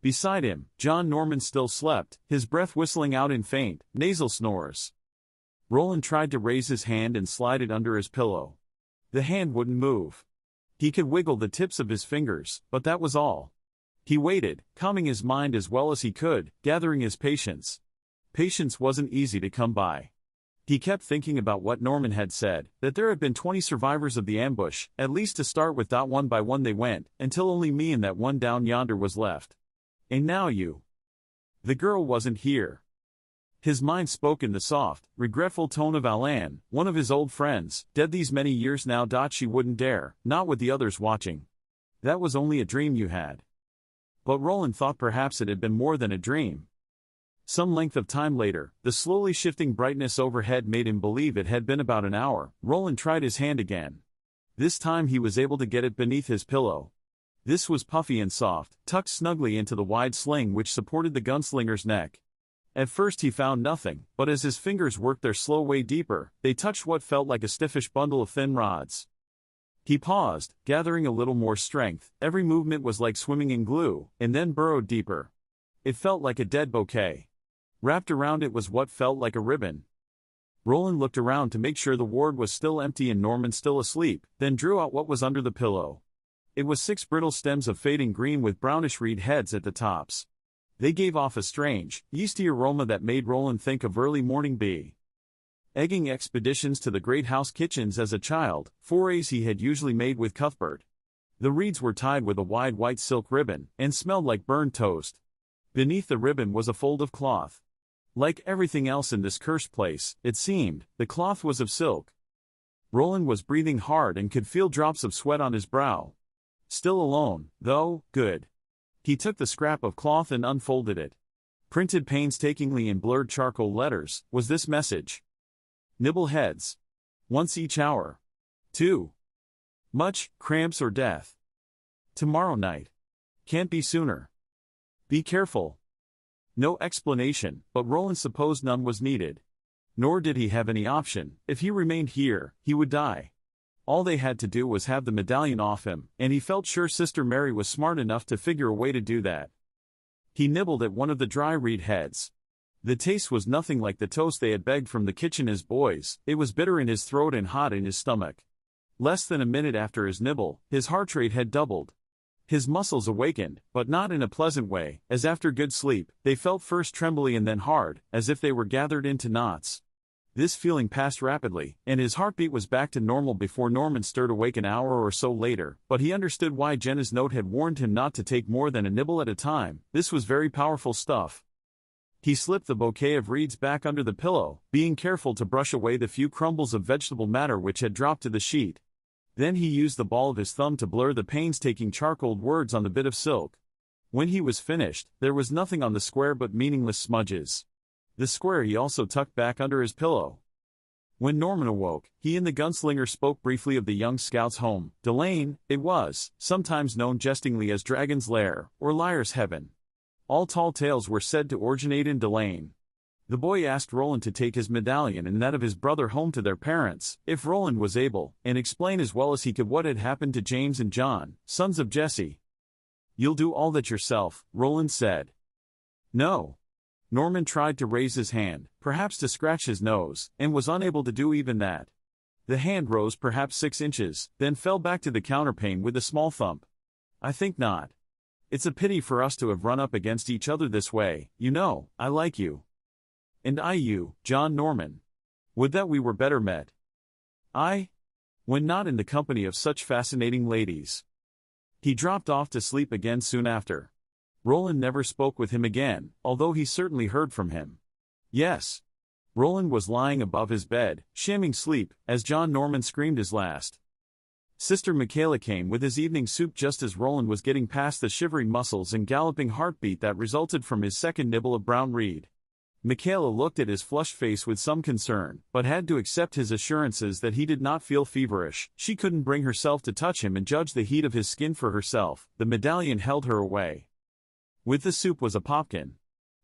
Beside him, John Norman still slept, his breath whistling out in faint, nasal snores. Roland tried to raise his hand and slide it under his pillow. The hand wouldn't move. He could wiggle the tips of his fingers, but that was all. He waited, calming his mind as well as he could, gathering his patience. Patience wasn't easy to come by. He kept thinking about what Norman had said, that there had been 20 survivors of the ambush, at least to start with. One by one they went, until only me and that one down yonder was left. And now you. The girl wasn't here. His mind spoke in the soft, regretful tone of Alan, one of his old friends, dead these many years now. She wouldn't dare, not with the others watching. That was only a dream you had. But Roland thought perhaps it had been more than a dream. Some length of time later, the slowly shifting brightness overhead made him believe it had been about an hour. Roland tried his hand again. This time he was able to get it beneath his pillow. This was puffy and soft, tucked snugly into the wide sling which supported the gunslinger's neck. At first he found nothing, but as his fingers worked their slow way deeper, they touched what felt like a stiffish bundle of thin rods. He paused, gathering a little more strength. Every movement was like swimming in glue, and then burrowed deeper. It felt like a dead bouquet. Wrapped around it was what felt like a ribbon. Roland looked around to make sure the ward was still empty and Norman still asleep, then drew out what was under the pillow. It was 6 brittle stems of fading green with brownish reed heads at the tops. They gave off a strange, yeasty aroma that made Roland think of early morning bee. Egging expeditions to the great house kitchens as a child, forays he had usually made with Cuthbert. The reeds were tied with a wide white silk ribbon, and smelled like burned toast. Beneath the ribbon was a fold of cloth. Like everything else in this cursed place, it seemed, the cloth was of silk. Roland was breathing hard and could feel drops of sweat on his brow. Still alone, though, good. He took the scrap of cloth and unfolded it. Printed painstakingly in blurred charcoal letters, was this message. Nibble heads. Once each hour. 2. Much, cramps or death. Tomorrow night. Can't be sooner. Be careful. No explanation, but Roland supposed none was needed. Nor did he have any option. If he remained here, he would die. All they had to do was have the medallion off him, and he felt sure Sister Mary was smart enough to figure a way to do that. He nibbled at one of the dry reed heads. The taste was nothing like the toast they had begged from the kitchen as boys. It was bitter in his throat and hot in his stomach. Less than a minute after his nibble, his heart rate had doubled. His muscles awakened, but not in a pleasant way, as after good sleep, they felt first trembly and then hard, as if they were gathered into knots. This feeling passed rapidly, and his heartbeat was back to normal before Norman stirred awake an hour or so later, but he understood why Jenna's note had warned him not to take more than a nibble at a time. This was very powerful stuff. He slipped the bouquet of reeds back under the pillow, being careful to brush away the few crumbles of vegetable matter which had dropped to the sheet. Then he used the ball of his thumb to blur the painstaking charcoaled words on the bit of silk. When he was finished, there was nothing on the square but meaningless smudges. The square he also tucked back under his pillow. When Norman awoke, he and the gunslinger spoke briefly of the young scout's home. Delane, it was, sometimes known jestingly as Dragon's Lair, or Liar's Heaven. All tall tales were said to originate in Delane. The boy asked Roland to take his medallion and that of his brother home to their parents, if Roland was able, and explain as well as he could what had happened to James and John, sons of Jesse. "You'll do all that yourself," Roland said. "No." Norman tried to raise his hand, perhaps to scratch his nose, and was unable to do even that. The hand rose perhaps 6 inches, then fell back to the counterpane with a small thump. "I think not. It's a pity for us to have run up against each other this way. You know, I like you. And I you, John Norman. Would that we were better met. When not in the company of such fascinating ladies." He dropped off to sleep again soon after. Roland never spoke with him again, although he certainly heard from him. Yes. Roland was lying above his bed, shamming sleep, as John Norman screamed his last. Sister Michaela came with his evening soup just as Roland was getting past the shivering muscles and galloping heartbeat that resulted from his second nibble of brown reed. Michaela looked at his flushed face with some concern, but had to accept his assurances that he did not feel feverish. She couldn't bring herself to touch him and judge the heat of his skin for herself. The medallion held her away. With the soup was a popkin.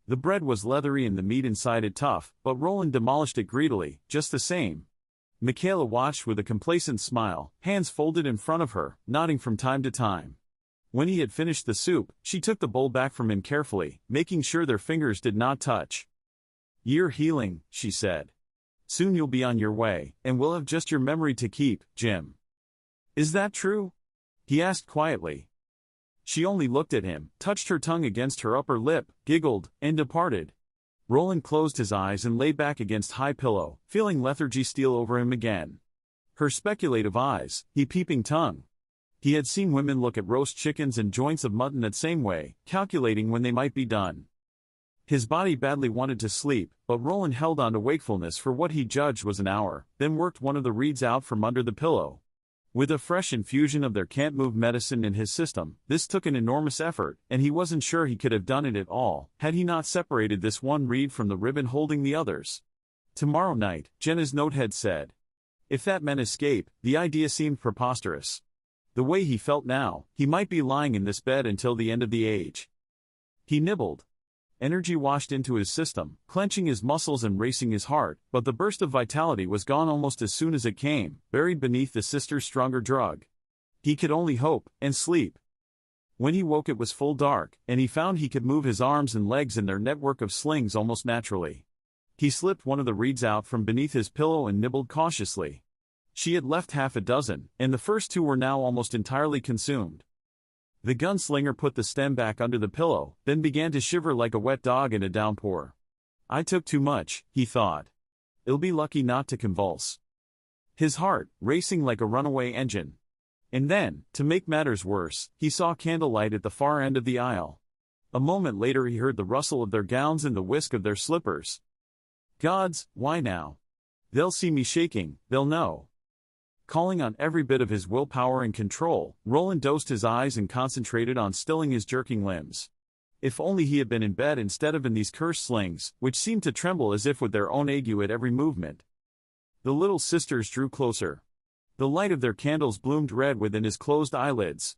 The bread was leathery and the meat inside it tough, but Roland demolished it greedily, just the same. Michaela watched with a complacent smile, hands folded in front of her, nodding from time to time. When he had finished the soup, she took the bowl back from him carefully, making sure their fingers did not touch. "You're healing," she said. "Soon you'll be on your way, and we'll have just your memory to keep, Jim." "Is that true?" he asked quietly. She only looked at him, touched her tongue against her upper lip, giggled, and departed. Roland closed his eyes and lay back against high pillow, feeling lethargy steal over him again. Her speculative eyes, he peeping tongue. He had seen women look at roast chickens and joints of mutton that same way, calculating when they might be done. His body badly wanted to sleep, but Roland held on to wakefulness for what he judged was an hour, then worked one of the reeds out from under the pillow. With a fresh infusion of their can't-move medicine in his system, this took an enormous effort, and he wasn't sure he could have done it at all, had he not separated this one reed from the ribbon holding the others. Tomorrow night, Jenna's note had said. If that meant escape, the idea seemed preposterous. The way he felt now, he might be lying in this bed until the end of the age. He nibbled. Energy washed into his system, clenching his muscles and racing his heart, but the burst of vitality was gone almost as soon as it came, buried beneath the sister's stronger drug. He could only hope, and sleep. When he woke it was full dark, and he found he could move his arms and legs in their network of slings almost naturally. He slipped one of the reeds out from beneath his pillow and nibbled cautiously. She had left half a dozen, and the first two were now almost entirely consumed. The gunslinger put the stem back under the pillow, then began to shiver like a wet dog in a downpour. I took too much, he thought. I'll be lucky not to convulse. His heart, racing like a runaway engine. And then, to make matters worse, he saw candlelight at the far end of the aisle. A moment later he heard the rustle of their gowns and the whisk of their slippers. Gods, why now? They'll see me shaking, they'll know. Calling on every bit of his willpower and control, Roland dosed his eyes and concentrated on stilling his jerking limbs. If only he had been in bed instead of in these cursed slings, which seemed to tremble as if with their own ague at every movement. The little sisters drew closer. The light of their candles bloomed red within his closed eyelids.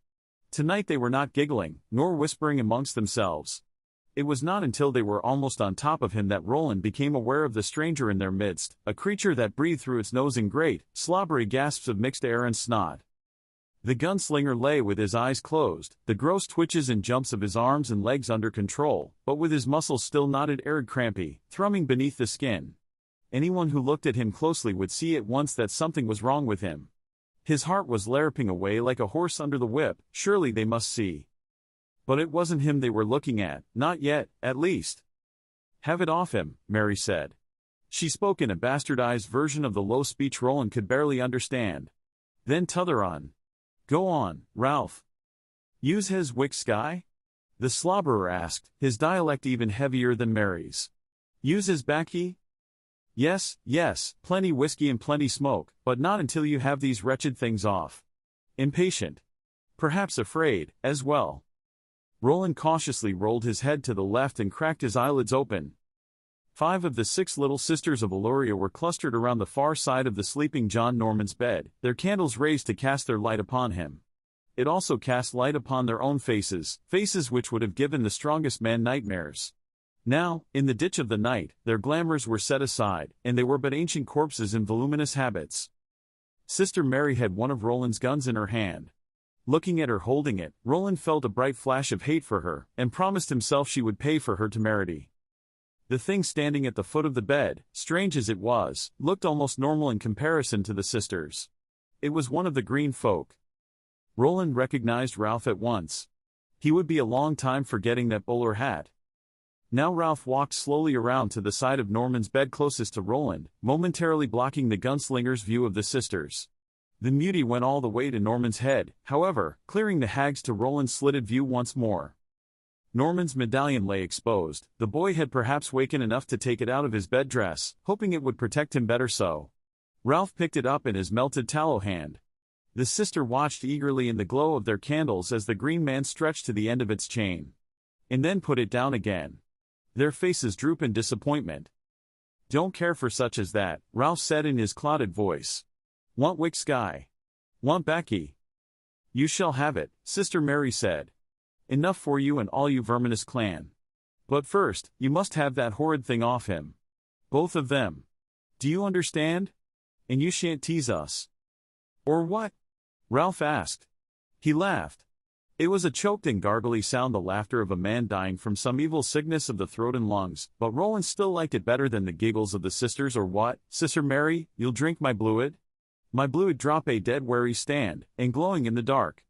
Tonight they were not giggling, nor whispering amongst themselves. It was not until they were almost on top of him that Roland became aware of the stranger in their midst, a creature that breathed through its nose in great, slobbery gasps of mixed air and snot. The gunslinger lay with his eyes closed, the gross twitches and jumps of his arms and legs under control, but with his muscles still knotted arid crampy, thrumming beneath the skin. Anyone who looked at him closely would see at once that something was wrong with him. His heart was larruping away like a horse under the whip, surely they must see. But it wasn't him they were looking at, not yet, at least. Have it off him, Mary said. She spoke in a bastardized version of the low speech Roland could barely understand. Then t'other on. Go on, Ralph. Use his wick sky? The slobberer asked, his dialect even heavier than Mary's. Use his baccy? Yes, yes, plenty whiskey and plenty smoke, but not until you have these wretched things off. Impatient. Perhaps afraid, as well. Roland cautiously rolled his head to the left and cracked his eyelids open. 5 of the 6 little sisters of Eluria were clustered around the far side of the sleeping John Norman's bed, their candles raised to cast their light upon him. It also cast light upon their own faces, faces which would have given the strongest man nightmares. Now, in the ditch of the night, their glamours were set aside, and they were but ancient corpses in voluminous habits. Sister Mary had one of Roland's guns in her hand. Looking at her holding it, Roland felt a bright flash of hate for her, and promised himself she would pay for her temerity. The thing standing at the foot of the bed, strange as it was, looked almost normal in comparison to the sisters. It was one of the green folk. Roland recognized Ralph at once. He would be a long time forgetting that bowler hat. Now Ralph walked slowly around to the side of Norman's bed closest to Roland, momentarily blocking the gunslinger's view of the sisters. The mutie went all the way to Norman's head, however, clearing the hag's to Roland's slitted view once more. Norman's medallion lay exposed. The boy had perhaps wakened enough to take it out of his bed dress, hoping it would protect him better so. Ralph picked it up in his melted tallow hand. The sister watched eagerly in the glow of their candles as the green man stretched to the end of its chain. And then put it down again. Their faces droop in disappointment. Don't care for such as that, Ralph said in his clouded voice. Want wick sky? Want baccy? You shall have it, Sister Mary said. Enough for you and all you verminous clan. But first, you must have that horrid thing off him. Both of them. Do you understand? And you shan't tease us. Or what? Ralph asked. He laughed. It was a choked and gargly sound, the laughter of a man dying from some evil sickness of the throat and lungs, but Roland still liked it better than the giggles of the sisters. Or what, Sister Mary, you'll drink my bluid? My bluid drop a dead where he stand, and glowing in the dark.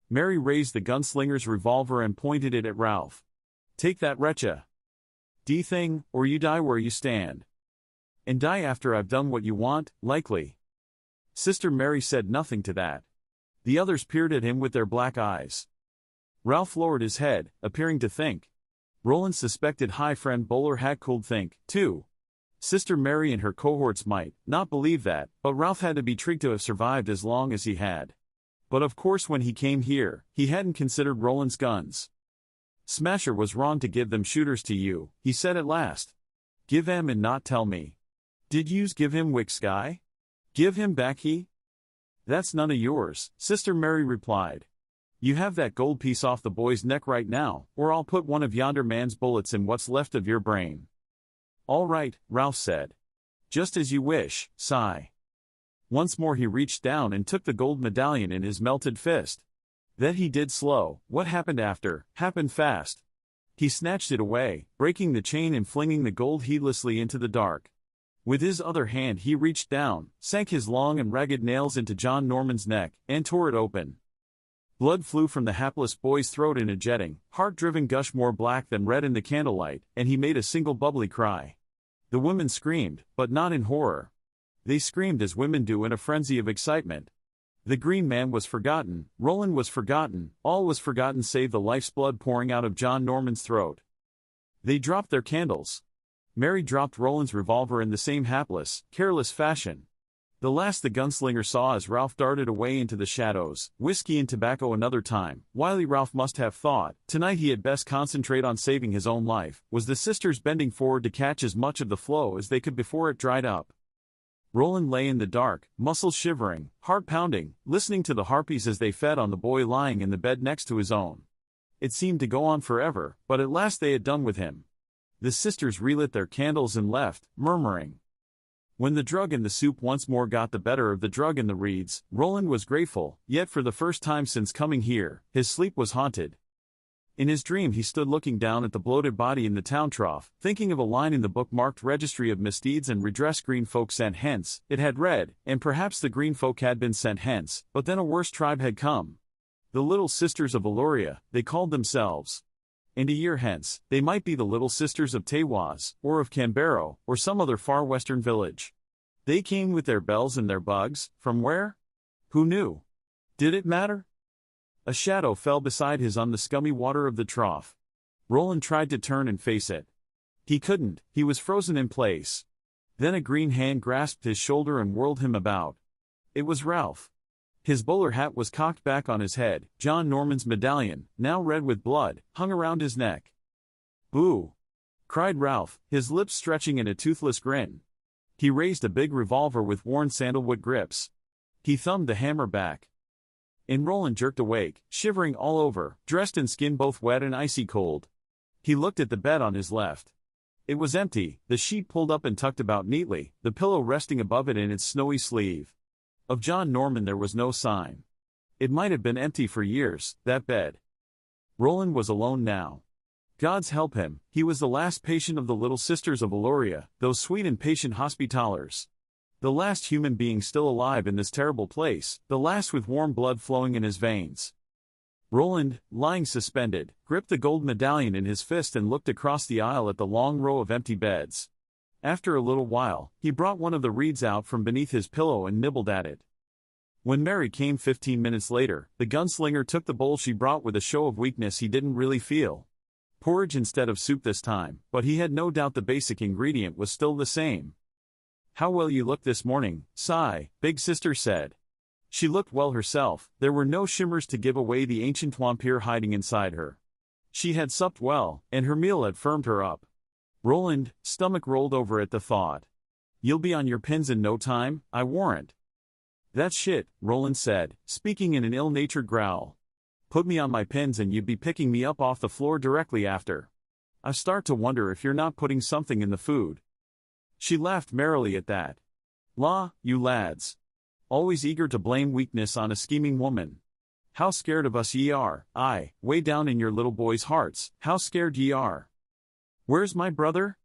Mary raised the gunslinger's revolver and pointed it at Ralph. Take that wretcha. D thing, or you die where you stand. And die after I've done what you want, likely. Sister Mary said nothing to that. The others peered at him with their black eyes. Ralph lowered his head, appearing to think. Roland suspected high friend Bowler hat could think, too. Sister Mary and her cohorts might not believe that, but Ralph had to be tricked to have survived as long as he had. But of course when he came here, he hadn't considered Roland's guns. Smasher was wrong to give them shooters to you, he said at last. Give him and not tell me. Did yous give him wick sky? Give him baccy? That's none of yours, Sister Mary replied. You have that gold piece off the boy's neck right now, or I'll put one of yonder man's bullets in what's left of your brain. All right, Ralph said. Just as you wish, sigh. Once more he reached down and took the gold medallion in his melted fist. That he did slow. What happened after, happened fast. He snatched it away, breaking the chain and flinging the gold heedlessly into the dark. With his other hand he reached down, sank his long and ragged nails into John Norman's neck, and tore it open. Blood flew from the hapless boy's throat in a jetting, heart-driven gush more black than red in the candlelight, and he made a single bubbly cry. The women screamed, but not in horror. They screamed as women do in a frenzy of excitement. The green man was forgotten, Roland was forgotten, all was forgotten save the life's blood pouring out of John Norman's throat. They dropped their candles. Mary dropped Roland's revolver in the same hapless, careless fashion. The last the gunslinger saw as Ralph darted away into the shadows, whiskey and tobacco another time, wily Ralph must have thought, tonight he had best concentrate on saving his own life, was the sisters bending forward to catch as much of the flow as they could before it dried up. Roland lay in the dark, muscles shivering, heart pounding, listening to the harpies as they fed on the boy lying in the bed next to his own. It seemed to go on forever, but at last they had done with him. The sisters relit their candles and left, murmuring. When the drug in the soup once more got the better of the drug in the reeds, Roland was grateful, yet for the first time since coming here, his sleep was haunted. In his dream he stood looking down at the bloated body in the town trough, thinking of a line in the book marked Registry of Misdeeds and Redress Green Folk Sent Hence. It had read, and perhaps the green folk had been sent hence, but then a worse tribe had come. The Little Sisters of Eluria, they called themselves. And a year hence, they might be the Little Sisters of Tewaz, or of Canberra, or some other far western village. They came with their bells and their bugs, from where? Who knew? Did it matter? A shadow fell beside his on the scummy water of the trough. Roland tried to turn and face it. He couldn't, he was frozen in place. Then a green hand grasped his shoulder and whirled him about. It was Ralph. His bowler hat was cocked back on his head, John Norman's medallion, now red with blood, hung around his neck. "Boo!" cried Ralph, his lips stretching in a toothless grin. He raised a big revolver with worn sandalwood grips. He thumbed the hammer back. And Roland jerked awake, shivering all over, dressed in skin both wet and icy cold. He looked at the bed on his left. It was empty, the sheet pulled up and tucked about neatly, the pillow resting above it in its snowy sleeve. Of John Norman there was no sign. It might have been empty for years, that bed. Roland was alone now. God's help him, he was the last patient of the Little Sisters of Eluria, those sweet and patient hospitallers. The last human being still alive in this terrible place, the last with warm blood flowing in his veins. Roland, lying suspended, gripped the gold medallion in his fist and looked across the aisle at the long row of empty beds. After a little while, he brought one of the reeds out from beneath his pillow and nibbled at it. When Mary came 15 minutes later, the gunslinger took the bowl she brought with a show of weakness he didn't really feel. Porridge instead of soup this time, but he had no doubt the basic ingredient was still the same. "How well you look this morning, Cy," Big Sister said. She looked well herself, there were no shimmers to give away the ancient vampire hiding inside her. She had supped well, and her meal had firmed her up. Roland, stomach rolled over at the thought. "You'll be on your pins in no time, I warrant." "That's shit," Roland said, speaking in an ill-natured growl. "Put me on my pins and you'd be picking me up off the floor directly after. I start to wonder if you're not putting something in the food." She laughed merrily at that. "La, you lads. Always eager to blame weakness on a scheming woman. How scared of us ye are, aye, way down in your little boys' hearts, how scared ye are. Where's my brother?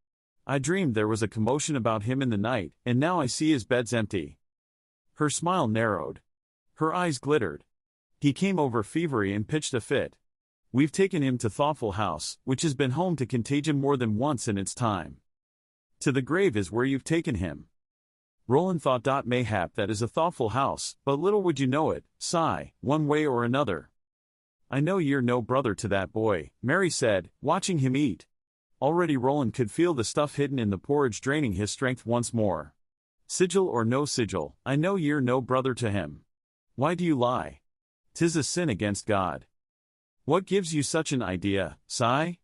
I dreamed there was a commotion about him in the night, and now I see his bed's empty." Her smile narrowed. Her eyes glittered. "He came over fevery and pitched a fit. We've taken him to Thoughtful House, which has been home to contagion more than once in its time. To the grave is where you've taken him." Roland thought, "Mayhap that is a thoughtful house, but little would you know it, Sigh, one way or another." "I know you're no brother to that boy," Mary said, watching him eat. Already Roland could feel the stuff hidden in the porridge draining his strength once more. "Sigil or no sigil, I know you're no brother to him. Why do you lie? 'Tis a sin against God." "What gives you such an idea, Sigh?"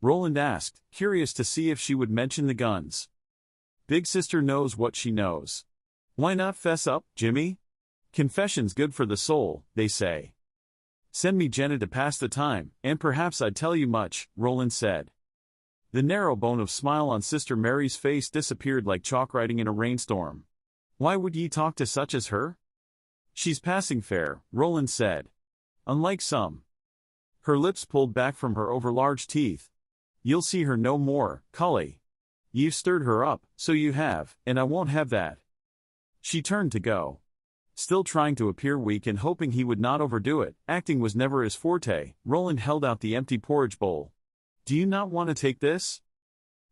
Roland asked, curious to see if she would mention the guns. "Big Sister knows what she knows. Why not fess up, Jimmy? Confession's good for the soul, they say." Send me Jenna to pass the time, and perhaps I'd tell you much, Roland said. The narrow bone of smile on Sister Mary's face disappeared like chalk writing in a rainstorm. Why would ye talk to such as her? She's passing fair, Roland said. Unlike some. Her lips pulled back from her overlarge teeth. You'll see her no more, Cully. You've stirred her up, so you have, and I won't have that. She turned to go. Still trying to appear weak and hoping he would not overdo it, acting was never his forte, Roland held out the empty porridge bowl. Do you not want to take this?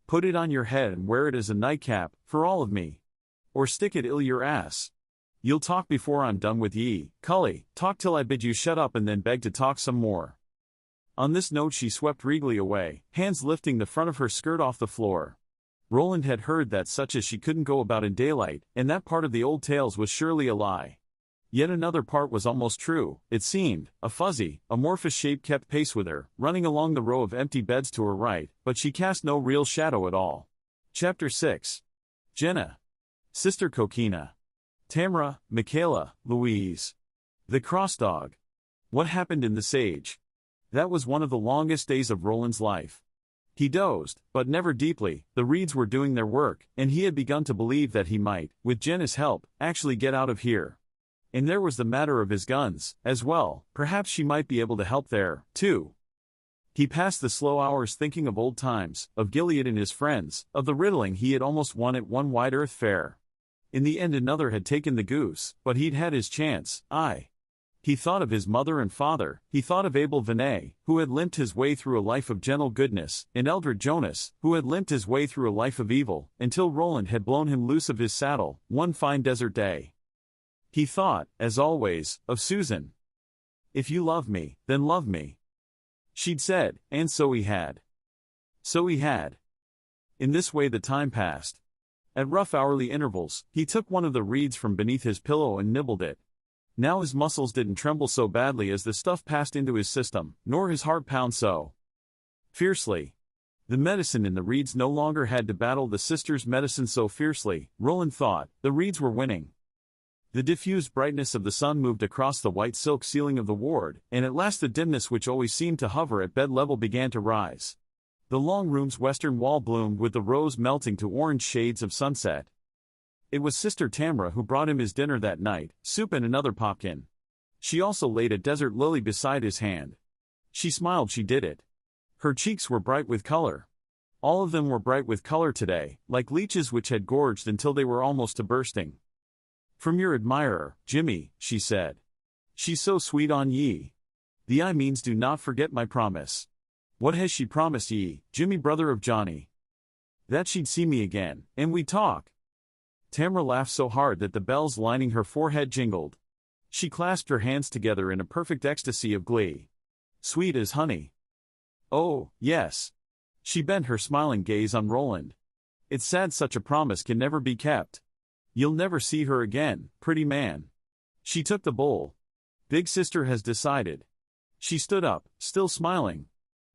Put it on your head and wear it as a nightcap, for all of me. Or stick it ill your ass. You'll talk before I'm done with ye, Cully, talk till I bid you shut up and then beg to talk some more. On this note she swept regally away, hands lifting the front of her skirt off the floor. Roland had heard that such as she couldn't go about in daylight, and that part of the old tales was surely a lie. Yet another part was almost true, it seemed. A fuzzy, amorphous shape kept pace with her, running along the row of empty beds to her right, but she cast no real shadow at all. Chapter 6. Jenna. Sister Coquina. Tamara, Michaela, Louise. The cross dog. What happened in the sage? That was one of the longest days of Roland's life. He dozed, but never deeply. The reeds were doing their work, and he had begun to believe that he might, with Jenna's help, actually get out of here. And there was the matter of his guns, as well. Perhaps she might be able to help there, too. He passed the slow hours thinking of old times, of Gilead and his friends, of the riddling he had almost won at one wide earth fair. In the end another had taken the goose, but he'd had his chance. He thought of his mother and father, he thought of Abel Vinay, who had limped his way through a life of gentle goodness, and Eldred Jonas, who had limped his way through a life of evil, until Roland had blown him loose of his saddle, one fine desert day. He thought, as always, of Susan. If you love me, then love me. She'd said, and so he had. So he had. In this way the time passed. At rough hourly intervals, he took one of the reeds from beneath his pillow and nibbled it. Now his muscles didn't tremble so badly as the stuff passed into his system, nor his heart pound so fiercely. The medicine in the reeds no longer had to battle the sister's medicine so fiercely, Roland thought. The reeds were winning. The diffused brightness of the sun moved across the white silk ceiling of the ward, and at last the dimness which always seemed to hover at bed level began to rise. The long room's western wall bloomed with the rose melting to orange shades of sunset. It was Sister Tamara who brought him his dinner that night, soup and another popkin. She also laid a desert lily beside his hand. She smiled she did it. Her cheeks were bright with color. All of them were bright with color today, like leeches which had gorged until they were almost to bursting. From your admirer, Jimmy, she said. She's so sweet on ye. The I means do not forget my promise. What has she promised ye, Jimmy brother of Johnny? That she'd see me again, and we'd talk. Tamara laughed so hard that the bells lining her forehead jingled. She clasped her hands together in a perfect ecstasy of glee. Sweet as honey. Oh, yes. She bent her smiling gaze on Roland. It's sad such a promise can never be kept. You'll never see her again, pretty man. She took the bowl. Big sister has decided. She stood up, still smiling.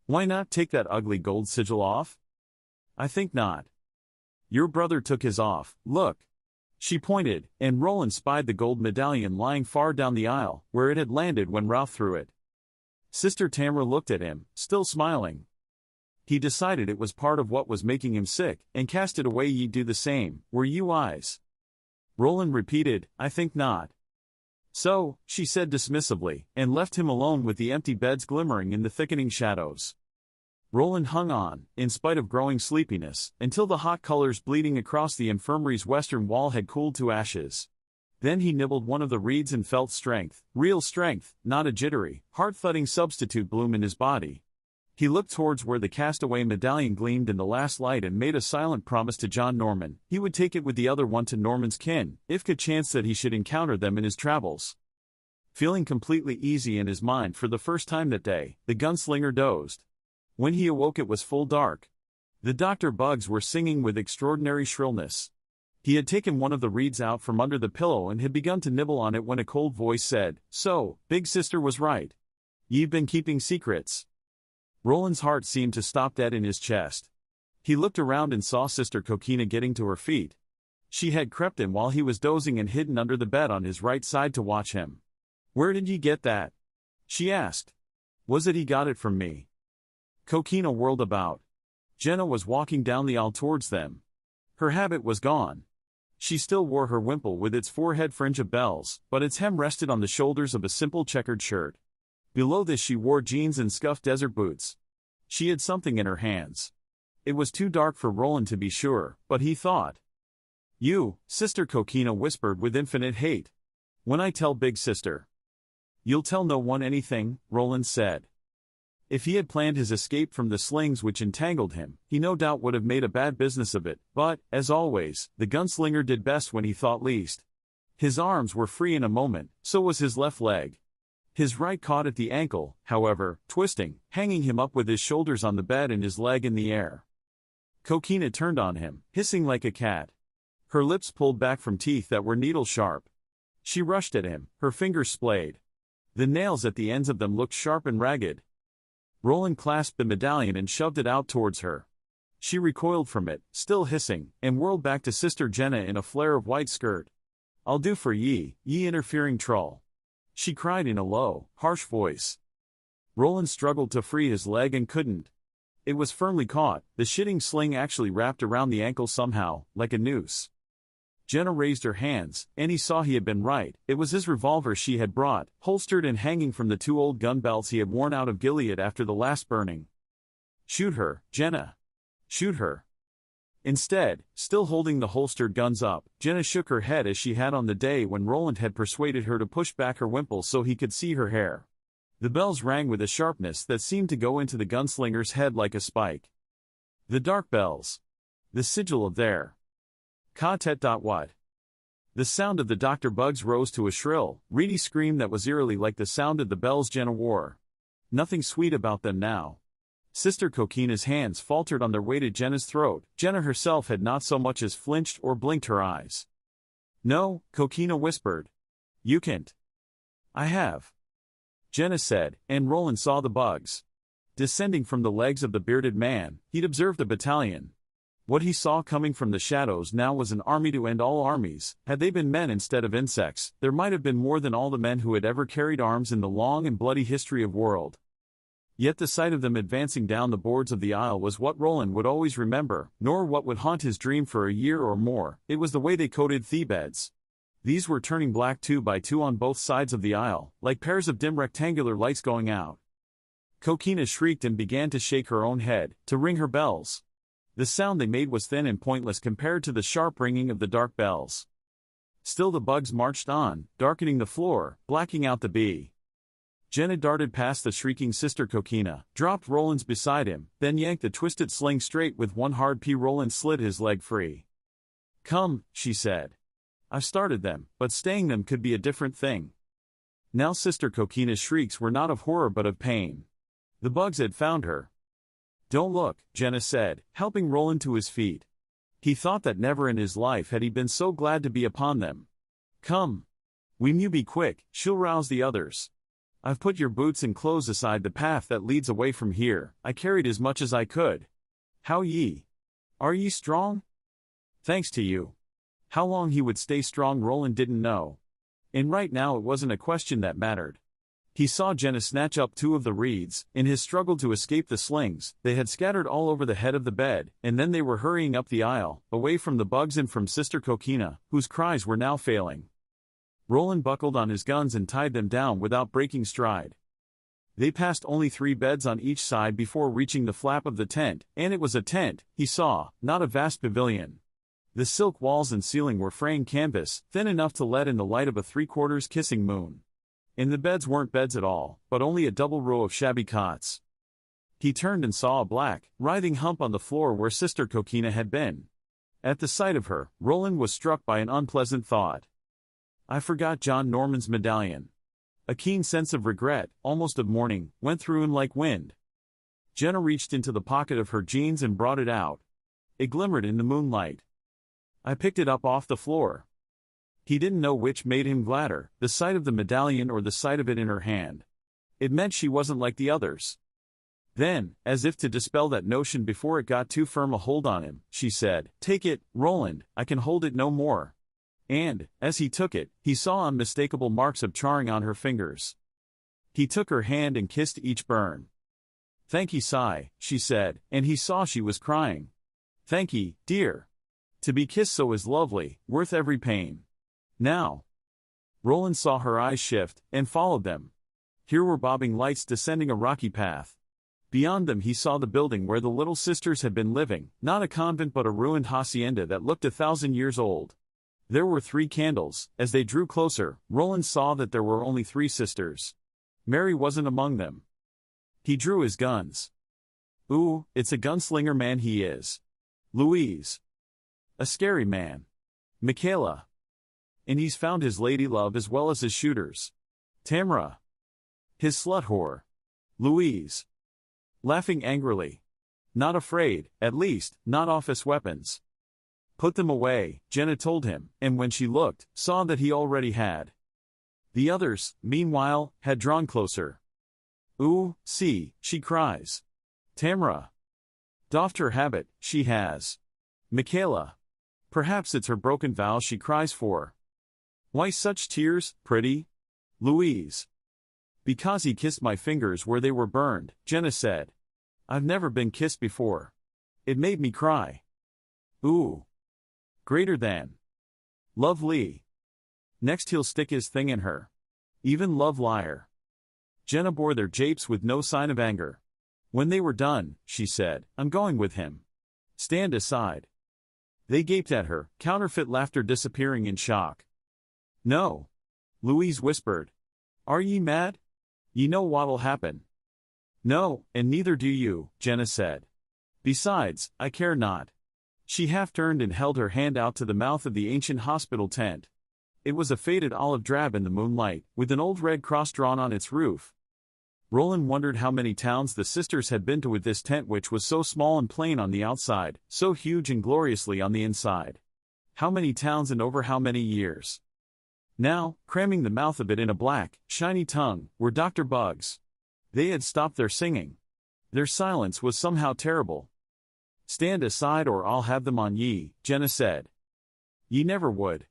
Why not take that ugly gold sigil off? I think not. Your brother took his off, look. She pointed, and Roland spied the gold medallion lying far down the aisle, where it had landed when Ralph threw it. Sister Tamara looked at him, still smiling. He decided it was part of what was making him sick, and cast it away. Ye do the same, were you wise? Roland repeated, I think not. So, she said dismissively, and left him alone with the empty beds glimmering in the thickening shadows. Roland hung on, in spite of growing sleepiness, until the hot colors bleeding across the infirmary's western wall had cooled to ashes. Then he nibbled one of the reeds and felt strength, real strength, not a jittery, heart-thudding substitute bloom in his body. He looked towards where the castaway medallion gleamed in the last light and made a silent promise to John Norman. He would take it with the other one to Norman's kin, if could chance that he should encounter them in his travels. Feeling completely easy in his mind for the first time that day, the gunslinger dozed. When he awoke it was full dark. The doctor bugs were singing with extraordinary shrillness. He had taken one of the reeds out from under the pillow and had begun to nibble on it when a cold voice said, So, big sister was right. Ye've been keeping secrets. Roland's heart seemed to stop dead in his chest. He looked around and saw Sister Coquina getting to her feet. She had crept in while he was dozing and hidden under the bed on his right side to watch him. Where did ye get that? she asked. Was it he got it from me? Coquina whirled about. Jenna was walking down the aisle towards them. Her habit was gone. She still wore her wimple with its forehead fringe of bells, but its hem rested on the shoulders of a simple checkered shirt. Below this she wore jeans and scuffed desert boots. She had something in her hands. It was too dark for Roland to be sure, but he thought. You, Sister Coquina whispered with infinite hate. When I tell Big Sister. You'll tell no one anything, Roland said. If he had planned his escape from the slings which entangled him, he no doubt would have made a bad business of it, but, as always, the gunslinger did best when he thought least. His arms were free in a moment, so was his left leg. His right caught at the ankle, however, twisting, hanging him up with his shoulders on the bed and his leg in the air. Coquina turned on him, hissing like a cat. Her lips pulled back from teeth that were needle-sharp. She rushed at him, her fingers splayed. The nails at the ends of them looked sharp and ragged. Roland clasped the medallion and shoved it out towards her. She recoiled from it, still hissing, and whirled back to Sister Jenna in a flare of white skirt. I'll do for ye, ye interfering trull, she cried in a low, harsh voice. Roland struggled to free his leg and couldn't. It was firmly caught, the shitting sling actually wrapped around the ankle somehow, like a noose. Jenna raised her hands, and he saw he had been right. It was his revolver she had brought, holstered and hanging from the 2 old gun belts he had worn out of Gilead after the last burning. Shoot her, Jenna. Shoot her. Instead, still holding the holstered guns up, Jenna shook her head as she had on the day when Roland had persuaded her to push back her wimple so he could see her hair. The bells rang with a sharpness that seemed to go into the gunslinger's head like a spike. The dark bells. The sigil of their Quartet. What? The sound of the Dr. Bugs rose to a shrill, reedy scream that was eerily like the sound of the bells Jenna wore. Nothing sweet about them now. Sister Coquina's hands faltered on their way to Jenna's throat. Jenna herself had not so much as flinched or blinked her eyes. No, Coquina whispered. You can't. I have. Jenna said, and Roland saw the bugs. Descending from the legs of the bearded man, he'd observed a battalion. What he saw coming from the shadows now was an army to end all armies. Had they been men instead of insects, there might have been more than all the men who had ever carried arms in the long and bloody history of world. Yet the sight of them advancing down the boards of the aisle was what Roland would always remember, nor what would haunt his dream for a year or more. It was the way they coated Thebes. These were turning black 2 by 2 on both sides of the aisle, like pairs of dim rectangular lights going out. Coquina shrieked and began to shake her own head, to ring her bells. The sound they made was thin and pointless compared to the sharp ringing of the dark bells. Still the bugs marched on, darkening the floor, blacking out the bee. Jenna darted past the shrieking Sister Coquina, dropped Roland's beside him, then yanked the twisted sling straight with one hard P. Roland slid his leg free. Come, she said. I've started them, but staying them could be a different thing. Now Sister Coquina's shrieks were not of horror but of pain. The bugs had found her. Don't look, Jenna said, helping Roland to his feet. He thought that never in his life had he been so glad to be upon them. Come. When you be quick, she'll rouse the others. I've put your boots and clothes aside the path that leads away from here. I carried as much as I could. How ye? Are ye strong? Thanks to you. How long he would stay strong Roland didn't know. And right now it wasn't a question that mattered. He saw Jenna snatch up 2 of the reeds. In his struggle to escape the slings, they had scattered all over the head of the bed, and then they were hurrying up the aisle, away from the bugs and from Sister Coquina, whose cries were now failing. Roland buckled on his guns and tied them down without breaking stride. They passed only 3 beds on each side before reaching the flap of the tent, and it was a tent, he saw, not a vast pavilion. The silk walls and ceiling were fraying canvas, thin enough to let in the light of a 3/4 kissing moon. And the beds weren't beds at all, but only a double row of shabby cots. He turned and saw a black, writhing hump on the floor where Sister Coquina had been. At the sight of her, Roland was struck by an unpleasant thought. I forgot John Norman's medallion. A keen sense of regret, almost of mourning, went through him like wind. Jenna reached into the pocket of her jeans and brought it out. It glimmered in the moonlight. I picked it up off the floor. He didn't know which made him gladder, the sight of the medallion or the sight of it in her hand. It meant she wasn't like the others. Then, as if to dispel that notion before it got too firm a hold on him, she said, Take it, Roland, I can hold it no more. And, as he took it, he saw unmistakable marks of charring on her fingers. He took her hand and kissed each burn. "Thank ye, sigh," she said, and he saw she was crying. "Thank ye, dear. To be kissed so is lovely, worth every pain. Now." Roland saw her eyes shift, and followed them. Here were bobbing lights descending a rocky path. Beyond them he saw the building where the little sisters had been living, not a convent but a ruined hacienda that looked 1,000 years old. There were 3 candles. As they drew closer, Roland saw that there were only 3 sisters. Mary wasn't among them. He drew his guns. "Ooh, it's a gunslinger man he is. Louise. A scary man. Michaela. And he's found his lady love as well as his shooters. Tamra. His slut whore. Louise." Laughing angrily. "Not afraid, at least, not office weapons." "Put them away," Jenna told him, and when she looked, saw that he already had. The others, meanwhile, had drawn closer. "Ooh, see," she cries. "Tamra. Doffed her habit, she has. Michaela. Perhaps it's her broken vow she cries for. Why such tears, pretty? Louise." "Because he kissed my fingers where they were burned," Jenna said. "I've never been kissed before. It made me cry. Ooh. Greater than. Lovely. Next he'll stick his thing in her. Even love liar." Jenna bore their japes with no sign of anger. When they were done, she said, "I'm going with him. Stand aside." They gaped at her, counterfeit laughter disappearing in shock. "No." Louise whispered. "Are ye mad? Ye know what'll happen." "No, and neither do you," Jenna said. "Besides, I care not." She half turned and held her hand out to the mouth of the ancient hospital tent. It was a faded olive drab in the moonlight, with an old red cross drawn on its roof. Roland wondered how many towns the sisters had been to with this tent, which was so small and plain on the outside, so huge and gloriously on the inside. How many towns and over how many years? Now, cramming the mouth of it in a black, shiny tongue, were Dr. Bugs. They had stopped their singing. Their silence was somehow terrible. "Stand aside or I'll have them on ye," Jenna said. "Ye never would."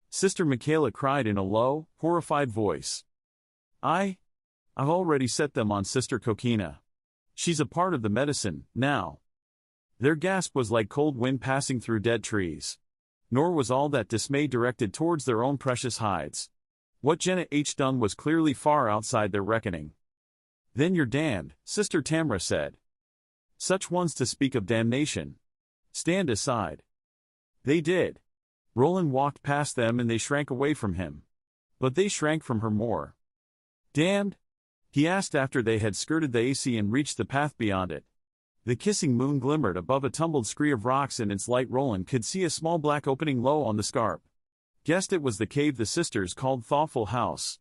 Sister Michaela cried in a low, horrified voice. I've already set them on Sister Coquina. She's a part of the medicine, now." Their gasp was like cold wind passing through dead trees. Nor was all that dismay directed towards their own precious hides. What Jenna H. done was clearly far outside their reckoning. "Then you're damned," Sister Tamra said. "Such ones to speak of damnation. Stand aside." They did. Roland walked past them and they shrank away from him. But they shrank from her more. "Damned?" he asked after they had skirted the AC and reached the path beyond it. The kissing moon glimmered above a tumbled scree of rocks, and its light Roland could see a small black opening low on the scarp. Guessed it was the cave the sisters called Thoughtful House.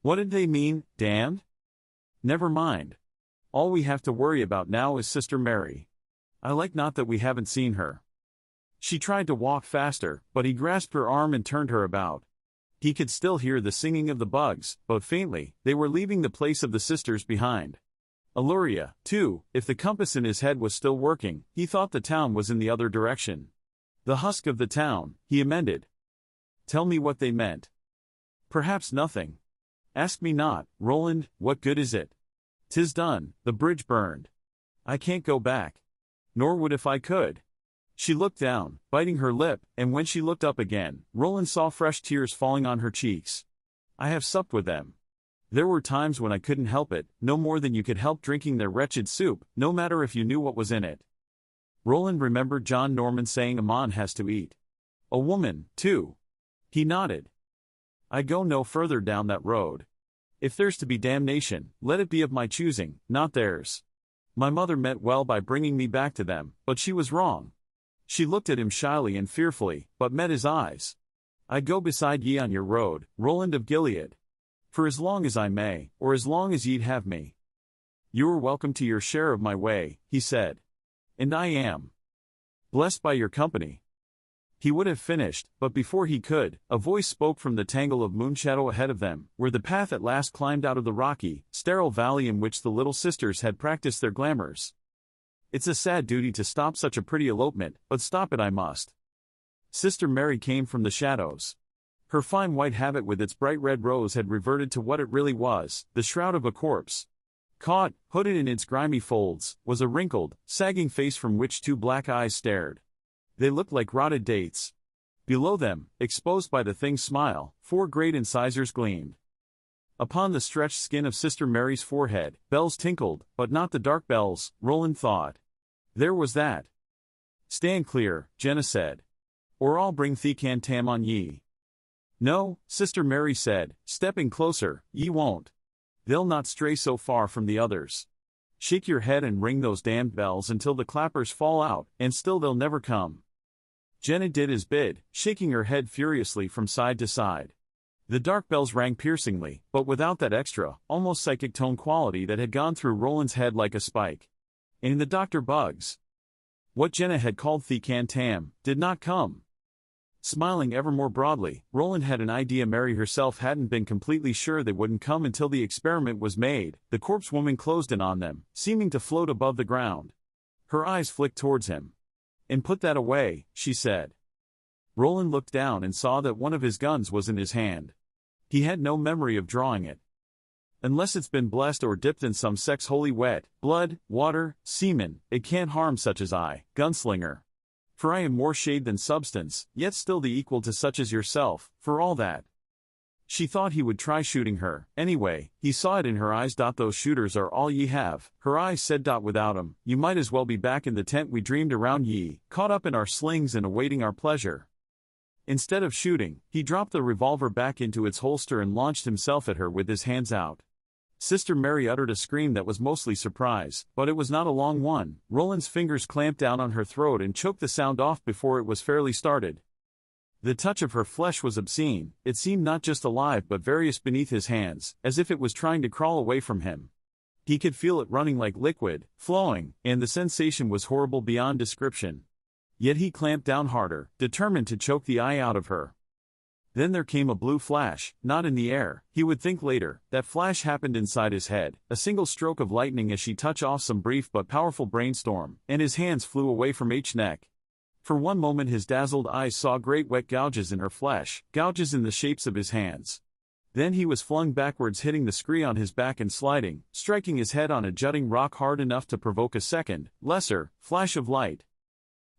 What did they mean, damned? Never mind. All we have to worry about now is Sister Mary. I like not that we haven't seen her. She tried to walk faster, but he grasped her arm and turned her about. He could still hear the singing of the bugs, but faintly. They were leaving the place of the sisters behind. Eluria, too, if the compass in his head was still working, he thought the town was in the other direction. The husk of the town, he amended. Tell me what they meant. Perhaps nothing. Ask me not, Roland, what good is it? 'Tis done, the bridge burned. I can't go back. Nor would if I could. She looked down, biting her lip, and when she looked up again, Roland saw fresh tears falling on her cheeks. I have supped with them. There were times when I couldn't help it, no more than you could help drinking their wretched soup, no matter if you knew what was in it. Roland remembered John Norman saying a man has to eat. A woman, too. He nodded. I go no further down that road. If there's to be damnation, let it be of my choosing, not theirs. My mother meant well by bringing me back to them, but she was wrong. She looked at him shyly and fearfully, but met his eyes. I go beside ye on your road, Roland of Gilead. For as long as I may, or as long as ye'd have me. You are welcome to your share of my way, he said. And I am. Blessed by your company. He would have finished, but before he could, a voice spoke from the tangle of moonshadow ahead of them, where the path at last climbed out of the rocky, sterile valley in which the little sisters had practiced their glamours. It's a sad duty to stop such a pretty elopement, but stop it I must. Sister Mary came from the shadows. Her fine white habit with its bright red rose had reverted to what it really was, the shroud of a corpse. Caught, hooded in its grimy folds, was a wrinkled, sagging face from which two black eyes stared. They looked like rotted dates. Below them, exposed by the thing's smile, 4 great incisors gleamed. Upon the stretched skin of Sister Mary's forehead, bells tinkled, but not the dark bells, Roland thought. There was that. Stand clear, Jenna said. Or I'll bring the cantam on ye. No, Sister Mary said, stepping closer, ye won't. They'll not stray so far from the others. Shake your head and ring those damned bells until the clappers fall out, and still they'll never come. Jenna did as bid, shaking her head furiously from side to side. The dark bells rang piercingly, but without that extra, almost psychic tone quality that had gone through Roland's head like a spike. And the Dr. Bugs. What Jenna had called the cantam, did not come. Smiling ever more broadly, Roland had an idea Mary herself hadn't been completely sure they wouldn't come until the experiment was made. The corpse woman closed in on them, seeming to float above the ground. Her eyes flicked towards him. And put that away, she said. Roland looked down and saw that one of his guns was in his hand. He had no memory of drawing it. Unless it's been blessed or dipped in some sex holy wet, blood, water, semen, it can't harm such as I, gunslinger. For I am more shade than substance, yet still the equal to such as yourself, for all that. She thought he would try shooting her, anyway, he saw it in her eyes. Those shooters are all ye have, her eyes said. Without 'em, you might as well be back in the tent we dreamed around ye, caught up in our slings and awaiting our pleasure. Instead of shooting, he dropped the revolver back into its holster and launched himself at her with his hands out. Sister Mary uttered a scream that was mostly surprise, but it was not a long one. Roland's fingers clamped down on her throat and choked the sound off before it was fairly started. The touch of her flesh was obscene. It seemed not just alive but various beneath his hands, as if it was trying to crawl away from him. He could feel it running like liquid, flowing, and the sensation was horrible beyond description. Yet he clamped down harder, determined to choke the eye out of her. Then there came a blue flash, not in the air, he would think later. That flash happened inside his head, a single stroke of lightning as she touched off some brief but powerful brainstorm, and his hands flew away from H's neck. For one moment his dazzled eyes saw great wet gouges in her flesh, gouges in the shapes of his hands. Then he was flung backwards, hitting the scree on his back and sliding, striking his head on a jutting rock hard enough to provoke a second, lesser, flash of light.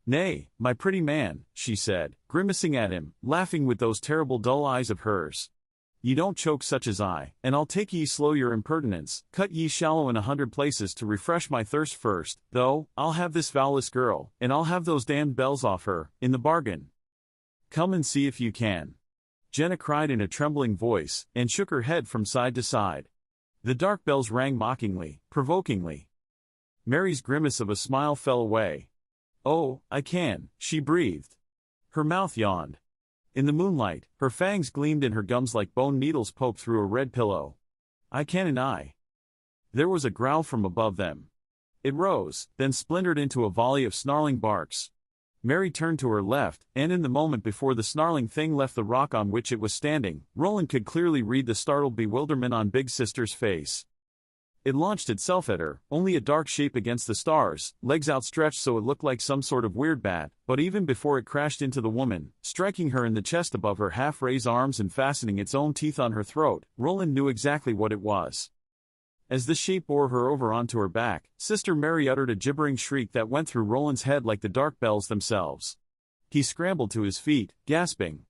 Nay, my pretty man, she said, grimacing at him, laughing with those terrible dull eyes of hers. Ye don't choke such as I, and I'll take ye slow your impertinence, cut ye shallow in 100 places to refresh my thirst first, though, I'll have this vowless girl, and I'll have those damned bells off her, in the bargain. Come and see if you can. Jenna cried in a trembling voice, and shook her head from side to side. The dark bells rang mockingly, provokingly. Mary's grimace of a smile fell away. Oh, I can, she breathed. Her mouth yawned. In the moonlight, her fangs gleamed and her gums like bone needles poked through a red pillow. I can and I. There was a growl from above them. It rose, then splintered into a volley of snarling barks. Mary turned to her left, and in the moment before the snarling thing left the rock on which it was standing, Roland could clearly read the startled bewilderment on Big Sister's face. It launched itself at her, only a dark shape against the stars, legs outstretched so it looked like some sort of weird bat, but even before it crashed into the woman, striking her in the chest above her half-raised arms and fastening its own teeth on her throat, Roland knew exactly what it was. As the shape bore her over onto her back, Sister Mary uttered a gibbering shriek that went through Roland's head like the dark bells themselves. He scrambled to his feet, gasping.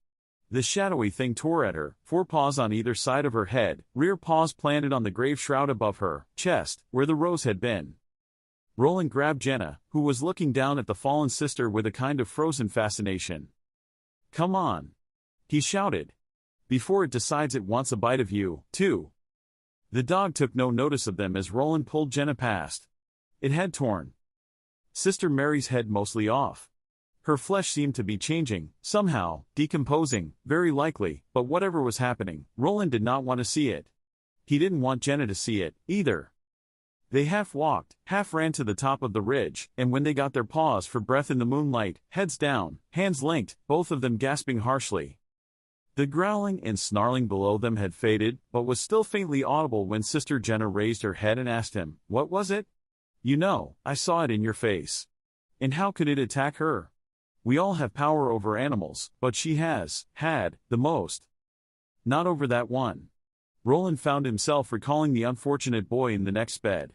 The shadowy thing tore at her, 4 paws on either side of her head, rear paws planted on the grave shroud above her chest, where the rose had been. Roland grabbed Jenna, who was looking down at the fallen sister with a kind of frozen fascination. Come on, he shouted. Before it decides it wants a bite of you, too. The dog took no notice of them as Roland pulled Jenna past. It had torn Sister Mary's head mostly off. Her flesh seemed to be changing, somehow, decomposing, very likely, but whatever was happening, Roland did not want to see it. He didn't want Jenna to see it, either. They half walked, half ran to the top of the ridge, and when they got their paws for breath in the moonlight, heads down, hands linked, both of them gasping harshly. The growling and snarling below them had faded, but was still faintly audible when Sister Jenna raised her head and asked him, "What was it?" "You know, I saw it in your face." "And how could it attack her? We all have power over animals, but she has had the most." Not over that one. Roland found himself recalling the unfortunate boy in the next bed.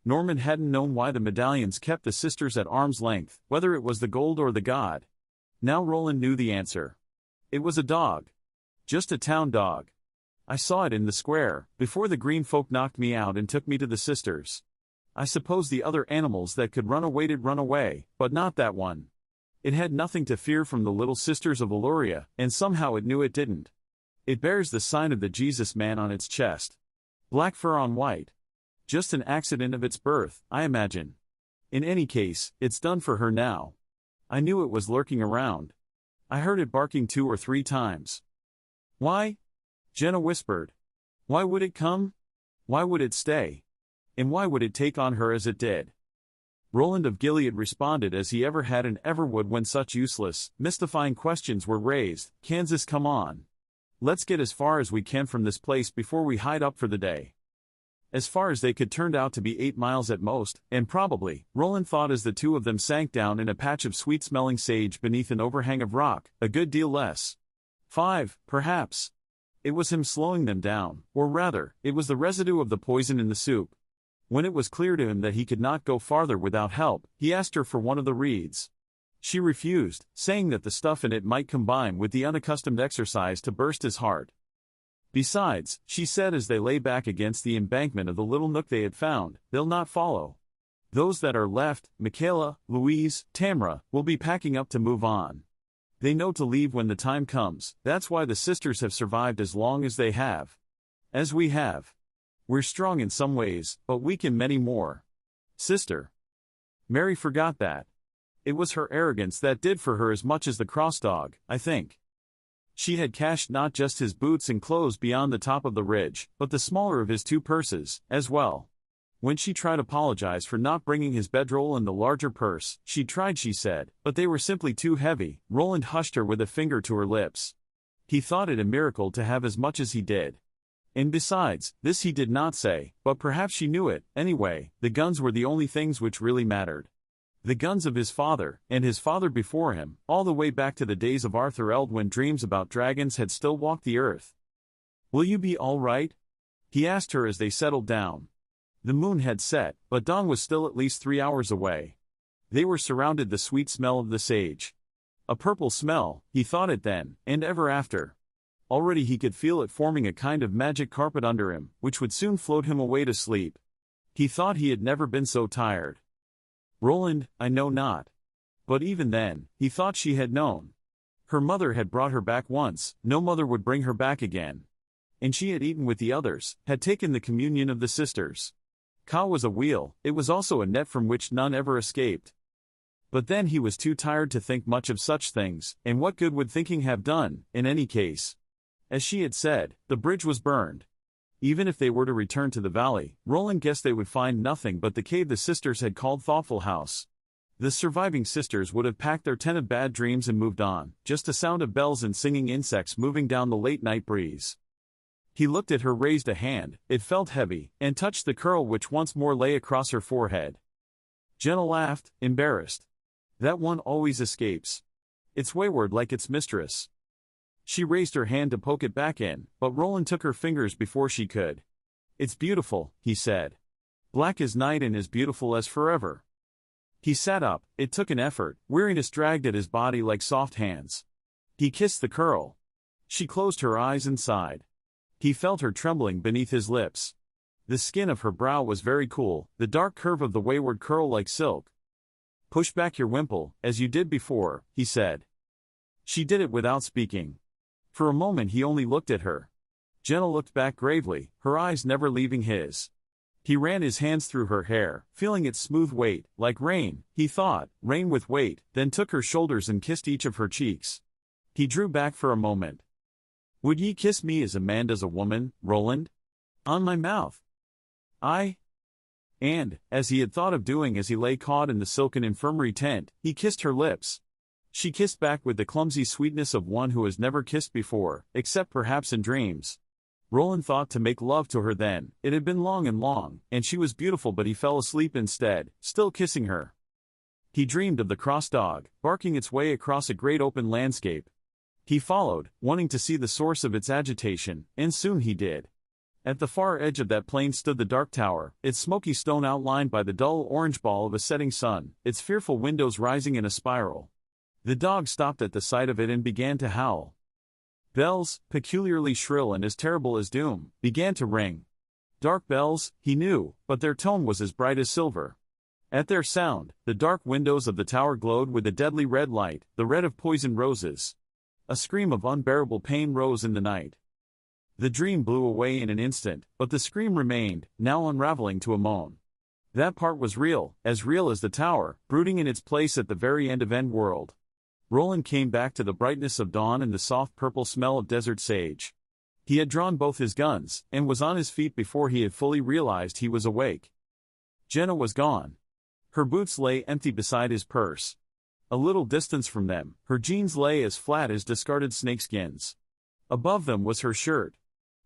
Norman hadn't known why the medallions kept the sisters at arm's length, whether it was the gold or the god. Now Roland knew the answer. It was a dog. Just a town dog. I saw it in the square, before the green folk knocked me out and took me to the sisters. I suppose the other animals that could run away did run away, but not that one. It had nothing to fear from the little sisters of Eluria, and somehow it knew it didn't. It bears the sign of the Jesus man on its chest. Black fur on white. Just an accident of its birth, I imagine. In any case, it's done for her now. I knew it was lurking around. I heard it barking 2 or 3 times. Why? Jenna whispered. Why would it come? Why would it stay? And why would it take on her as it did? Roland of Gilead responded as he ever had and ever would when such useless, mystifying questions were raised. Kansas, come on. Let's get as far as we can from this place before we hide up for the day. As far as they could turned out to be 8 miles at most, and probably, Roland thought as the two of them sank down in a patch of sweet-smelling sage beneath an overhang of rock, a good deal less. 5, perhaps. It was him slowing them down, or rather, it was the residue of the poison in the soup. When it was clear to him that he could not go farther without help, he asked her for one of the reeds. She refused, saying that the stuff in it might combine with the unaccustomed exercise to burst his heart. Besides, she said as they lay back against the embankment of the little nook they had found, they'll not follow. Those that are left, Michaela, Louise, Tamra, will be packing up to move on. They know to leave when the time comes. That's why the sisters have survived as long as they have. As we have. We're strong in some ways, but weak in many more. Sister. Mary forgot that. It was her arrogance that did for her as much as the cross dog, I think. She had cached not just his boots and clothes beyond the top of the ridge, but the smaller of his 2 purses, as well. When she tried to apologize for not bringing his bedroll and the larger purse, she tried, she said, but they were simply too heavy. Roland hushed her with a finger to her lips. He thought it a miracle to have as much as he did. And besides, this he did not say, but perhaps she knew it. Anyway, the guns were the only things which really mattered. The guns of his father, and his father before him, all the way back to the days of Arthur Eld when dreams about dragons had still walked the earth. Will you be all right? He asked her as they settled down. The moon had set, but dawn was still at least 3 hours away. They were surrounded the sweet smell of the sage. A purple smell, he thought it then, and ever after. Already he could feel it forming a kind of magic carpet under him, which would soon float him away to sleep. He thought he had never been so tired. Roland, I know not. But even then, he thought she had known. Her mother had brought her back once, no mother would bring her back again. And she had eaten with the others, had taken the communion of the sisters. Ka was a wheel, it was also a net from which none ever escaped. But then he was too tired to think much of such things, and what good would thinking have done, in any case? As she had said, the bridge was burned. Even if they were to return to the valley, Roland guessed they would find nothing but the cave the sisters had called Thoughtful House. The surviving sisters would have packed their tent of bad dreams and moved on, just a sound of bells and singing insects moving down the late night breeze. He looked at her, raised a hand, it felt heavy, and touched the curl which once more lay across her forehead. Jenna laughed, embarrassed. That one always escapes. It's wayward like its mistress. She raised her hand to poke it back in, but Roland took her fingers before she could. It's beautiful, he said. Black as night and as beautiful as forever. He sat up, it took an effort, weariness dragged at his body like soft hands. He kissed the curl. She closed her eyes and sighed. He felt her trembling beneath his lips. The skin of her brow was very cool, the dark curve of the wayward curl like silk. Push back your wimple, as you did before, he said. She did it without speaking. For a moment he only looked at her. Jenna looked back gravely, her eyes never leaving his. He ran his hands through her hair, feeling its smooth weight, like rain, he thought, rain with weight, then took her shoulders and kissed each of her cheeks. He drew back for a moment. Would ye kiss me as a man does a woman, Roland? On my mouth. And, as he had thought of doing as he lay caught in the silken infirmary tent, he kissed her lips. She kissed back with the clumsy sweetness of one who has never kissed before, except perhaps in dreams. Roland thought to make love to her then, it had been long, and she was beautiful, but he fell asleep instead, still kissing her. He dreamed of the cross dog, barking its way across a great open landscape. He followed, wanting to see the source of its agitation, and soon he did. At the far edge of that plain stood the dark tower, its smoky stone outlined by the dull orange ball of a setting sun, its fearful windows rising in a spiral. The dog stopped at the sight of it and began to howl. Bells, peculiarly shrill and as terrible as doom, began to ring. Dark bells, he knew, but their tone was as bright as silver. At their sound, the dark windows of the tower glowed with a deadly red light, the red of poisoned roses. A scream of unbearable pain rose in the night. The dream blew away in an instant, but the scream remained, now unraveling to a moan. That part was real as the tower, brooding in its place at the very end of End-World. Roland came back to the brightness of dawn and the soft purple smell of desert sage. He had drawn both his guns, and was on his feet before he had fully realized he was awake. Jenna was gone. Her boots lay empty beside his purse. A little distance from them, her jeans lay as flat as discarded snakeskins. Above them was her shirt.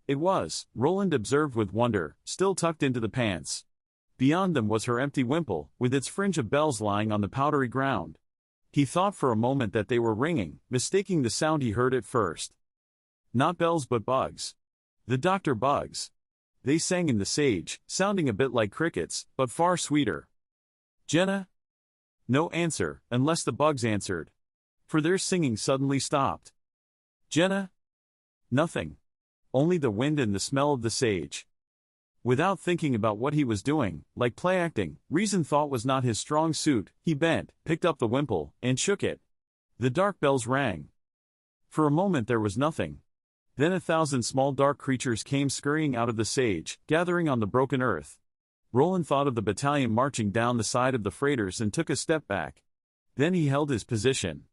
It was, Roland observed with wonder, still tucked into the pants. Beyond them was her empty wimple, with its fringe of bells lying on the powdery ground. He thought for a moment that they were ringing, mistaking the sound he heard at first. Not bells but bugs. The doctor bugs. They sang in the sage, sounding a bit like crickets, but far sweeter. Jenna? No answer, unless the bugs answered. For their singing suddenly stopped. Jenna? Nothing. Only the wind and the smell of the sage. Without thinking about what he was doing, like play acting, reason thought was not his strong suit, he bent, picked up the wimple, and shook it. The dark bells rang. For a moment there was nothing. Then 1,000 small dark creatures came scurrying out of the sage, gathering on the broken earth. Roland thought of the battalion marching down the side of the freighters and took a step back. Then he held his position.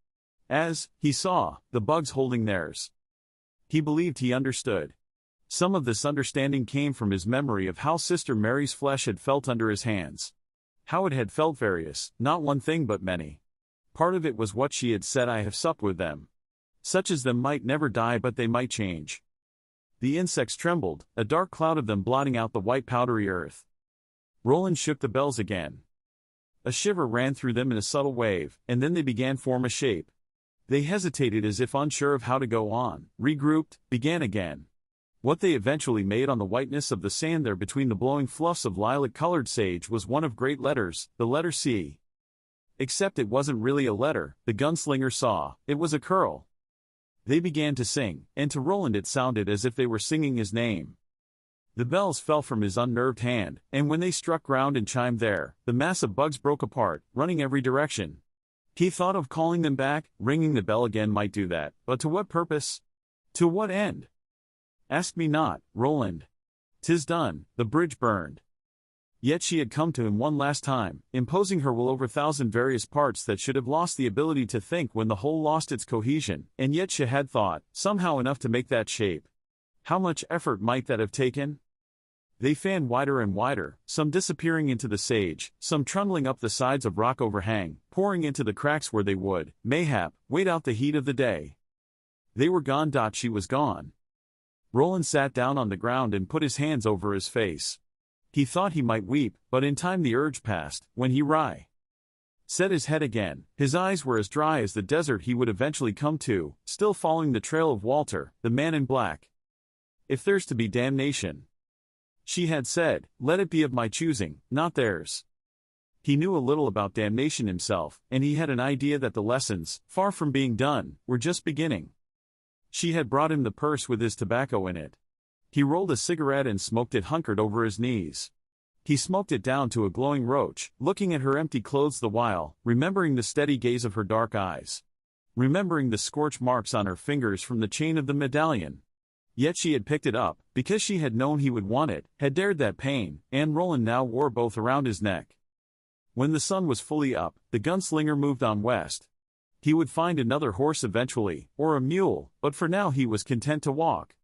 As he saw the bugs holding theirs, he believed he understood. Some of this understanding came from his memory of how Sister Mary's flesh had felt under his hands. How it had felt various, not one thing but many. Part of it was what she had said, I have supped with them. Such as them might never die but they might change. The insects trembled, a dark cloud of them blotting out the white powdery earth. Roland shook the bells again. A shiver ran through them in a subtle wave, and then they began to form a shape. They hesitated as if unsure of how to go on, regrouped, began again. What they eventually made on the whiteness of the sand there between the blowing fluffs of lilac-colored sage was one of great letters, the letter C. Except it wasn't really a letter, the gunslinger saw, it was a curl. They began to sing, and to Roland it sounded as if they were singing his name. The bells fell from his unnerved hand, and when they struck ground and chimed there, the mass of bugs broke apart, running every direction. He thought of calling them back, ringing the bell again might do that, but to what purpose? To what end? Ask me not, Roland. 'Tis done, the bridge burned. Yet she had come to him one last time, imposing her will over 1,000 various parts that should have lost the ability to think when the whole lost its cohesion, and yet she had thought, somehow enough to make that shape. How much effort might that have taken? They fanned wider and wider, some disappearing into the sage, some trundling up the sides of rock overhang, pouring into the cracks where they would, mayhap, wait out the heat of the day. They were gone. She was gone. Roland sat down on the ground and put his hands over his face. He thought he might weep, but in time the urge passed, when he set his head again. His eyes were as dry as the desert he would eventually come to, still following the trail of Walter, the man in black. If there's to be damnation, she had said, let it be of my choosing, not theirs. He knew a little about damnation himself, and he had an idea that the lessons, far from being done, were just beginning. She had brought him the purse with his tobacco in it. He rolled a cigarette and smoked it hunkered over his knees. He smoked it down to a glowing roach, looking at her empty clothes the while, remembering the steady gaze of her dark eyes. Remembering the scorch marks on her fingers from the chain of the medallion. Yet she had picked it up, because she had known he would want it, had dared that pain, and Roland now wore both around his neck. When the sun was fully up, the gunslinger moved on west. He would find another horse eventually, or a mule, but for now he was content to walk.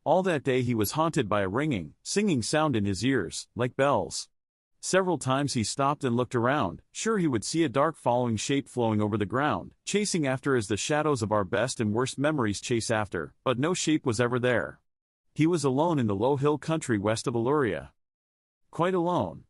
All that day he was haunted by a ringing, singing sound in his ears, like bells. Several times he stopped and looked around, sure he would see a dark following shape flowing over the ground, chasing after as the shadows of our best and worst memories chase after, but no shape was ever there. He was alone in the low hill country west of Eluria. Quite alone.